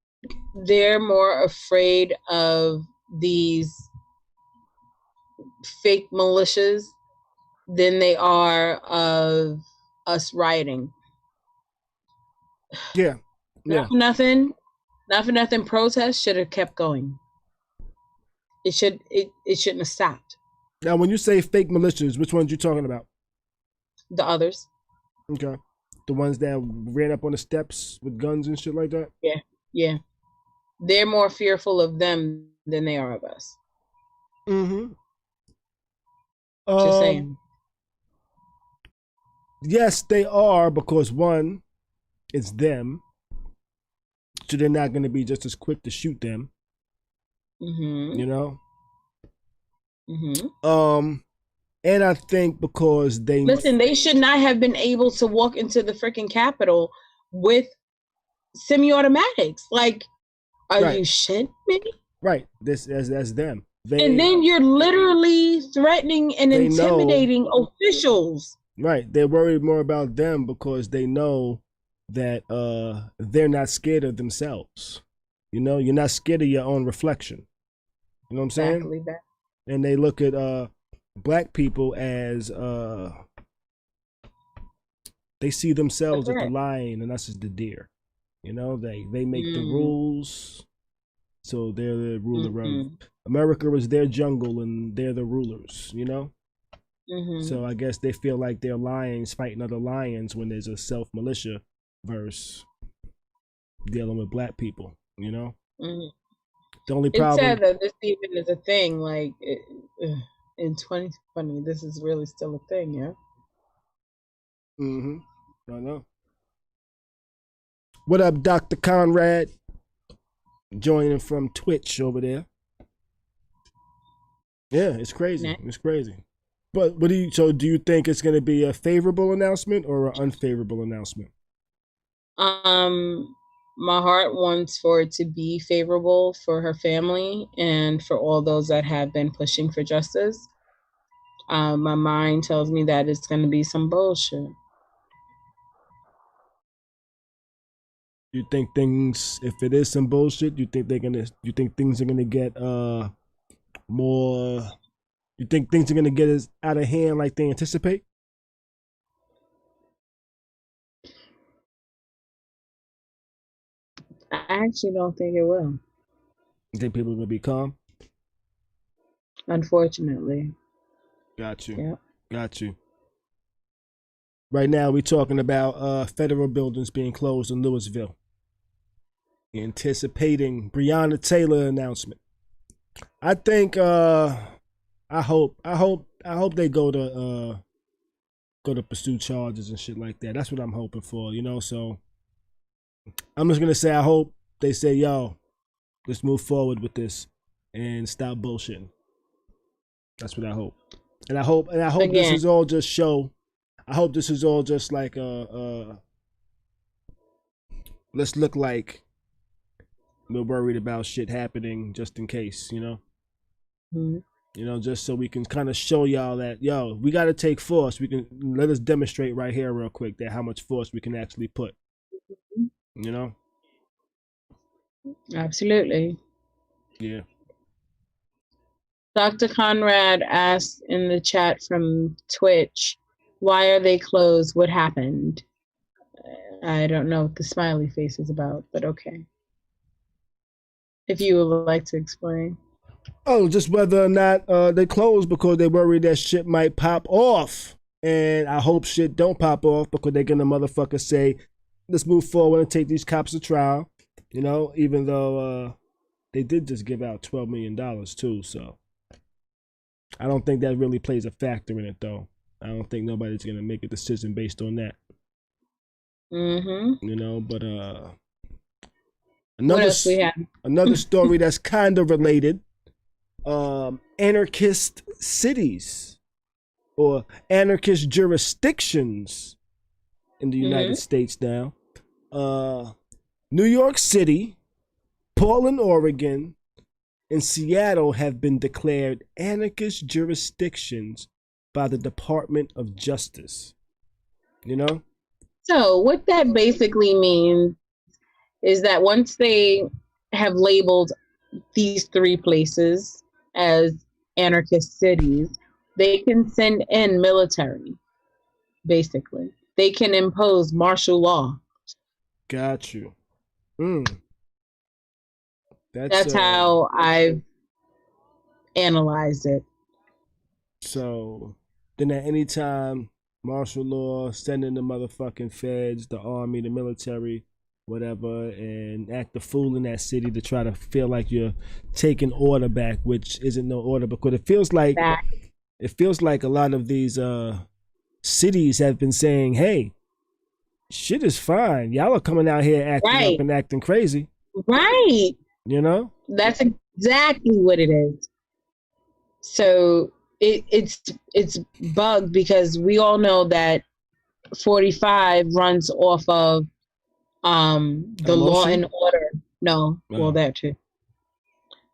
they're more afraid of these fake militias than they are of us rioting.
Yeah.
Not for nothing. Protests should have kept going. It shouldn't have stopped.
Now, when you say fake militias, which ones you talking about?
The others.
Okay. The ones that ran up on the steps with guns and shit like that?
Yeah. They're more fearful of them than they are of us.
Mm-hmm.
Just saying.
Yes, they are, because one, it's them. So they're not going to be just as quick to shoot them.
Mm-hmm.
You know?
Mm-hmm.
And I think because
they should not have been able to walk into the freaking Capitol with semi-automatics. Like, are you shitting me?
Right. That's them.
And then you're literally threatening and intimidating officials.
Right. They're worried more about them because they know that they're not scared of themselves. You know, you're not scared of your own reflection. You know what I'm saying?
Exactly that.
And they look at Black people as they see themselves as the lion and us as the deer. You know, they make the rules, so they're the ruler of America is their jungle and they're the rulers. You know. So I guess they feel like they're lions fighting other lions when there's a self-militia verse dealing with Black people, you know? The only problem...
It's sad that this even is a thing, like, in 2020, this is really still a thing, yeah?
I know. What up, Dr. Conrad? Joining from Twitch over there. Yeah, it's crazy. It's crazy. But do you think it's going to be a favorable announcement or an unfavorable announcement?
My heart wants for it to be favorable for her family and for all those that have been pushing for justice. My mind tells me that it's going to be some bullshit.
You think things, if it is some bullshit, you think things are gonna get more? You think things are gonna get as out of hand like they anticipate?
I actually don't think it will.
You think people are gonna be calm?
Unfortunately.
Got you.
Yeah.
Got you. Right now, we're talking about federal buildings being closed in Louisville, anticipating Breonna Taylor announcement. I think. I hope they go to pursue charges and shit like that. That's what I'm hoping for. So I'm just gonna say I hope they say, yo, let's move forward with this and stop bullshitting. That's what I hope. And I hope
Again,
this is all just show. I hope this is all just like let's look like we're worried about shit happening just in case,
mm-hmm.
Just so we can kind of show y'all that, yo, we got to take force. We can let us demonstrate right here real quick that how much force we can actually put,
Absolutely.
Yeah.
Dr. Conrad asked in the chat from Twitch, why are they closed? What happened? I don't know what the smiley face is about, but okay. If you would like to explain.
Oh, just whether or not they closed because they worried that shit might pop off. And I hope shit don't pop off because they're going to motherfucker say, let's move forward and take these cops to trial. Even though they did just give out $12 million too. So I don't think that really plays a factor in it, though. I don't think nobody's going to make a decision based on that.
Mm-hmm.
But
what else we have?
Another story that's kind of related. Anarchist cities or anarchist jurisdictions in the United States now. New York City, Portland, Oregon, and Seattle have been declared anarchist jurisdictions by the Department of Justice.
So what that basically means is that once they have labeled these three places as anarchist cities, they can send in military, basically. They can impose martial law.
Got you.
That's how I've analyzed it.
So then at any time, martial law, sending the motherfucking feds, the army, the military, whatever, and act the fool in that city to try to feel like you're taking order back, which isn't no order, because it feels like a lot of these cities have been saying, hey, shit is fine. Y'all are coming out here acting up and acting crazy.
Right. That's exactly what it is. So it's bugged because we all know that 45 runs off of the law and order. No, well that too.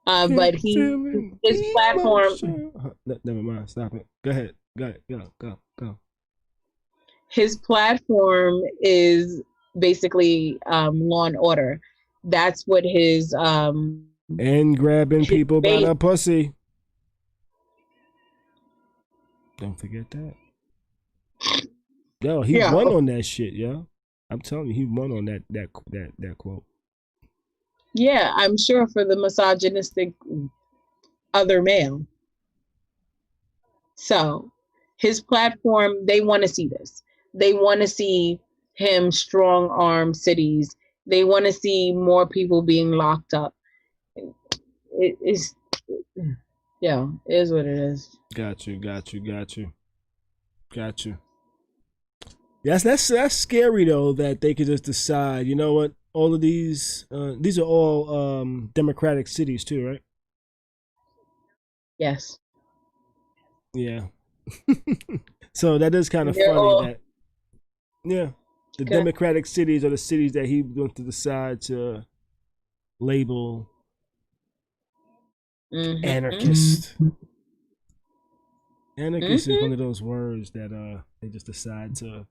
But his platform.
Never mind. Stop it. Go ahead. Go.
His platform is basically law and order. That's what his
and grabbing people by the pussy. Don't forget that. Yo, he won on that shit, yo. I'm telling you, he won on that quote.
Yeah, I'm sure for the misogynistic other male. So his platform, they want to see this. They want to see him strong arm cities. They want to see more people being locked up. It is, yeah, it is what it is.
Got you. Yes, that's scary though, that they could just decide, you know what, all of these are all democratic cities too, right?
Yes.
Yeah. So that is kind of funny that, yeah, the democratic cities are the cities that he going to decide to label anarchist. Anarchist is one of those words that they just decide to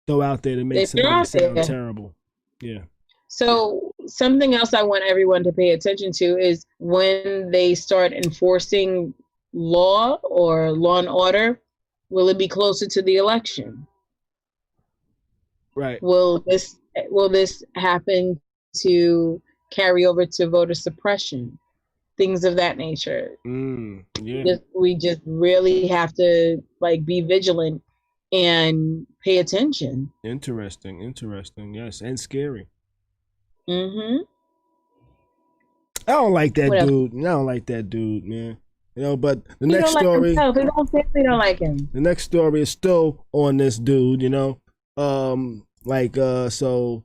throw out there to make somebody sound terrible. Yeah.
So something else I want everyone to pay attention to is when they start enforcing law or law and order, will it be closer to the election?
Right.
Will this happen to carry over to voter suppression? Things of that nature.
Yeah.
We just really have to like be vigilant and pay attention.
Interesting. Yes, and scary.
Mm-hmm.
I don't like that
Whatever.
dude. I don't like that dude, man. You know, but the
He
next
don't
story.
Like himself. He don't say we don't like him.
The next story is still on this dude. You know, so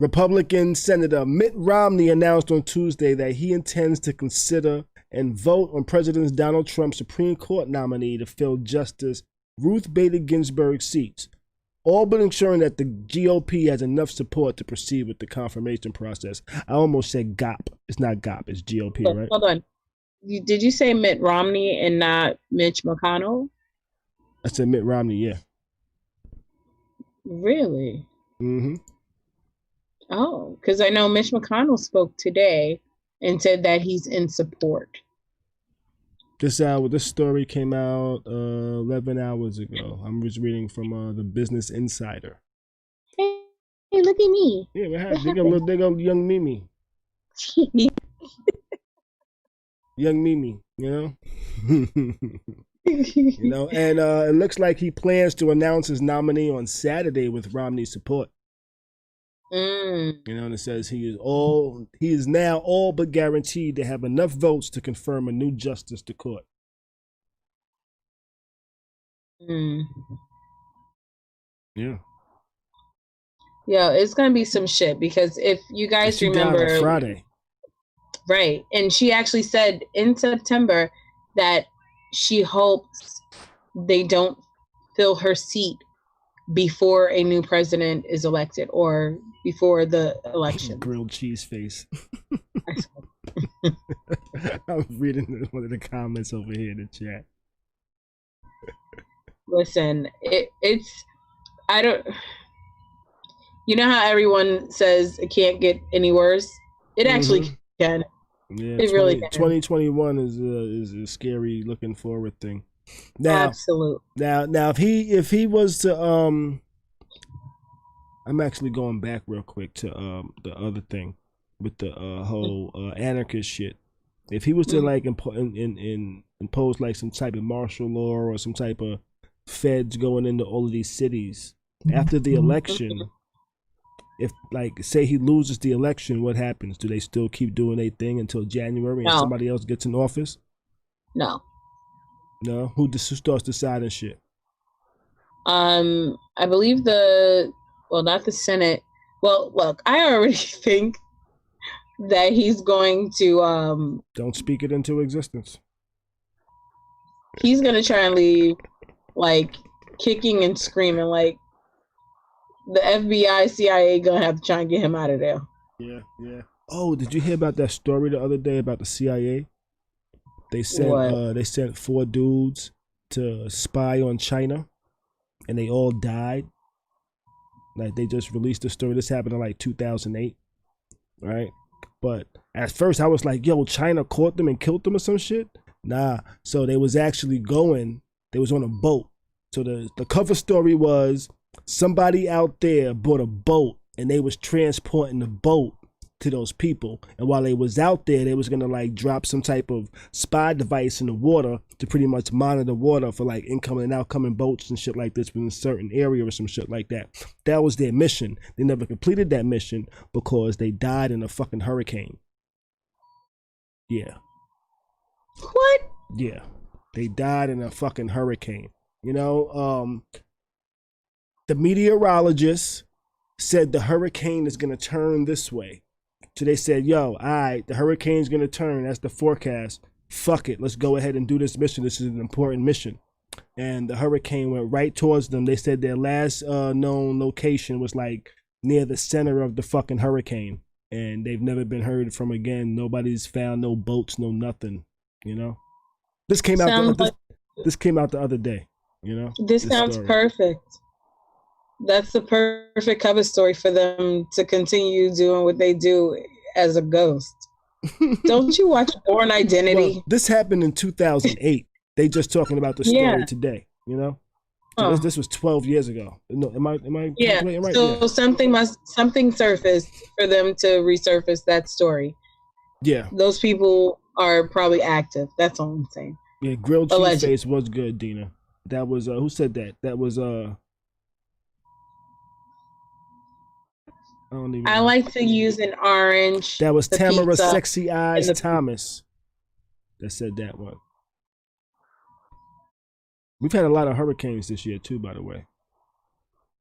Republican Senator Mitt Romney announced on Tuesday that he intends to consider and vote on President Donald Trump's Supreme Court nominee to fill Justice Ruth Bader Ginsburg's seats, all but ensuring that the GOP has enough support to proceed with the confirmation process. I almost said GOP. It's not GOP, it's GOP, right?
Hold on. Did you say Mitt Romney and not Mitch McConnell?
I said Mitt Romney, yeah.
Really?
Mm-hmm.
Oh, because I know Mitch McConnell spoke today and said that he's in support.
This story came out 11 hours ago. I'm just reading from the Business Insider.
Hey, look at me.
Yeah, they go young Mimi. Young Mimi, you know? You know, and it looks like he plans to announce his nominee on Saturday with Romney's support. You know, and it says he is now all but guaranteed to have enough votes to confirm a new justice to court. Yeah.
Yeah, it's gonna be some shit because if you guys remember,
died on Friday.
Right, and she actually said in September that she hopes they don't fill her seat before a new president is elected or before the election.
Grilled cheese face. I'm reading one of the comments over here in the chat.
Listen, it's I don't. You know how everyone says it can't get any worse? It actually can.
Yeah,
it really can.
2021 is a scary looking forward thing. Now,
absolutely.
Now, if he was to I'm actually going back real quick to the other thing with the whole anarchist shit. If he was to like impose like some type of martial law or some type of feds going into all of these cities after the election, if like say he loses the election, what happens? Do they still keep doing their thing until January and somebody else gets in office?
No.
Who starts deciding shit?
I believe not the Senate. Well, look, I already think that he's going to
don't speak it into existence.
He's gonna try and leave like kicking and screaming, like the FBI, CIA gonna have to try and get him out of there.
Yeah. Oh, did you hear about that story the other day about the CIA? They sent 4 dudes to spy on China, and they all died. Like they just released the story. This happened in like 2008, right? But at first I was like, yo, China caught them and killed them or some shit. Nah. So they was actually they was on a boat. So the cover story was somebody out there bought a boat and they was transporting the boat to those people. And while they was out there, they was gonna like drop some type of spy device in the water to pretty much monitor the water for like incoming and outcoming boats and shit like this within a certain area or some shit like that. That was their mission. They never completed that mission because they died in a fucking hurricane. Yeah.
What?
Yeah. They died in a fucking hurricane. The meteorologists said the hurricane is gonna turn this way. So they said, yo, all right, the hurricane's going to turn. That's the forecast. Fuck it. Let's go ahead and do this mission. This is an important mission. And the hurricane went right towards them. They said their last known location was like near the center of the fucking hurricane. And they've never been heard from again. Nobody's found no boats, no nothing, This came out this came out the other day,
This sounds perfect. That's the perfect cover story for them to continue doing what they do as a ghost. Don't you watch Born Identity?
Well, this happened in 2008. They just talking about the story today, you know? So this was 12 years ago. No, am I calculating right?
So something surfaced for them to resurface that story.
Yeah.
Those people are probably active. That's all I'm saying.
Yeah, grilled cheese face was good, Dina. That was who said that? That was I
like to use an orange.
That was Tamara Sexy Eyes Thomas that said that one. We've had a lot of hurricanes this year too, by the way.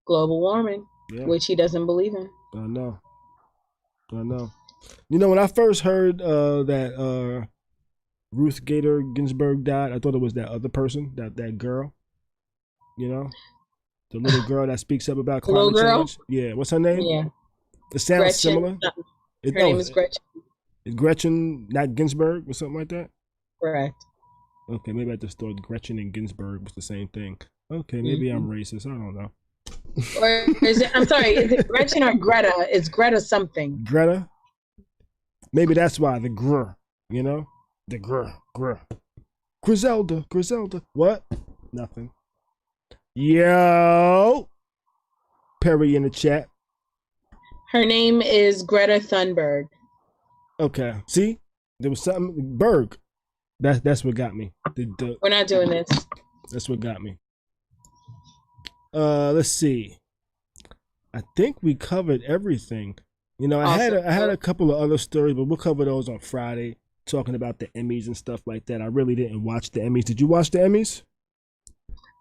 Global warming, which he doesn't believe in.
I know. You know, when I first heard that Ruth Gator Ginsburg died, I thought it was that other person, that girl. You know, the little girl that speaks up about climate change. Yeah, what's her name?
Yeah.
It sounds
Gretchen,
similar.
Her name is Gretchen.
Is Gretchen not Ginsburg or something like that?
Correct.
Okay, maybe I just thought Gretchen and Ginsburg was the same thing. Okay, maybe I'm racist. I don't know.
Or is it? I'm sorry. Is it Gretchen or Greta? It's Greta something.
Greta. Maybe that's why the gr. You know, the gr. Griselda. What? Nothing. Yo. Perry in the chat.
Her name is Greta Thunberg.
Okay. See, there was something. Berg. That's what got me.
We're not doing this.
That's what got me. Let's see. I think we covered everything. You know, I had a couple of other stories, but we'll cover those on Friday, talking about the Emmys and stuff like that. I really didn't watch the Emmys. Did you watch the Emmys?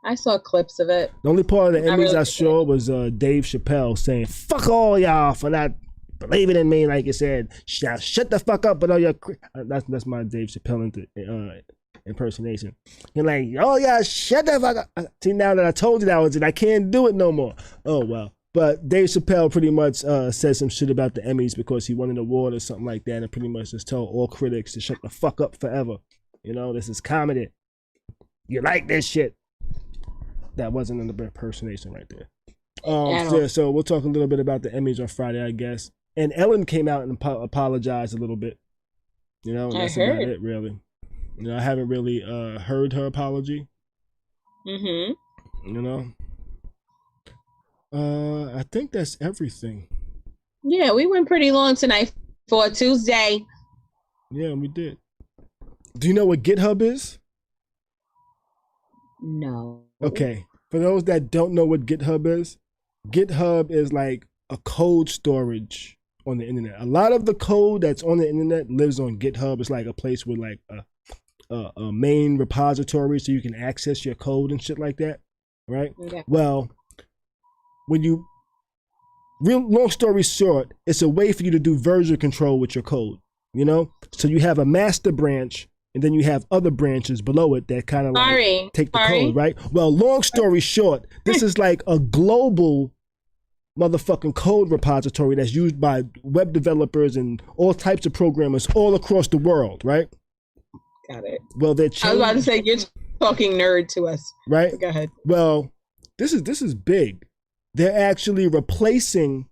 I saw clips of it.
The only part of the Emmys I saw was Dave Chappelle saying, "Fuck all y'all for not believing in me," like you said. Shut the fuck up, but all your that's my Dave Chappelle impersonation. You're like, "Oh yeah, shut the fuck up." See, now that I told you that was it, I can't do it no more. Oh well. But Dave Chappelle pretty much said some shit about the Emmys because he won an award or something like that, and pretty much just told all critics to shut the fuck up forever. You know, this is comedy. You like this shit. That wasn't an impersonation right there. So we'll talk a little bit about the Emmys on Friday, I guess. And Ellen came out and apologized a little bit. You know, that's about it, really. You know, I haven't really heard her apology. Mm-hmm. You know. I think that's everything.
Yeah, we went pretty long tonight for a Tuesday.
Yeah, we did. Do you know what GitHub is?
No.
Okay. For those that don't know what GitHub is like a code storage on the internet. A lot of the code that's on the internet lives on GitHub. It's like a place with like a main repository so you can access your code and shit like that, right? Okay. Well, long story short, it's a way for you to do version control with your code, you know? So you have a master branch and then you have other branches below it that kind of like take the code, right? Well, long story short, this is like a global motherfucking code repository that's used by web developers and all types of programmers all across the world, right?
Got it.
Well, they're
I was about to say, you're talking nerd to us.
Right?
But go ahead.
Well, this is big. They're actually replacing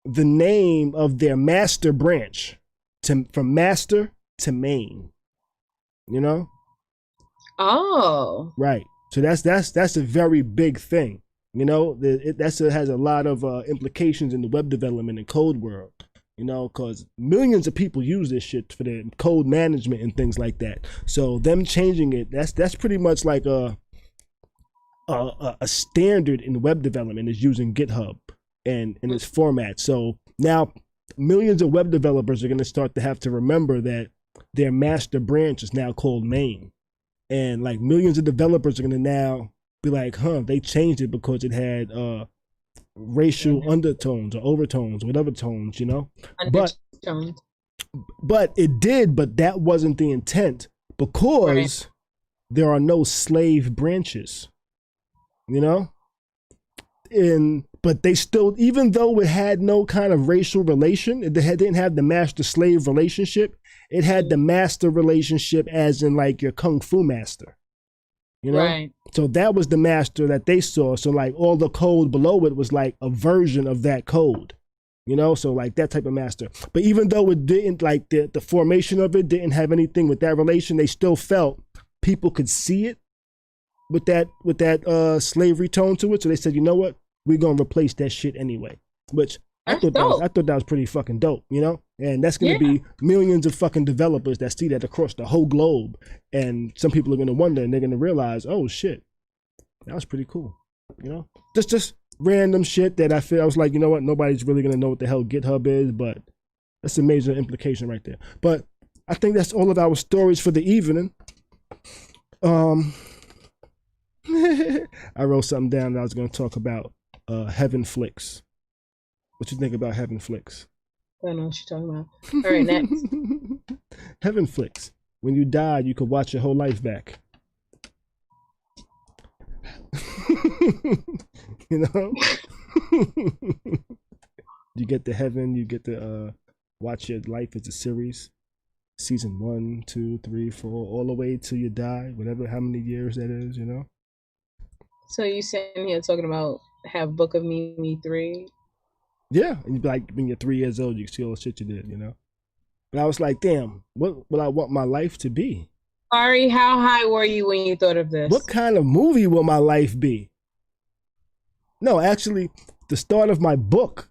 the name of their master branch from master to main. You know?
Oh.
Right. So that's a very big thing. You know, that has a lot of implications in the web development and code world. You know, because millions of people use this shit for their code management and things like that. So them changing it, that's pretty much like a standard in web development is using GitHub and in its format. So now millions of web developers are going to start to have to remember that their master branch is now called main. And like millions of developers are going to now be like, they changed it because it had racial undertones or overtones, whatever tones, you know? But it did, but that wasn't the intent because there are no slave branches, you know? But they still, even though it had no kind of racial relation, it didn't have the master-slave relationship, it had the master relationship as in like your kung fu master. you know?
Right.
So that was the master that they saw. So like all the code below it was like a version of that code, you know? So like that type of master. But even though it didn't, like the formation of it didn't have anything with that relation, they still felt people could see it with that slavery tone to it. So they said, you know what? We're going to replace that shit anyway, which I thought that was pretty fucking dope, you know? And that's going to be millions of fucking developers that see that across the whole globe. And some people are going to wonder, and they're going to realize, oh shit, that was pretty cool, you know? Just random shit that I was like, you know what? Nobody's really going to know what the hell GitHub is, but that's a major implication right there. But I think that's all of our stories for the evening. I wrote something down that I was going to talk about Heaven Flicks. What you think about Heaven Flicks?
I don't know what you're talking about. All right, next.
Heaven Flicks. When you died, you could watch your whole life back. You know? You get to heaven, you get to watch your life as a series. Season 1, 2, 3, 4, all the way till you die, whatever, how many years that is, you know?
So you sitting here talking about have Book of Mimi 3?
Yeah, and you'd be like, when you're 3 years old, you can see all the shit you did, you know? But I was like, damn, what will I want my life to be?
Ari, how high were you when you thought of this?
What kind of movie will my life be? No, actually, the start of my book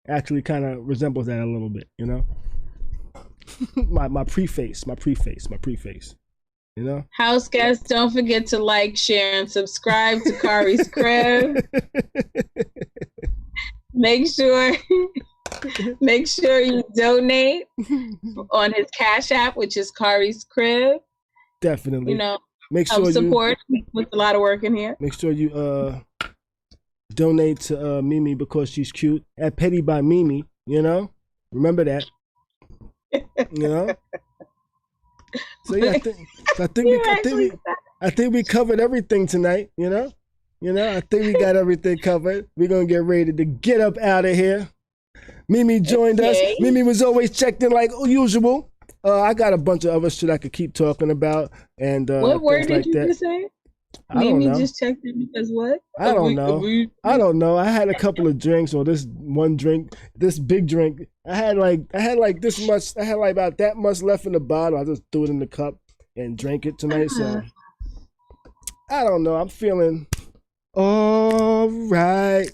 actually kind of resembles that a little bit, you know? my preface, you know?
House guests, don't forget to like, share, and subscribe to Khary's Crib. Make sure you donate on his Cash App, which is Khary's Crib.
Definitely.
You know,
make sure
support. We put a lot of work in here.
Make sure you donate to Mimi because she's cute at Petty by Mimi, you know? Remember that. You know? So yeah, I think we covered everything tonight, you know? I think we got everything covered. We're gonna get ready to get up out of here. Mimi joined us. Mimi was always checked in like usual. I got a bunch of other shit I could keep talking about and
what word did
like
you
that.
just say?
Mimi
just checked in because what?
I don't know. I had a couple of drinks or this one drink, this big drink. I had like this much. I had like about that much left in the bottle. I just threw it in the cup and drank it tonight. So I don't know. I'm feeling all right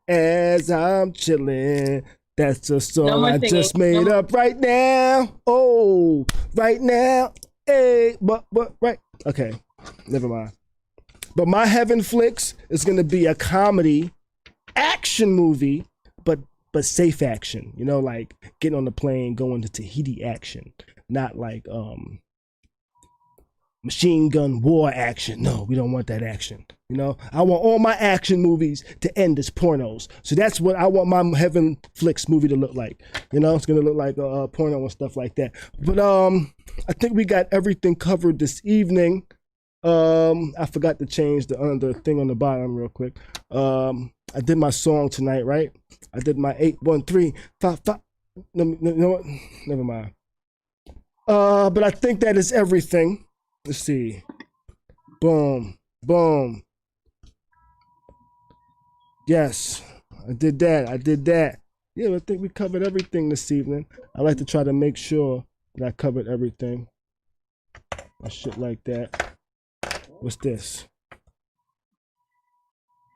as I'm chilling. That's a song I just made up right now. Oh, right now. Hey, but right. Okay, never mind. But my Heaven Flicks is gonna be a comedy action movie, but safe action. You know, like getting on the plane, going to Tahiti action, not like machine gun war action. No, we don't want that action. You know, I want all my action movies to end as pornos. So that's what I want my Heaven Flicks movie to look like. You know, it's gonna look like a porno and stuff like that. But I think we got everything covered this evening. I forgot to change the thing on the bottom real quick. I did my song tonight, right? I did my 8, 1, 3, 5, 5. No, you know what? Never mind. But I think that is everything. Let's see. Boom, boom. Yes, I did that. Yeah, I think we covered everything this evening. I like to try to make sure that I covered everything. And shit like that. What's this?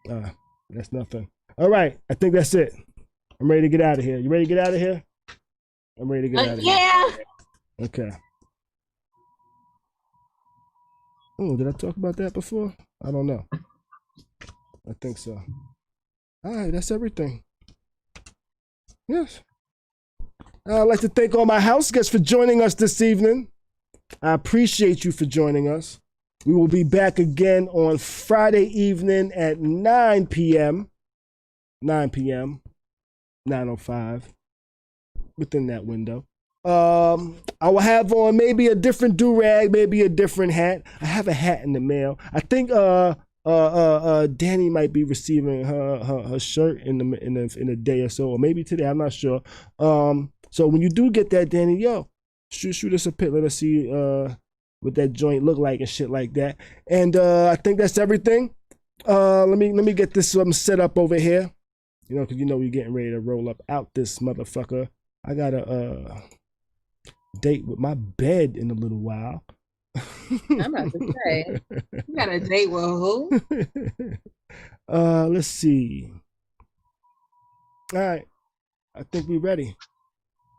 That's nothing. All right, I think that's it. I'm ready to get out of here. You ready to get out of here? I'm ready to get out of here.
Yeah.
Okay. Oh, did I talk about that before? I don't know. I think so. All right, that's everything. Yes. I'd like to thank all my house guests for joining us this evening. I appreciate you for joining us. We will be back again on Friday evening at 9 p.m. 9 p.m. 9:05. Within that window. I will have on maybe a different do-rag, maybe a different hat. I have a hat in the mail. I think Danny might be receiving her shirt in a day or so, or maybe today. I'm not sure. So when you do get that, Danny, shoot us a pic. Let us see what that joint look like and shit like that. And I think that's everything. Let me get this set up over here. You know, because you know we're getting ready to roll up out this motherfucker. I got a date with my bed in a little while.
I'm about to say, you got a date with who?
Let's see. All right, I think we're ready.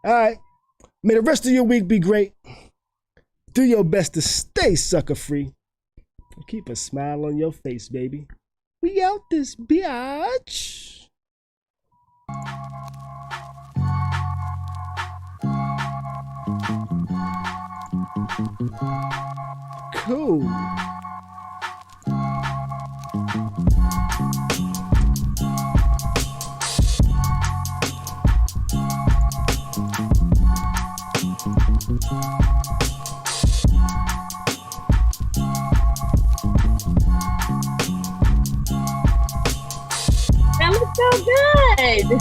All right, may the rest of your week be great. Do your best to stay sucker free. Keep a smile on your face, baby. We out this bitch. Cool.
That looks so good.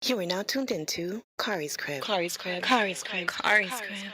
You are now tuned into Khary's Crib. Khary's Crib. Khary's Crib. Khary's Crib.